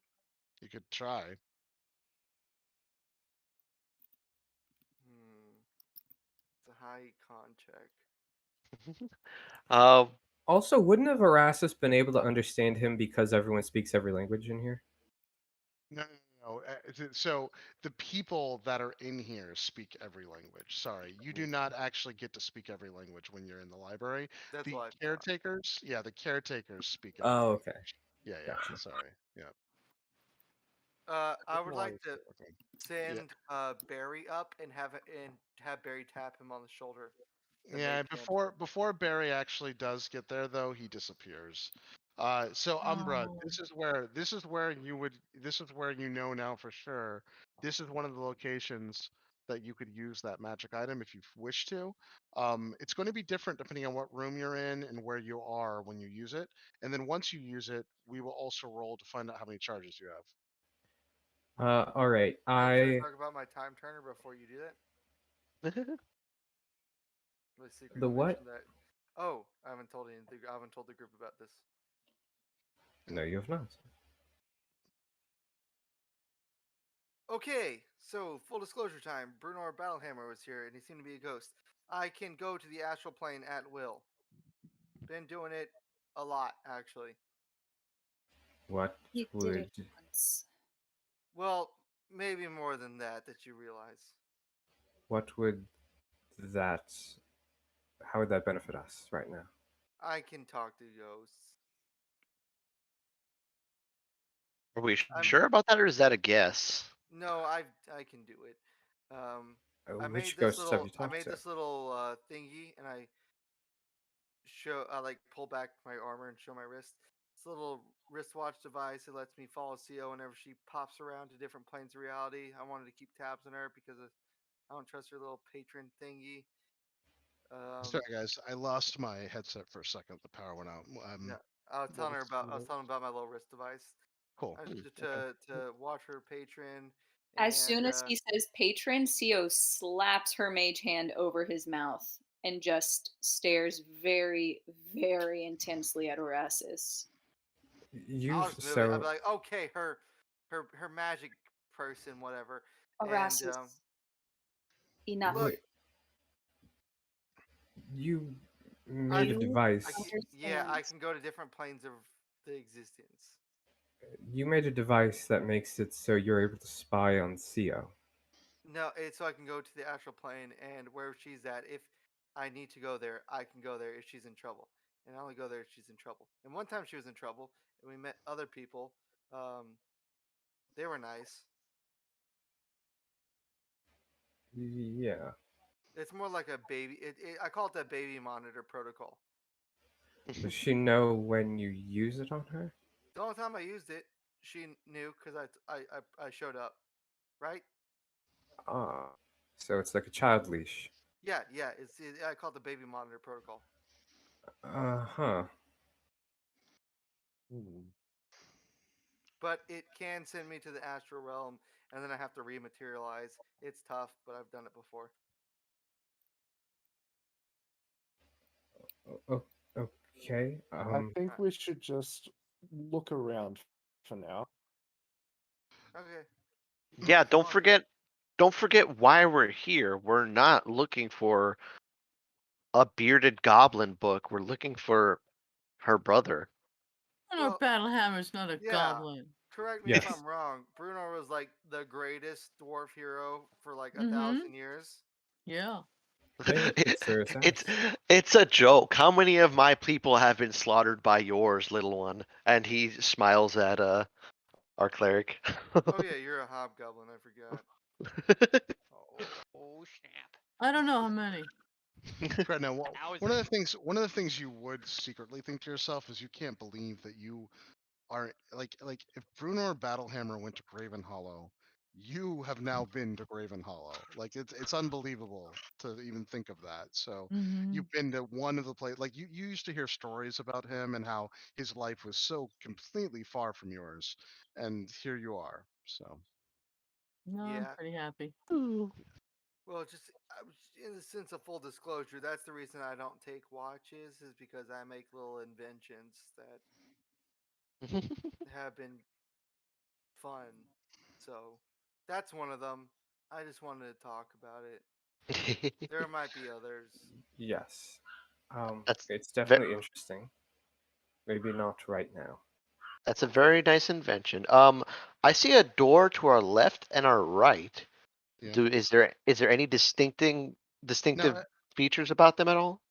You could try. It's a high con check. Also, wouldn't have Erastus been able to understand him because everyone speaks every language in here? No. So the people that are in here speak every language. Sorry, you do not actually get to speak every language when you're in the library. That's the what caretakers, the caretakers speak every Oh, language. okay. Yeah. Gotcha. Sorry. Yeah. I would like to Okay. send Barry up and have Barry tap him on the shoulder. The Yeah, mage hand. before Barry actually does get there, though, he disappears. So Umbra, Oh. this is where you know now for sure. This is one of the locations that you could use that magic item if you wish to. It's going to be different depending on what room you're in and where you are when you use it. And then once you use it, we will also roll to find out how many charges you have. All right. Should I I talk about my time turner before you do that? The secret The what? dimension that. Oh, I haven't told the group about this. No, you have not. Okay, so full disclosure time. Bruno Battlehammer was here, and he seemed to be a ghost. I can go to the astral plane at will. Been doing it a lot, actually. What He did would it once. Well, maybe more than that you realize. what would that how would that benefit us right now? I can talk to ghosts. Are we I'm- sure about that, or is that a guess? No, I can do it. I made Which this ghosts have little you talked to? Thingy, and I pull back my armor and show my wrist. It's a little wristwatch device. It lets me follow CO whenever she pops around to different planes of reality. I wanted to keep tabs on her because I don't trust her little patron thingy. Sorry, guys, I lost my headset for a second. The power went out. Yeah, I was telling was- telling about my little wrist device. Cool. To watch her patron. As soon as and, he says patron, Co slaps her mage hand over his mouth and just stares very, very intensely at Orasis. You I'll just move it. I'll be like, okay, her magic person, whatever. Orasis. And Enough. look, you I made a can- device. I can go to different planes of the existence. You made a device that makes it so you're able to spy on CO. No, it's so I can go to the astral plane and where she's at. If I need to go there, I can go there if she's in trouble. And I only go there if she's in trouble. And one time she was in trouble, and we met other people. They were nice. Yeah. It's more like a baby. I call it the baby monitor protocol. Does she know when you use it on her? The only time I used it, she knew because I showed up, right? Ah. So it's like a child leash. Yeah. I call it the baby monitor protocol. Uh-huh. But it can send me to the astral realm, and then I have to rematerialize. It's tough, but I've done it before. Okay. I think we should just look around for now. Okay. Yeah, don't forget why we're here. We're not looking for a bearded goblin book. We're looking for her brother. Bruno Battlehammer's not a goblin. Correct me if I'm wrong. Bruno was like the greatest dwarf hero for like 1,000 years. Yeah. It's a joke. How many of my people have been slaughtered by yours, little one? And he smiles at our cleric. Oh yeah, you're a hobgoblin. I forgot. Oh snap! I don't know how many. Right now, one of the things you would secretly think to yourself is you can't believe that you are like if Bruno or Battlehammer went to Graven Hollow, you have now been to Graven Hollow. Like it's unbelievable to even think of that. So you've been to one of the places. Like you used to hear stories about him and how his life was so completely far from yours, and here you are. So No, Yeah. I'm pretty happy. Well, just in the sense of full disclosure, that's the reason I don't take watches is because I make little inventions that have been fun. So that's one of them. I just wanted to talk about it. There might be others. Yes. That's it's definitely interesting. Maybe not right now. That's a very nice invention. I see a door to our left and our right. Yeah. Is there any distinctive features about them at all?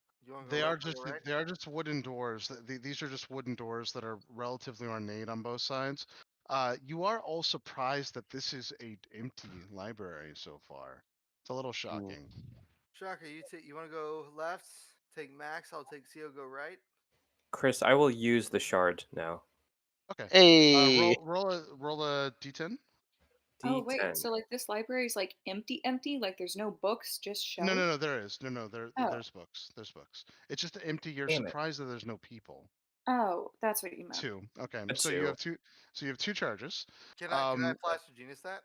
they are just wooden doors. These are just wooden doors that are relatively ornate on both sides. You are all surprised that this is a empty library so far. It's a little shocking. Shocker, you want to go left? Take Max. I'll take CO. Go right. Chris, I will use the shard now. Okay. Hey. Roll a d10. Oh wait, D10. so like this library is like empty, like there's no books, just No, shelves. there is. No, Oh. there's books. There's books. It's just empty. You're Damn it. surprised that there's no people. Oh, that's what you meant. 2. Okay. A So you 2. have two. So you have 2 charges. Can I flash the genius that?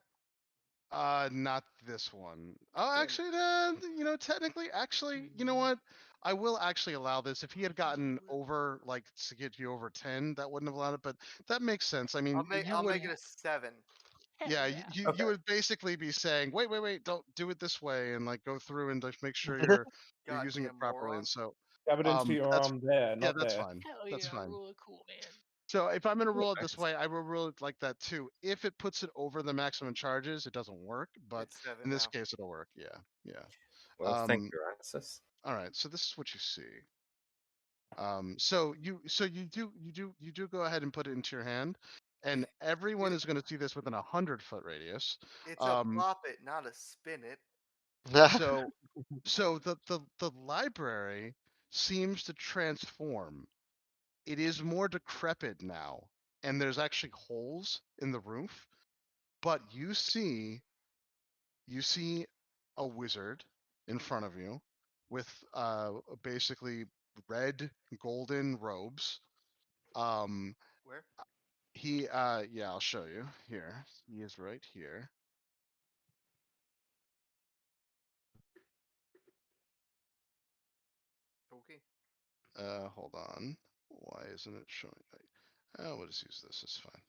Not this one. Oh, Damn it. actually, technically, you know what? I will actually allow this. If he had gotten over, like, to get you over 10, that wouldn't have allowed it. But that makes sense. I mean, I'll make it a 7. Yeah, you Okay. would basically be saying, wait, don't do it this way, and like go through and like make sure you're using it Goddamn properly. moron. And so, Have it into your that's arm there, yeah, not that's there. fine. Hell That's yeah, fine. rule of cool, man. So if I'm gonna rule it Nice. this way, I will rule it like that too. If it puts it over the maximum charges, it doesn't work. But It's 7 in this now. case, it'll work. Yeah. Well, thank you, Rassus. All right. So this is what you see. So you do go ahead and put it into your hand, and everyone is going to see this within 100-foot radius. It's a plop it, not a spin it. So the library seems to transform. It is more decrepit now, and there's actually holes in the roof. But you see a wizard in front of you with basically red golden robes. Where? Yeah, I'll show you here. He is right here. Okay. Hold on. Why isn't it showing? We'll just use this. It's fine.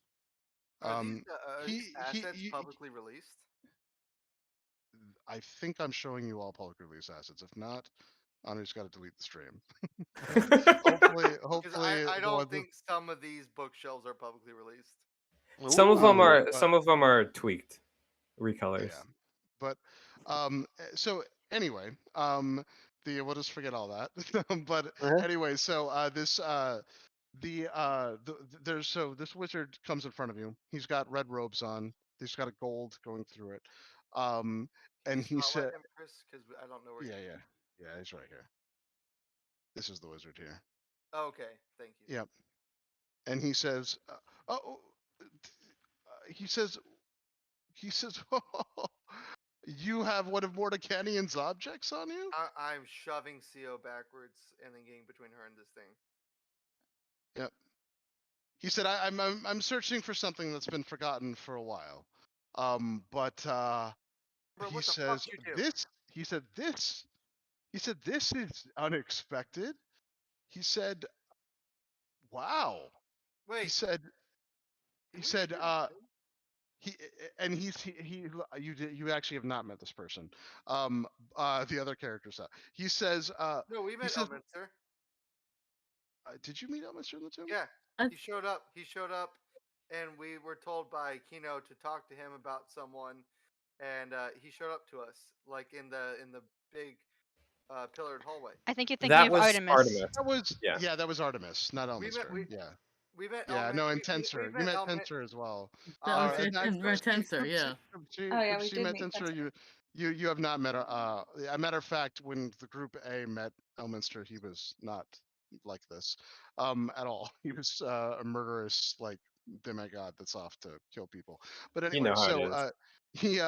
Are these assets he- publicly released? I think I'm showing you all public release assets. If not, Andre's got to delete the stream. Because hopefully, I the don't one- think some of these bookshelves are publicly released. Some of them Ooh, are. but- Some of them are tweaked, recolors. Yeah, but so anyway, we'll just forget all that. But anyway, so this this wizard comes in front of you. He's got red robes on. He's got a gold going through it. And he said, Chris, because I don't know where. yeah, he's right here. This is the wizard here. Oh, okay, thank you. Yep. And he says, he says, you have one of Mordecanian's objects on you? I'm shoving CO backwards and then getting between her and this thing. Yep. He said, I'm searching for something that's been forgotten for a while. But Bro, he what the says fuck you do? this is unexpected. He said, wow. Wait. He said you actually have not met this person. The other characters. He says No, we met Elminster. Did you meet Elminster in the tomb? Yeah. He showed up. And we were told by Kino to talk to him about someone, and he showed up to us, like in the big pillared hallway. I think you're thinking That of was Artemis. That was Yeah. That was Artemis, not Elminster. We met. Yeah, no, and we Tensor. You met Tensor as well. That was and it. And Red Tensor, yeah. Oh, yeah, we She did met meet Tensor. You have not met. A matter of fact, when the group A met Elminster, he was not like this, at all. He was a murderous, like, demigod that's off to kill people. But You anyway, know how so it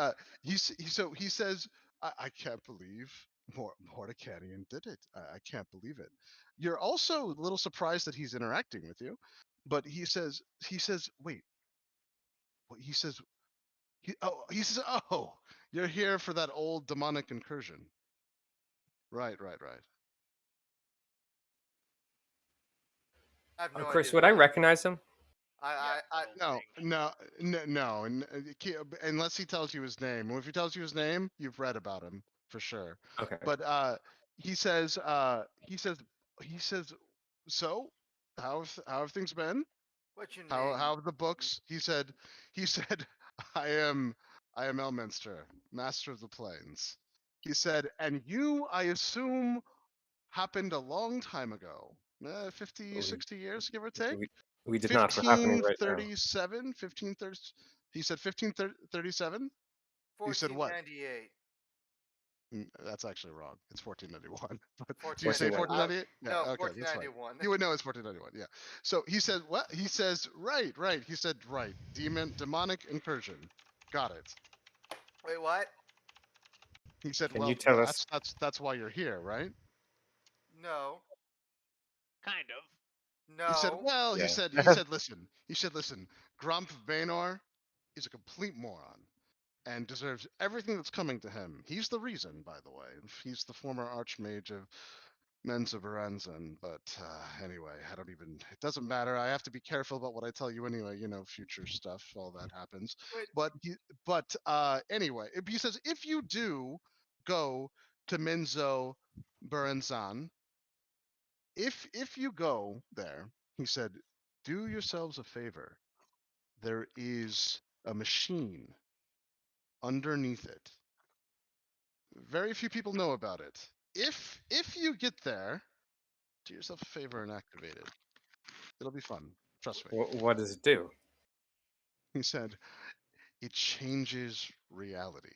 is. he says, I can't believe Mordecanian did it. I can't believe it. You're also a little surprised that he's interacting with you, but he says, wait. What he says? He says, oh, you're here for that old demonic incursion. Right. I have no Chris, idea would who I that is. recognize him? No, unless he tells you his name. If he tells you his name, you've read about him for sure. Okay. But he says, so how have things been? What's your name? How have the books? He said, I am Elminster, master of the plains. He said, and you, I assume, happened a long time ago. 50, 60 years, give or take? We did not. We're happening right now. 1537, 1530. He said 1537. You said what? 1498. That's actually wrong. It's 1491. But do 14, you say 1491. 1498? Yeah, no, okay, that's fine. 1491. You would know it's 1491. Yeah. So he says what? He says right. He said right. Demonic incursion. Got it. Wait, what? He said, Can well, you tell us? that's why you're here, right? No. Kind of. No. He said, well, Yeah. he said, listen, Grump Baynor is a complete moron and deserves everything that's coming to him. He's the reason, by the way. He's the former Archmage of Mensa Berenzan, but anyway, it doesn't matter. I have to be careful about what I tell you anyway, future stuff, all that happens. Wait. But anyway, he says, if you do go to Minzo Berenzan, if you go there, he said, do yourselves a favor. There is a machine underneath it. Very few people know about it. If you get there, do yourself a favor and activate it. It'll be fun. Trust me. What does it do? He said, it changes reality.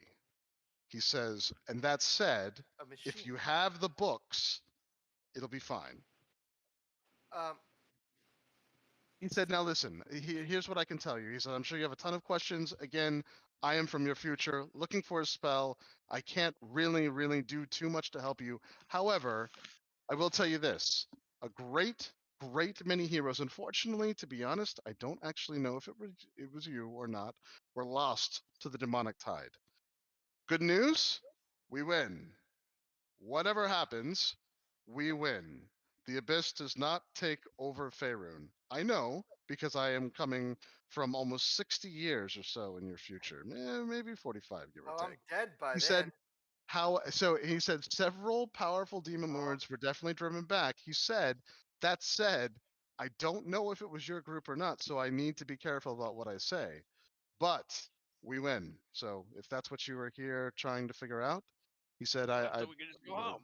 He says, and that said, A machine. if you have the books, it'll be fine. He said, now listen, here's what I can tell you. He said, I'm sure you have a ton of questions. Again, I am from your future, looking for a spell. I can't really do too much to help you. However, I will tell you this. A great many heroes, unfortunately, to be honest, I don't actually know if it was you or not, were lost to the demonic tide. Good news, we win. Whatever happens, we win. The Abyss does not take over Faerun. I know, because I am coming from almost 60 years or so in your future. Maybe 45, give or Oh, I'm take. dead by He then. said, he said several powerful demon lords were definitely driven back. He said, that said, I don't know if it was your group or not, so I need to be careful about what I say. But we win. So if that's what you were here trying to figure out, he said, So we can just go home.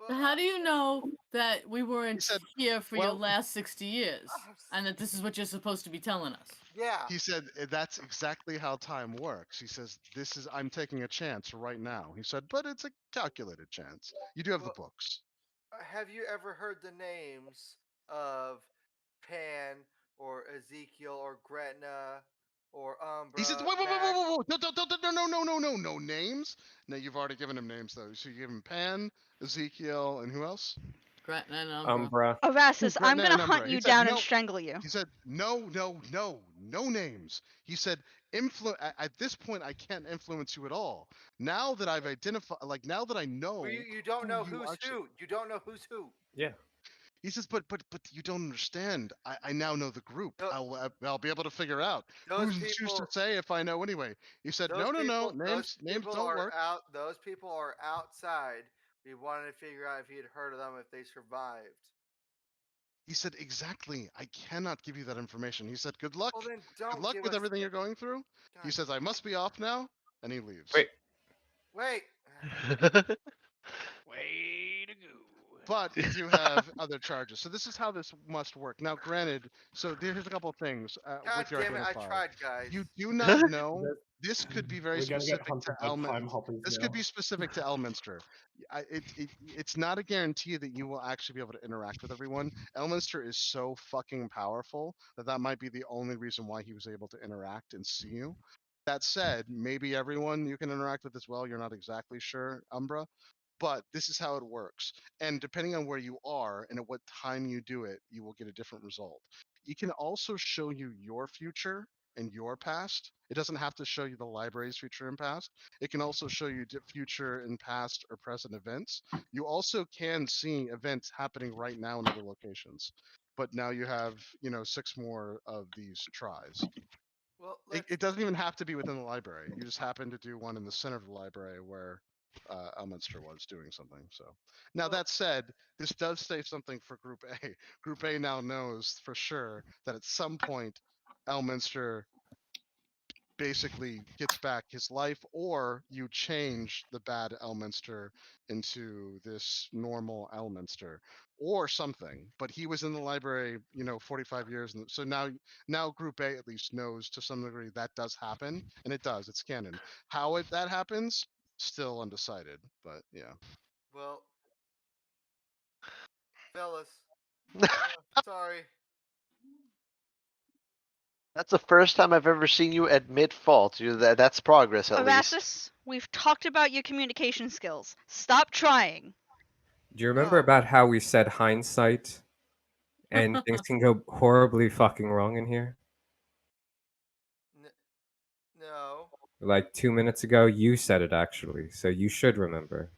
Well, How do you know that we weren't said, here for your well- last 60 years and that this is what you're supposed to be telling us? yeah. He said that's exactly how time works. He says I'm taking a chance right now. He said, but it's a calculated chance. You do have the books. Have you ever heard the names of Pan or Ezekiel or Gretna or Umbra? He said, whoa. No names. No, you've already given him names though. So you give him Pan, Ezekiel, and who else? Gretna and Umbra. Erastus, I'm Gretna gonna and hunt Umbra. you He said, down and no. strangle you. He said, no names. He said, at this point, I can't influence you at all. Now that I've identified, now that I know, Well, you don't know who's actually- who. You don't know who's who. Yeah. He says, but you don't understand. I now know the group. No. I'll be able to figure out Those who's choose to people- say if I know anyway. He said, Those no. people- Names those people don't are work. Those people are outside. We wanted to figure out if he had heard of them, if they survived. He said, exactly. I cannot give you that information. He said, good luck. Well, then don't Good luck give with us everything the- you're going through. He God. says, I must be off now, and he leaves. Wait. Wait. Way to go. But you do have other charges. So this is how this must work. Now, granted, so here's a couple of things God with your damn it! I identifier. tried, guys. You do not know. This could be very We're gonna get specific hunted to by Elminster. time hoppers This now. could be specific to Elminster. It's not a guarantee that you will actually be able to interact with everyone. Elminster is so fucking powerful that might be the only reason why he was able to interact and see you. That said, maybe everyone you can interact with as well. You're not exactly sure, Umbra. But this is how it works. And depending on where you are and at what time you do it, you will get a different result. It can also show you your future and your past. It doesn't have to show you the library's future and past. It can also show you future and past or present events. You also can see events happening right now in other locations. But now you have, 6 more of these tries. Well, It doesn't even have to be within the library. You just happen to do one in the center of the library where Elminster was doing something. So now that said, this does say something for Group A. Group A now knows for sure that at some point Elminster basically gets back his life, or you change the bad Elminster into this normal Elminster or something. But he was in the library, 45 years, and so now Group A at least knows to some degree that does happen, and it does. It's canon. How that happens, still undecided. But yeah. Well, fellas, sorry. That's the first time I've ever seen you admit fault. That's progress, at least. Erastus, we've talked about your communication skills. Stop trying. Do you remember No. about how we said hindsight and things can go horribly fucking wrong in here? No. Like 2 minutes ago, you said it actually, so you should remember.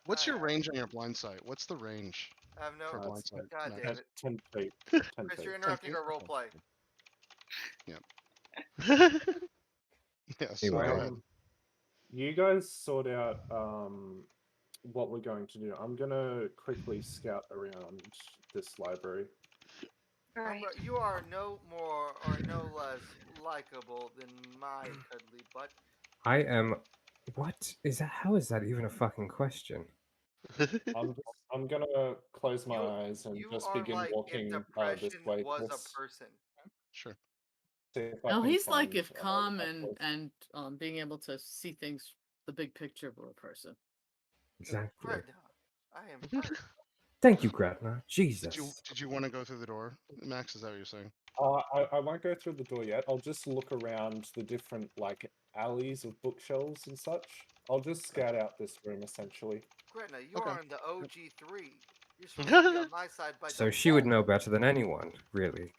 What's I your have- range on your blind sight? What's the range I have no. for blind sight? God Max? damn it. 10 feet. 10 Chris, feet. you're interrupting our role play. Yeah, so Anyway. go ahead. You guys sort out what we're going to do. I'm gonna quickly scout around this library. Right. Umbra, you are no more or no less likable than my cuddly butt. I am. What is that? How is that even a fucking question? I'm gonna close my eyes and You just are begin like walking if this depression way. was Chris. a person. Sure. See if I No, can he's like find, if calm a and place. being able to see things, the big picture of a person. Exactly. Gretna, I am hurt. Thank you, Gretna. Jesus. Did you want to go through the door, Max? Is that what you're saying? I won't go through the door yet. I'll just look around the different like alleys of bookshelves and such. I'll just scout out this room essentially. Gretna, you Okay. are in the OG3. You're supposed to be on my side by So default. she would know better than anyone, really.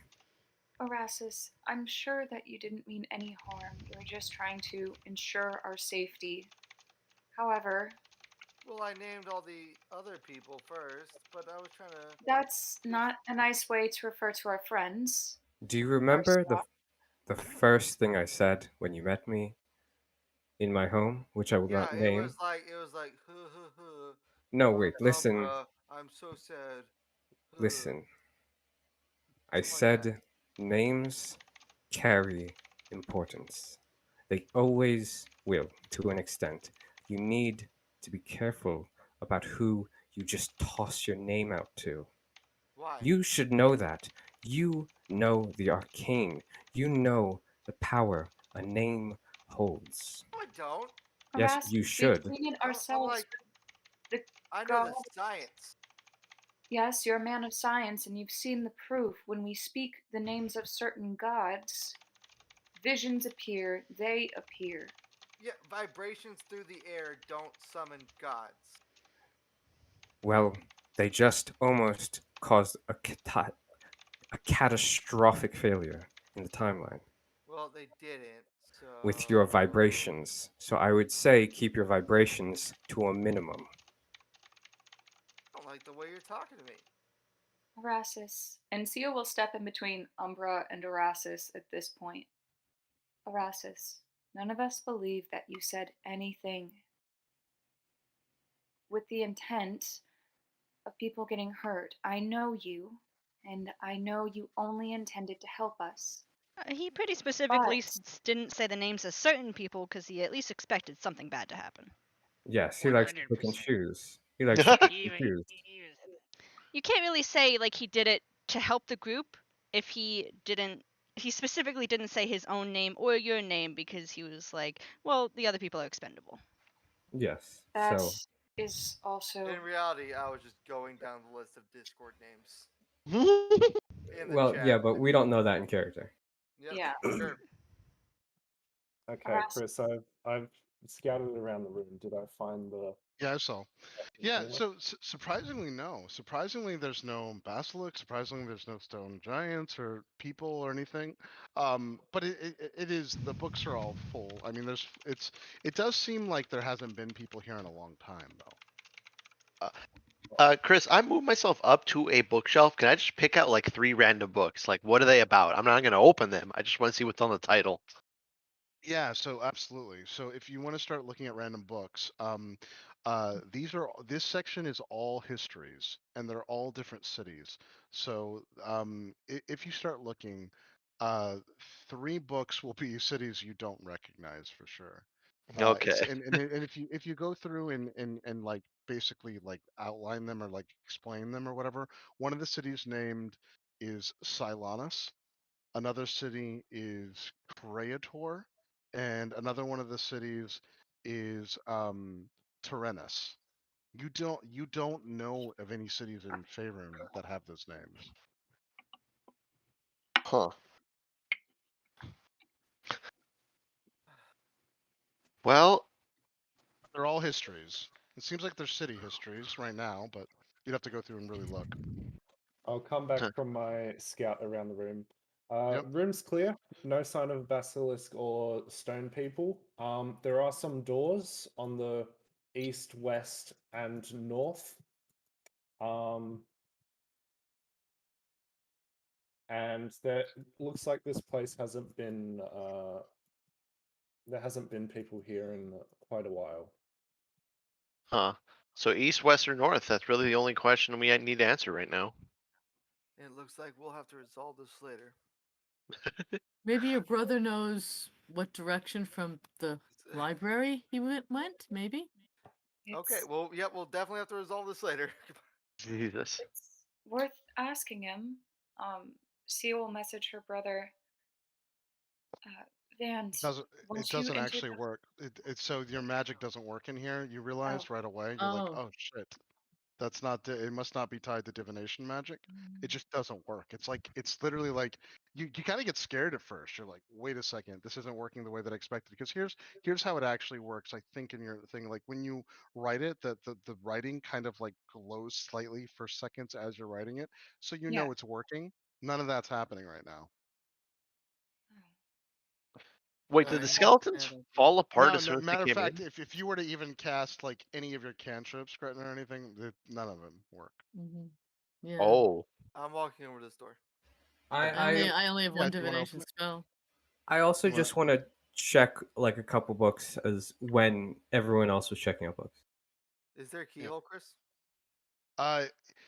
Erastus, I'm sure that you didn't mean any harm. You were just trying to ensure our safety. However, Well, I named all the other people first, but I was trying to. that's not a nice way to refer to our friends. Do you remember staff. the first thing I said when you met me in my home, which I will Yeah, not it name? was like huh, huh, huh. No, wait, listen. Umbra, I'm so sad. Huh. Listen. I Something like that. said names carry importance. They always will, to an extent. You need to be careful about who you just toss your name out to. Why? You should know that. You know the arcane. You know the power a name holds. No, I don't. Yes, Erastus, you we've should. seen it I'm ourselves. like, The I know god. the science. Yes, you're a man of science, and you've seen the proof. When we speak the names of certain gods, visions appear, they appear. Yeah, vibrations through the air don't summon gods. Well, they just almost caused a catastrophic failure in the timeline Well, they didn't. So. with your vibrations. So I would say keep your vibrations to a minimum. I don't like the way you're talking to me. Erastus. And Sia will step in between Umbra and Erastus at this point. Erastus, none of us believe that you said anything with the intent of people getting hurt. I know you, and I know you only intended to help us. He pretty specifically But didn't say the names of certain people because he at least expected something bad to happen. Yes, he likes to pick and 100%. choose. He likes to pick and Even, choose. You can't really say like he did it to help the group if he didn't. He specifically didn't say his own name or your name because he was like, well, the other people are expendable. Yes. that So is also. In reality, I was just going down the list of Discord names. In the well, chat. yeah, but we don't know that in character. Yep, Yeah. Sure. Okay, Chris, I've scouted around the room. Did I find the? Yeah, I saw. Yeah, anywhere? so surprisingly, no. Surprisingly, there's no basilisk. Surprisingly, there's no stone giants or people or anything. But it is, the books are all full. I mean, it does seem like there hasn't been people here in a long time, though. Chris, I moved myself up to a bookshelf. Can I just pick out like 3 random books? Like, what are they about? I'm not going to open them. I just want to see what's on the title. Yeah, so absolutely. So if you want to start looking at random books, this section is all histories, and they're all different cities. So if you start looking, uh, 3 books will be cities you don't recognize for sure. Okay. And if you go through and like basically like outline them or like explain them or whatever, one of the cities named is Silanus, another city is Creator, and another one of the cities is Tyrannus. You don't know of any cities in Faerun that have those names. Huh. Well, They're all histories. It seems like they're city histories right now, but you'd have to go through and really look. I'll come back Huh. from my scout around the room. Yep. Room's clear. No sign of basilisk or stone people. There are some doors on the east, west, and north. And there looks like this place hasn't been. There hasn't been people here in quite a while. huh. So east, west, or north? That's really the only question we need to answer right now. It looks like we'll have to resolve this later. Maybe your brother knows what direction from the library he went. Maybe. Okay, It's, well, yeah, we'll definitely have to resolve this later. Jesus. it's worth asking him. Sia will message her brother. And It doesn't once you enter actually the work. It's so your magic doesn't work in here. You realized right away. You're like, Oh. oh shit. That's not it must not be tied to divination magic. It just doesn't work. It's like it's literally like you kind of get scared at first. You're like, wait a second, this isn't working the way that I expected. Because here's how it actually works. I think in your thing, like when you write it, that the writing kind of like glows slightly for seconds as you're writing it, so you Yeah. know it's working. None of that's happening right now. Wait, Yeah, did the yeah. skeletons fall apart No, as soon as they matter of came fact, in? if you were to even cast like any of your cantrips, Gretna, or anything, none of them work. Yeah. Oh. I'm walking over this door. I only have Yeah, one do you wanna divination open spell. I also What? just want to check like a couple books as when everyone else was checking out books. Is there a keyhole, Chris?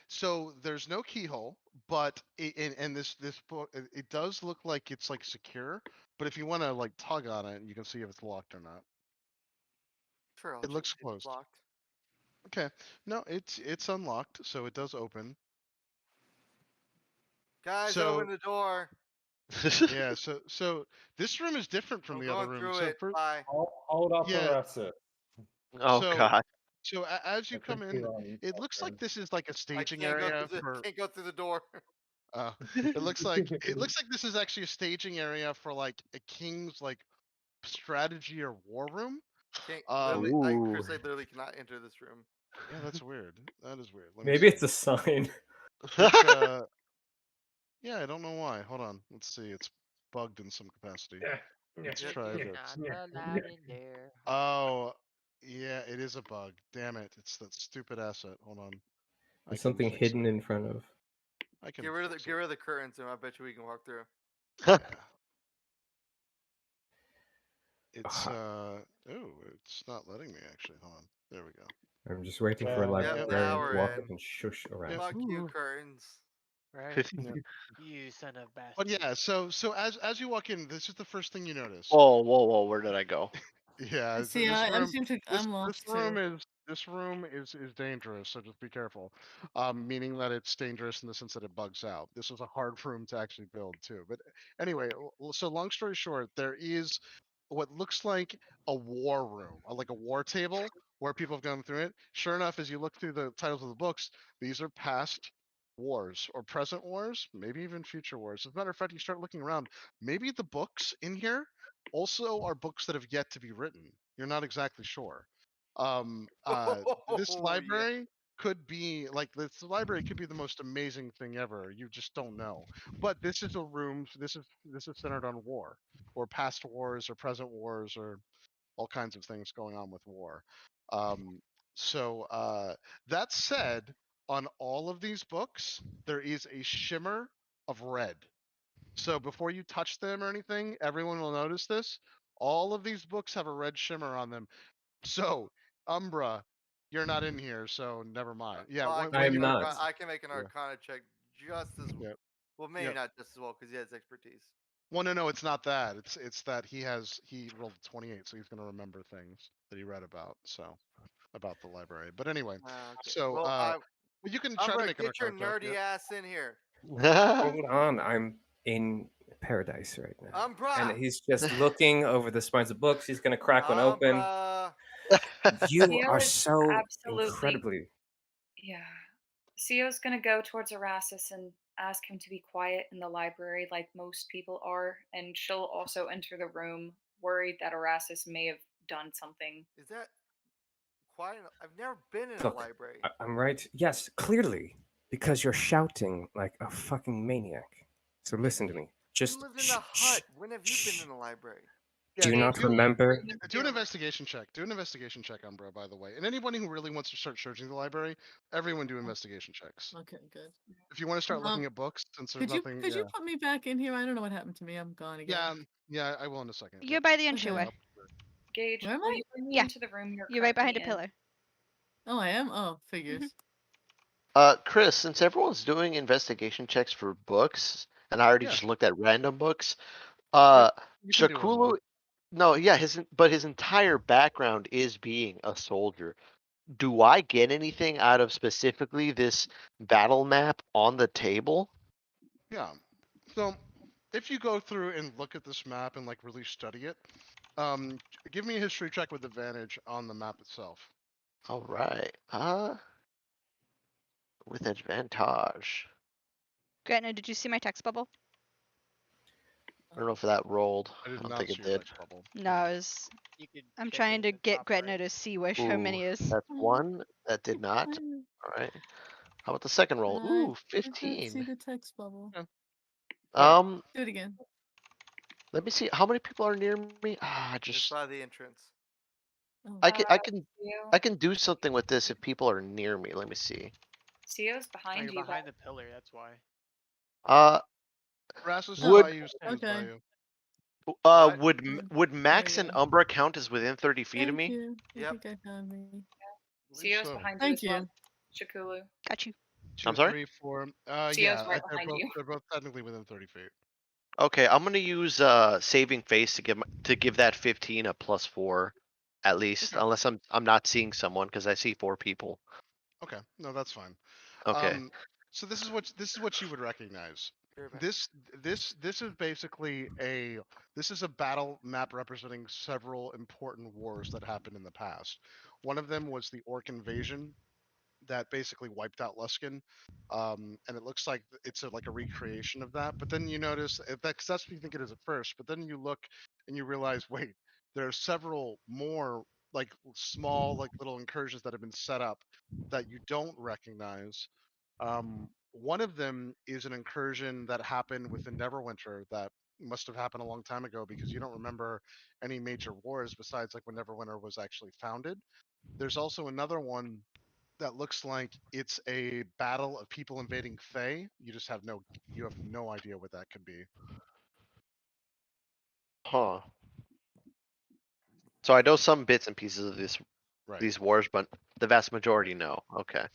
So there's no keyhole, but in this book, it does look like it's like secure. But if you want to like tug on it, you can see if it's locked or not. Sure, I'll It check looks if it's closed. locked. Okay, no, it's unlocked, so it does open. Guys, So open the door. yeah, so this room is different from I'm the other going room. through So it. for Bye. Hold up, yeah, Arasith. Oh so god. so as you I come think in, we're on it looks like Catherine. this is like a I staging can't go area through the for. can't go through the door. It looks like this is actually a staging area for like a king's like strategy or war room. Can't Um, literally, Ooh. Chris, I literally cannot enter this room. yeah, that's weird. That is weird. Let me Maybe see. it's a sign. Which yeah, I don't know why. Hold on. Let's see. It's bugged in some capacity. Let's Yep. try You're this. not allowed in there. Oh, yeah, it is a bug. Damn it. It's that stupid asset. Hold on. I There's can something fix hidden it. in front of. I can Get rid of fix the curtains, and I bet you we can walk through. it. Yeah. It's Ah, it's not letting me actually. Hold on. There we go. I'm just waiting for a Yeah, Yep, librarian now to we're walk in. up and shush around. Fuck you, Ooh. curtains. Right? Yeah. You son of a bastard. But yeah, so as you walk in, this is the first thing you notice. Whoa, where did I go? Yeah, See, this I room seem to. I'm lost too. this room is dangerous, so just be careful. Meaning that it's dangerous in the sense that it bugs out. This was a hard room to actually build too. But anyway, so long story short, there is what looks like a war room, like a war table where people have gone through it. Sure enough, as you look through the titles of the books, these are past wars or present wars, maybe even future wars. As a matter of fact, you start looking around, maybe the books in here also are books that have yet to be written. You're not exactly sure. This Oh, yeah. library could be like this library could be the most amazing thing ever. You just don't know. But this is a room. This is centered on war, or past wars, or present wars, or all kinds of things going on with war. So that said, on all of these books, there is a shimmer of red. So before you touch them or anything, everyone will notice this. All of these books have a red shimmer on them. So, Umbra, you're not in here, so never mind. Yeah, Well, when, I am you not. I can make an Yeah. Arcana check just as Yep. well, maybe Yep. not just as well because he has expertise. Well, no, it's not that. It's that he rolled a 28, so he's gonna remember things that he read about. So about the library. But anyway, Okay. so Well, you can try to Umbra, make an get your Arcana check. nerdy ass in here. Hold on, I'm in paradise right now. Umbra. And he's just looking over the spines of books. He's gonna crack one open. Umbra. You Theo are is so absolutely incredibly. Yeah. Sio's gonna go towards Erastus and ask him to be quiet in the library like most people are, and she'll also enter the room, worried that Erastus may have done something. Is that quiet? I've never been in a Look, library. I'm right. Yes, clearly, because you're shouting like a fucking maniac. So listen to me. Just You lived in a hut. When have you been in a library? Do you not remember? Do an investigation check. Do an investigation check, Umbra, by the way. And anybody who really wants to start searching the library, everyone do investigation checks. Okay, good. If you want to start looking at books, since there's Could you nothing. could you put me back in here? I don't know what happened to me. I'm gone again. Yeah, I will in a second. You're by the entryway. Gage, Where am will I? you bring me Yeah. into the room You're right behind a currently in? pillar. Oh, I am. Oh, figures. Chris, since everyone's doing investigation checks for books, and I already Yeah. just looked at random books, You can do it as Shakulu, well. no, yeah, his entire background is being a soldier. Do I get anything out of specifically this battle map on the table? Yeah. So, if you go through and look at this map and like really study it, give me a history check with advantage on the map itself. All right. With advantage. Gretna, did you see my text bubble? I don't know if that rolled. I did don't not think see it your did. text bubble. No, I was. You could I'm check it trying in to the get top Gretna right. to see where her mini is. That's one. That did not. All right. How about the second roll? Ooh, I did not see 15. the text bubble. Um, Do it again. let me see. How many people are near me? Just Just by the entrance. Oh. I can do something with this if people are near me. Let me see. Sio's Oh, behind you're you. behind the pillar. That's why. Rasmus is Would by you, stands by okay. you. What? would Max we and go. Umbra count as within 30 feet of Thank me? you. I Yep. think I found me. Sio's so. behind you Thank as well. you. Shakulu. Got you. I'm sorry? 2, 3, 4. Sio's Yeah, right they're behind both you. they're both technically within 30 feet. Okay, I'm gonna use saving face to give that 15 a +4, at least, Okay. unless I'm not seeing someone because I see 4 people. Okay, no, that's fine. Okay. So this is what you would recognize. Here, man. This is basically this is a battle map representing several important wars that happened in the past. One of them was the Orc invasion that basically wiped out Luskin, and it looks like it's like a recreation of that. But then you notice that's what you think it is at first, but then you look and you realize, wait, there are several more like small like little incursions that have been set up that you don't recognize. One of them is an incursion that happened within Neverwinter that must have happened a long time ago because you don't remember any major wars besides like when Neverwinter was actually founded. There's also another one that looks like it's a battle of people invading Fae. You have no idea what that could be. Huh. So I know some bits and pieces of these wars, but the vast majority no. Okay.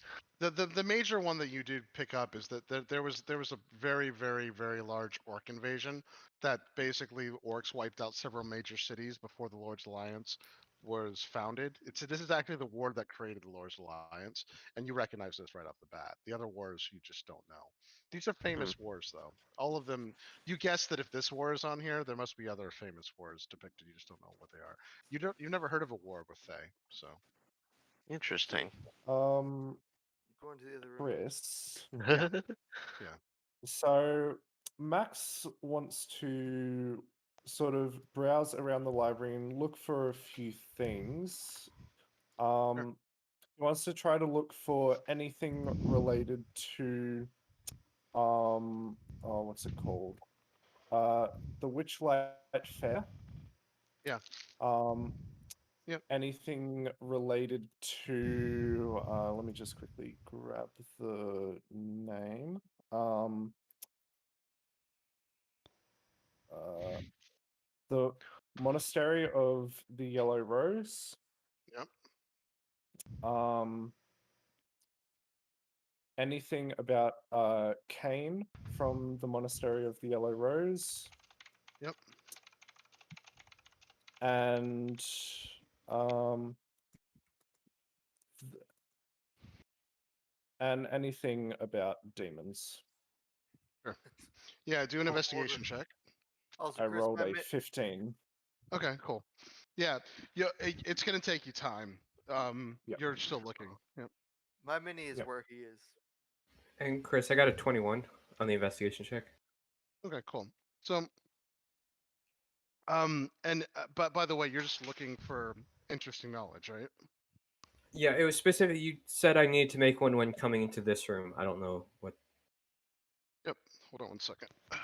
The major one that you did pick up is that there was a very very large orc invasion that basically orcs wiped out several major cities before the Lord's Alliance was founded. This is actually the war that created the Lord's Alliance, and you recognize this right off the bat. The other wars you just don't know. These are famous wars though. All of them. You guess that if this war is on here, there must be other famous wars depicted. You just don't know what they are. You've never heard of a war with Fae, so. Interesting. Going to the other room. Chris. Yeah. So Max wants to sort of browse around the library and look for a few things. He wants to try to look for anything related to what's it called? The Witchlight Fair. Yeah. Yep. Anything related to let me just quickly grab the name. The Monastery of the Yellow Rose. Yep. Anything about Cain from the Monastery of the Yellow Rose. Yep. And and anything about demons. Sure. Yeah, do an Cool. investigation check. Also, I Chris, rolled my a mi- 15. Okay, cool. Yeah, it's gonna take you time. Yep. You're still looking. Yep. my mini is Yep. where he is. And Chris, I got a 21 on the investigation check. Okay, cool. So, but by the way, you're just looking for interesting knowledge, right? Yeah, it was specific. You said I needed to make one when coming into this room. I don't know what. Yep. Hold on one second. I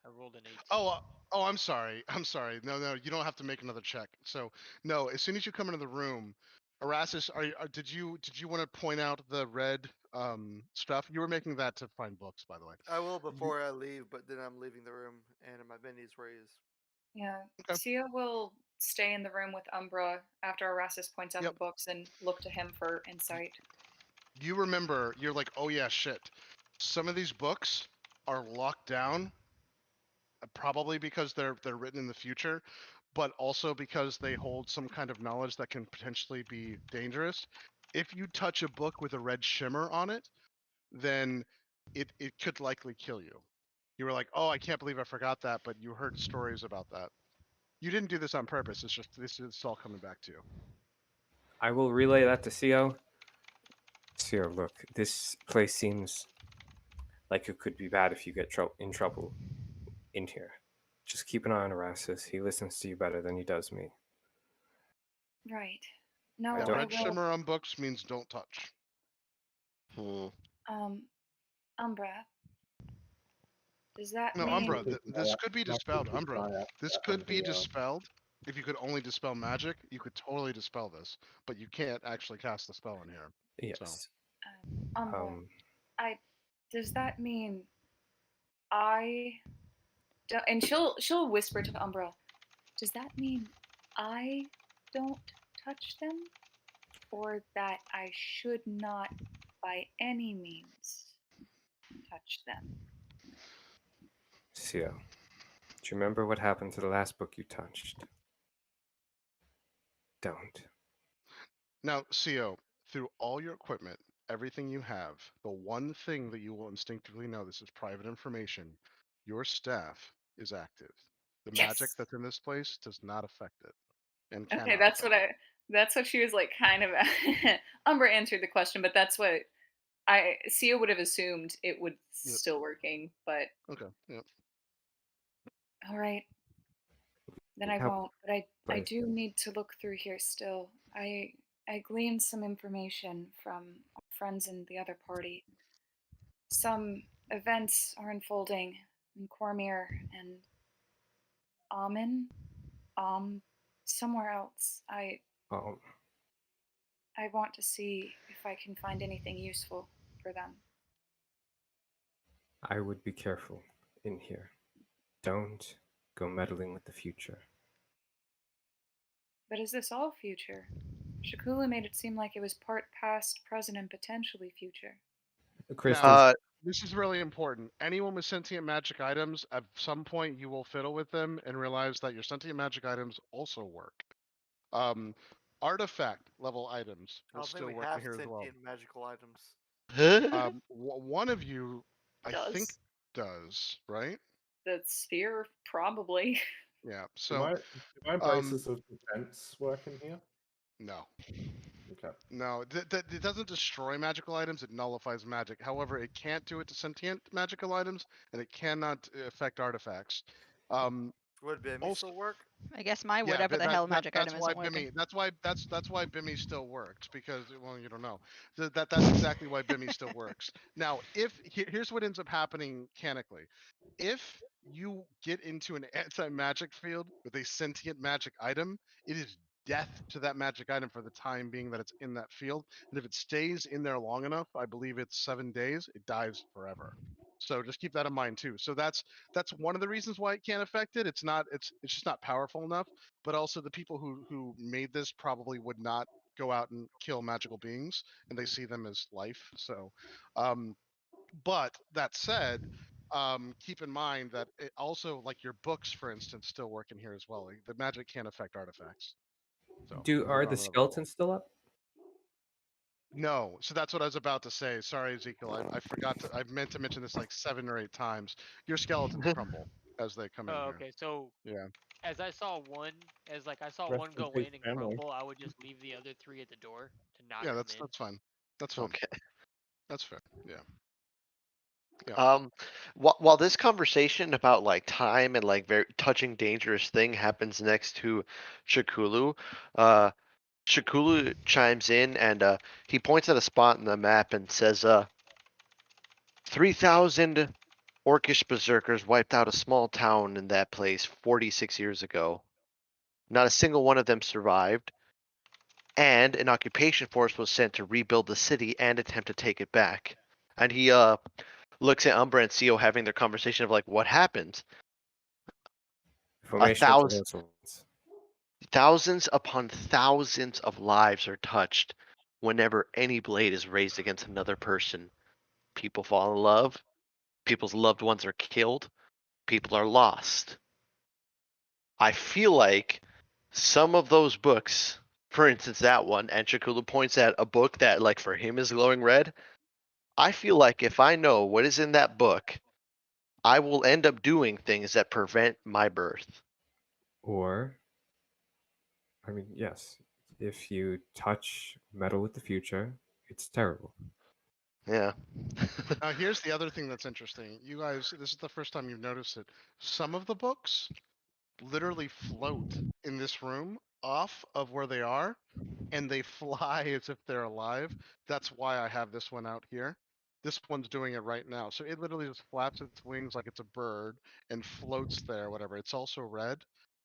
rolled an 18. Oh, I'm sorry. I'm sorry. No, you don't have to make another check. So, no, as soon as you come into the room, Erastus, did you want to point out the red stuff? You were making that to find books, by the way. I will before I leave, but then I'm leaving the room, and my mini is where he is. Yeah. Okay. Sia will stay in the room with Umbra after Erastus points out Yep. the books and look to him for insight. You remember, you're like, oh yeah, shit. Some of these books are locked down, probably because they're written in the future, but also because they hold some kind of knowledge that can potentially be dangerous. If you touch a book with a red shimmer on it, then it could likely kill you. You were like, oh, I can't believe I forgot that, but you heard stories about that. You didn't do this on purpose. It's just this is all coming back to you. I will relay that to CO. CO, look, this place seems like it could be bad if you get in trouble in here. Just keep an eye on Erastus. He listens to you better than he does me. Right. No, I Yeah, don't- red will. shimmer on books means don't touch. Umbra. Does that No, mean? Umbra, Keep an this eye could be out- dispelled. keep an Umbra, eye out this on could be the, dispelled. If you could only dispel magic, you could totally dispel this, but you can't actually cast the spell in here. Yes. Umbra. Um, Does that mean and she'll whisper to Umbra. Does that mean I don't touch them, or that I should not by any means touch them? CO, do you remember what happened to the last book you touched? Don't. Now, CO, through all your equipment, everything you have, the one thing that you will instinctively know, this is private information, your staff is active. The magic Yes. that's in this place does not affect it. And Okay, cannot that's affect it. that's what she was like kind of Umbra answered the question, but that's what Sia would have assumed it would still working, but Okay, yeah. all right. Then I How- won't, but I Right. do need to look through here still. I gleaned some information from friends in the other party. Some events are unfolding in Cormyr and Amen, somewhere else. I want to see if I can find anything useful for them. I would be careful in here. Don't go meddling with the future. But is this all future? Shakula made it seem like it was part past, present, and potentially future. Chris, Now, this is really important. Anyone with sentient magic items, at some point you will fiddle with them and realize that your sentient magic items also work. Artifact level items I will don't think still we work have in here as well. sentient magical items. One of you, I think, Does. does, right? The sphere, probably. Yeah. Do So, my braces of defense work in here? no. Okay. No, it doesn't destroy magical items, it nullifies magic. However, it can't do it to sentient magical items, and it cannot affect artifacts. Would Bimmy Also- still work? I guess my Yeah, whatever but the hell magic that's item why isn't working. Bimmy. That's why Bimmy still works, because well, you don't know. That's exactly why Bimmy still works. Now, here's what ends up happening mechanically. If you get into an anti-magic field with a sentient magic item, it is death to that magic item for the time being that it's in that field. And if it stays in there long enough, I believe it's 7 days, it dies forever. So just keep that in mind too. So that's one of the reasons why it can't affect it. It's just not powerful enough. But also the people who made this probably would not go out and kill magical beings, and they see them as life. So, but that said, keep in mind that it also, like your books, for instance, still work in here as well. Like, the magic can't affect artifacts. So Are they're the on another level. skeletons still up? No, so that's what I was about to say. Sorry, Ezekiel. I forgot to. I meant to mention this like 7 or 8 times. Your skeletons crumble as they come in Oh, here. okay. So Yeah. as I saw one Rest one in go peace, in and family. crumble, I would just leave the other three at the door to knock Yeah, them that's in. that's fine. That's fine. Okay. That's fair. Yeah. Yeah. While this conversation about like time and like very touching dangerous thing happens next to Shakulu, Shakulu chimes in and he points at a spot in the map and says, 3,000 Orcish berserkers wiped out a small town in that place 46 years ago. Not a single one of them survived, and an occupation force was sent to rebuild the city and attempt to take it back. And he looks at Umbra and Seo having their conversation of like what happened. Formation of the Lords. Thousands upon thousands of lives are touched whenever any blade is raised against another person. People fall in love, people's loved ones are killed, people are lost. I feel like some of those books, for instance, that one, and Shakula points at a book that, like, for him is glowing red. I feel like if I know what is in that book, I will end up doing things that prevent my birth. Or, I mean, yes, if you touch metal with the future, it's terrible. Yeah. Now, here's the other thing that's interesting. You guys, this is the first time you've noticed it. Some of the books literally float in this room off of where they are, and they fly as if they're alive. That's why I have this one out here. This one's doing it right now. So it literally just flaps its wings like it's a bird and floats there, whatever. It's also red,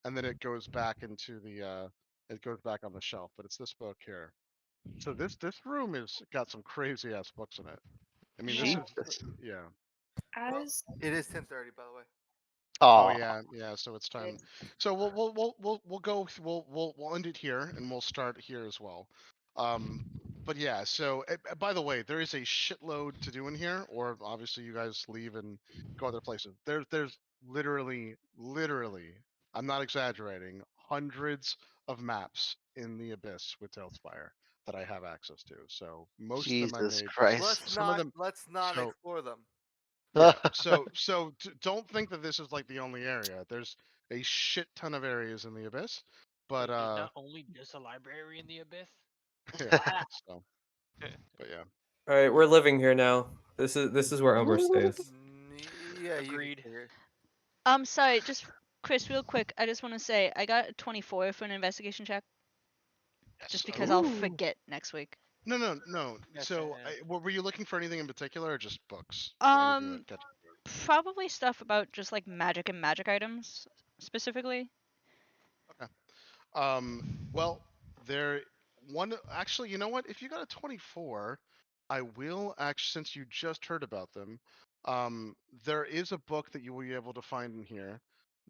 and then it goes back into the it goes back on the shelf. But it's this book here. So this room is got some crazy ass books in it. I mean, this Yeah. is yeah. As It is 10:30, by the way. Oh Oh, yeah. So it's time. So we'll go. We'll end it here, and we'll start here as well. But yeah. So by the way, there is a shitload to do in here, or obviously you guys leave and go other places. There's literally, I'm not exaggerating, hundreds of maps in the abyss with Tailspire that I have access to. So most of them I Jesus made. Christ. Let's Some of not them. let's not So explore them. yeah. Don't think that this is like the only area. There's a shit ton of areas in the abyss, but Wait, there's not only just a library in the abyss. yeah. So, but yeah. All right, we're living here now. This is where Umbra stays. Yeah, you can Agreed. stay here. Sorry, just Chris, real quick. I just want to say I got a 24 for an investigation check, just because I'll Ooh. forget next week. No. Yes, So, were you looking for anything in particular, or just books? Or anything that got you? Probably stuff about just like magic and magic items specifically. Okay. Well, there one actually. You know what? If you got a 24, I will actually. Since you just heard about them, there is a book that you will be able to find in here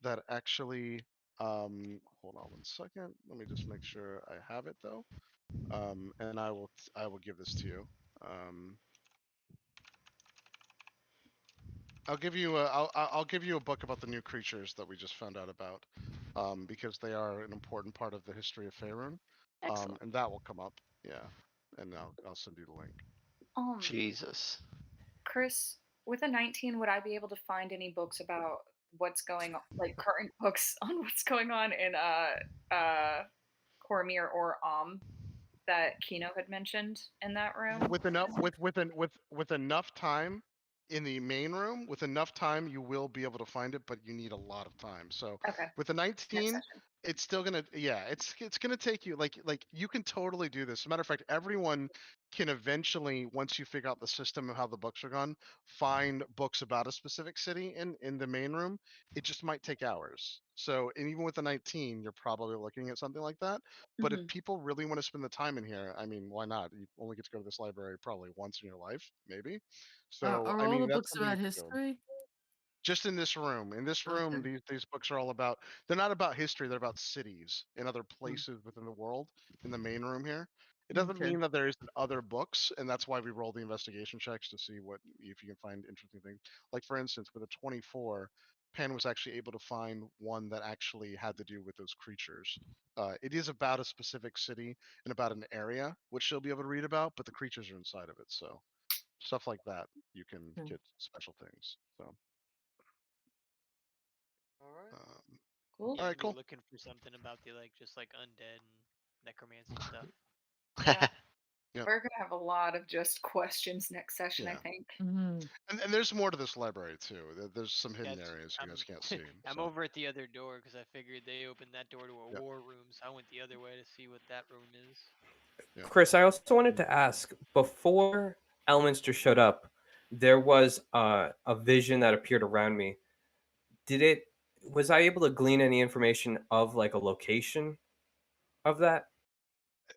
that actually. Hold on 1 second. Let me just make sure I have it though. And I will give this to you. I'll give you a book about the new creatures that we just found out about, because they are an important part of the history of Faerun. Excellent. And that will come up. Yeah, and I'll send you the link. Jesus. Chris, with a 19, would I be able to find any books about what's going on, like current books on what's going on in Cormir or that Kino had mentioned in that room? With enough time in the main room, with enough time you will be able to find it, but you need a lot of time. So Okay. with the Next 19, session. it's still gonna it's gonna take you like you can totally do this. As a matter of fact, everyone can eventually, once you figure out the system of how the books are gone, find books about a specific city in the main room. It just might take hours. So, and even with the 19, you're probably looking at something like that. But if Mhm. people really want to spend the time in here, I mean, why not? You only get to go to this library probably once in your life, maybe. So, Are I all mean, the that's books something you about could do. history? Just in this room. In this room, Okay. these books are all about. They're not about history. They're about cities and other Hmm. places within the world. In the main room here, It doesn't Okay. mean that there isn't other books, and that's why we roll the investigation checks to see what if you can find interesting things. Like for instance, with a 24, Pan was actually able to find one that actually had to do with those creatures. It is about a specific city and about an area, which she'll be able to read about, but the creatures are inside of it. So stuff like that, you can Hmm. get special things. So, All right. Cool. Yeah, all right, I'd be cool. looking for something about the just like undead and necromancy stuff. Yeah. Yep. We're gonna have a lot of just questions next session, I Yeah. think. Mhm. And there's more to this library too. There's some hidden That's areas you I'm guys can't see. I'm So, over at the other door because I figured they opened that door to a Yep. war room, so I went the other way to see what that room is. Yeah. Chris, I also wanted to ask, before Elminster showed up, there was a vision that appeared around me. Was I able to glean any information of like a location of that?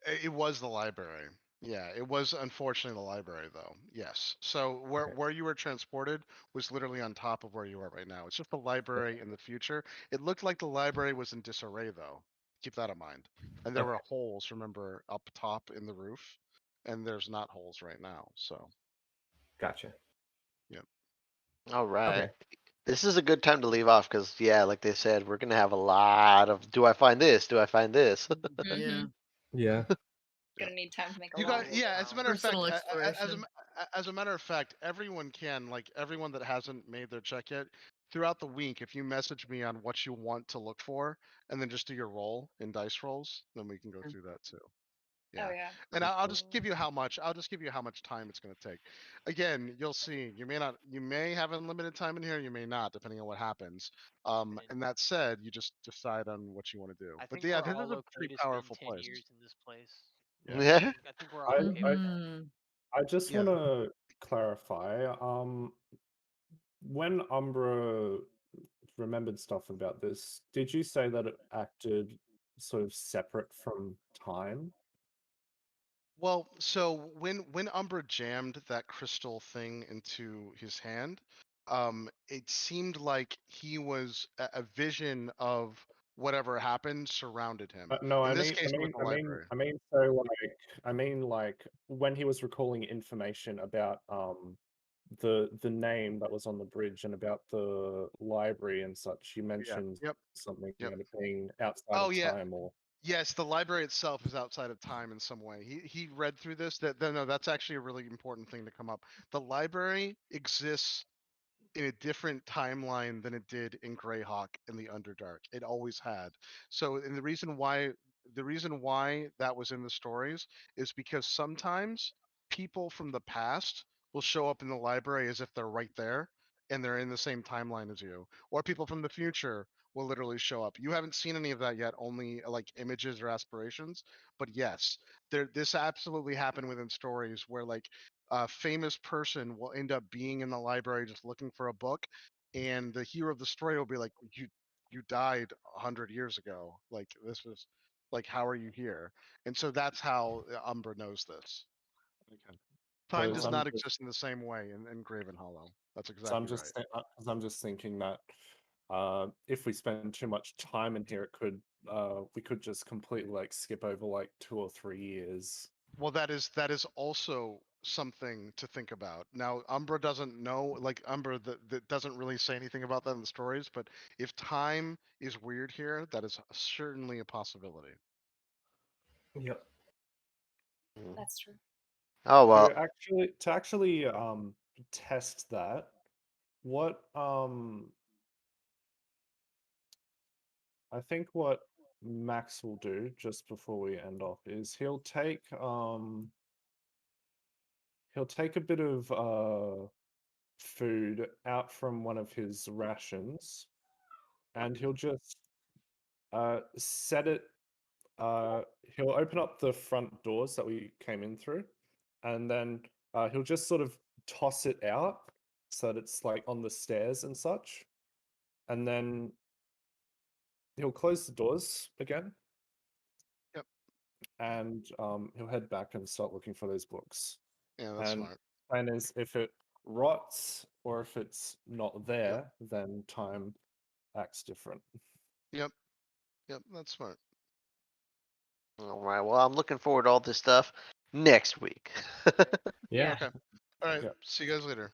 It was the library. Yeah, it was unfortunately the library though. Yes. So Okay. where you were transported was literally on top of where you are right now. It's just the library in the future. It looked like the library was in disarray though. Keep that in mind. And there Okay. were holes, remember, up top in the roof, and there's not holes right now. So, Gotcha. yep. All right. Okay. This is a good time to leave off because, yeah, like they said, we're gonna have a lot of. Do I find this? Do I find this? Yeah. Mhm. Yeah. Gonna need time to make a You lot got of yeah. As a matter of fact, Personal exploration. as a matter of fact, everyone can like everyone that hasn't made their check yet. Throughout the week, if you message me on what you want to look for, and then just do your roll in dice rolls, then we can go Mm. through that too. Oh Yeah, yeah. and I'll just give Cool. you how much. I'll just give you how much time it's going to take. Again, you'll see. You may not. You may have unlimited time in here. You may not, depending on what happens. And And that said, you just decide on what you want to do. I But think yeah, we're this all is a okay pretty to spend powerful 10 place. years in this place. Yeah. Yeah. I think we're all I, okay with that. Mhm. I just Yeah. want to clarify. When Umbra remembered stuff about this, did you say that it acted sort of separate from time? Well, so when Umbra jammed that crystal thing into his hand, it seemed like he was a vision of whatever happened surrounded him. No, In this case, it was the library. so like when he was recalling information about the name that was on the bridge and about the library and such, you Yeah. mentioned Yep. something Yep. about it being outside Oh of yeah. time or Yes, the library itself is outside of time in some way. He read through this. No, that's actually a really important thing to come up. The library exists in a different timeline than it did in Greyhawk and the Underdark. It always had. So, and the reason why that was in the stories is because sometimes people from the past will show up in the library as if they're right there and they're in the same timeline as you, or people from the future will literally show up. You haven't seen any of that yet, only like images or aspirations. But yes, this absolutely happened within stories where like a famous person will end up being in the library just looking for a book, and the hero of the story will be like, you died 100 years ago. Like this was like, how are you here?" And so that's how Umbra knows this. Okay. Time because does I'm not just exist in the same way in Graven Hollow. That's so exactly right. I'm just thinking that if we spend too much time in here, it could we could just completely like skip over like 2 or 3 years. Well, that is also something to think about. Now, Umbra doesn't know, like Umbra that doesn't really say anything about that in the stories, but if time is weird here, that is certainly a possibility. Yep. That's true. Oh well. To actually test that, what I think what Max will do just before we end off is he'll take a bit of food out from one of his rations and he'll just set it he'll open up the front doors that we came in through and then he'll just sort of toss it out so that it's like on the stairs and such, and then he'll close the doors again. Yep. And he'll head back and start looking for those books. Yeah, that's And smart. plan is if it rots or if it's not there, then time acts different. Yep. Yep, that's smart. All right. Well, I'm looking forward to all this stuff next week. Yeah. Okay. All right. Yeah. See you guys later.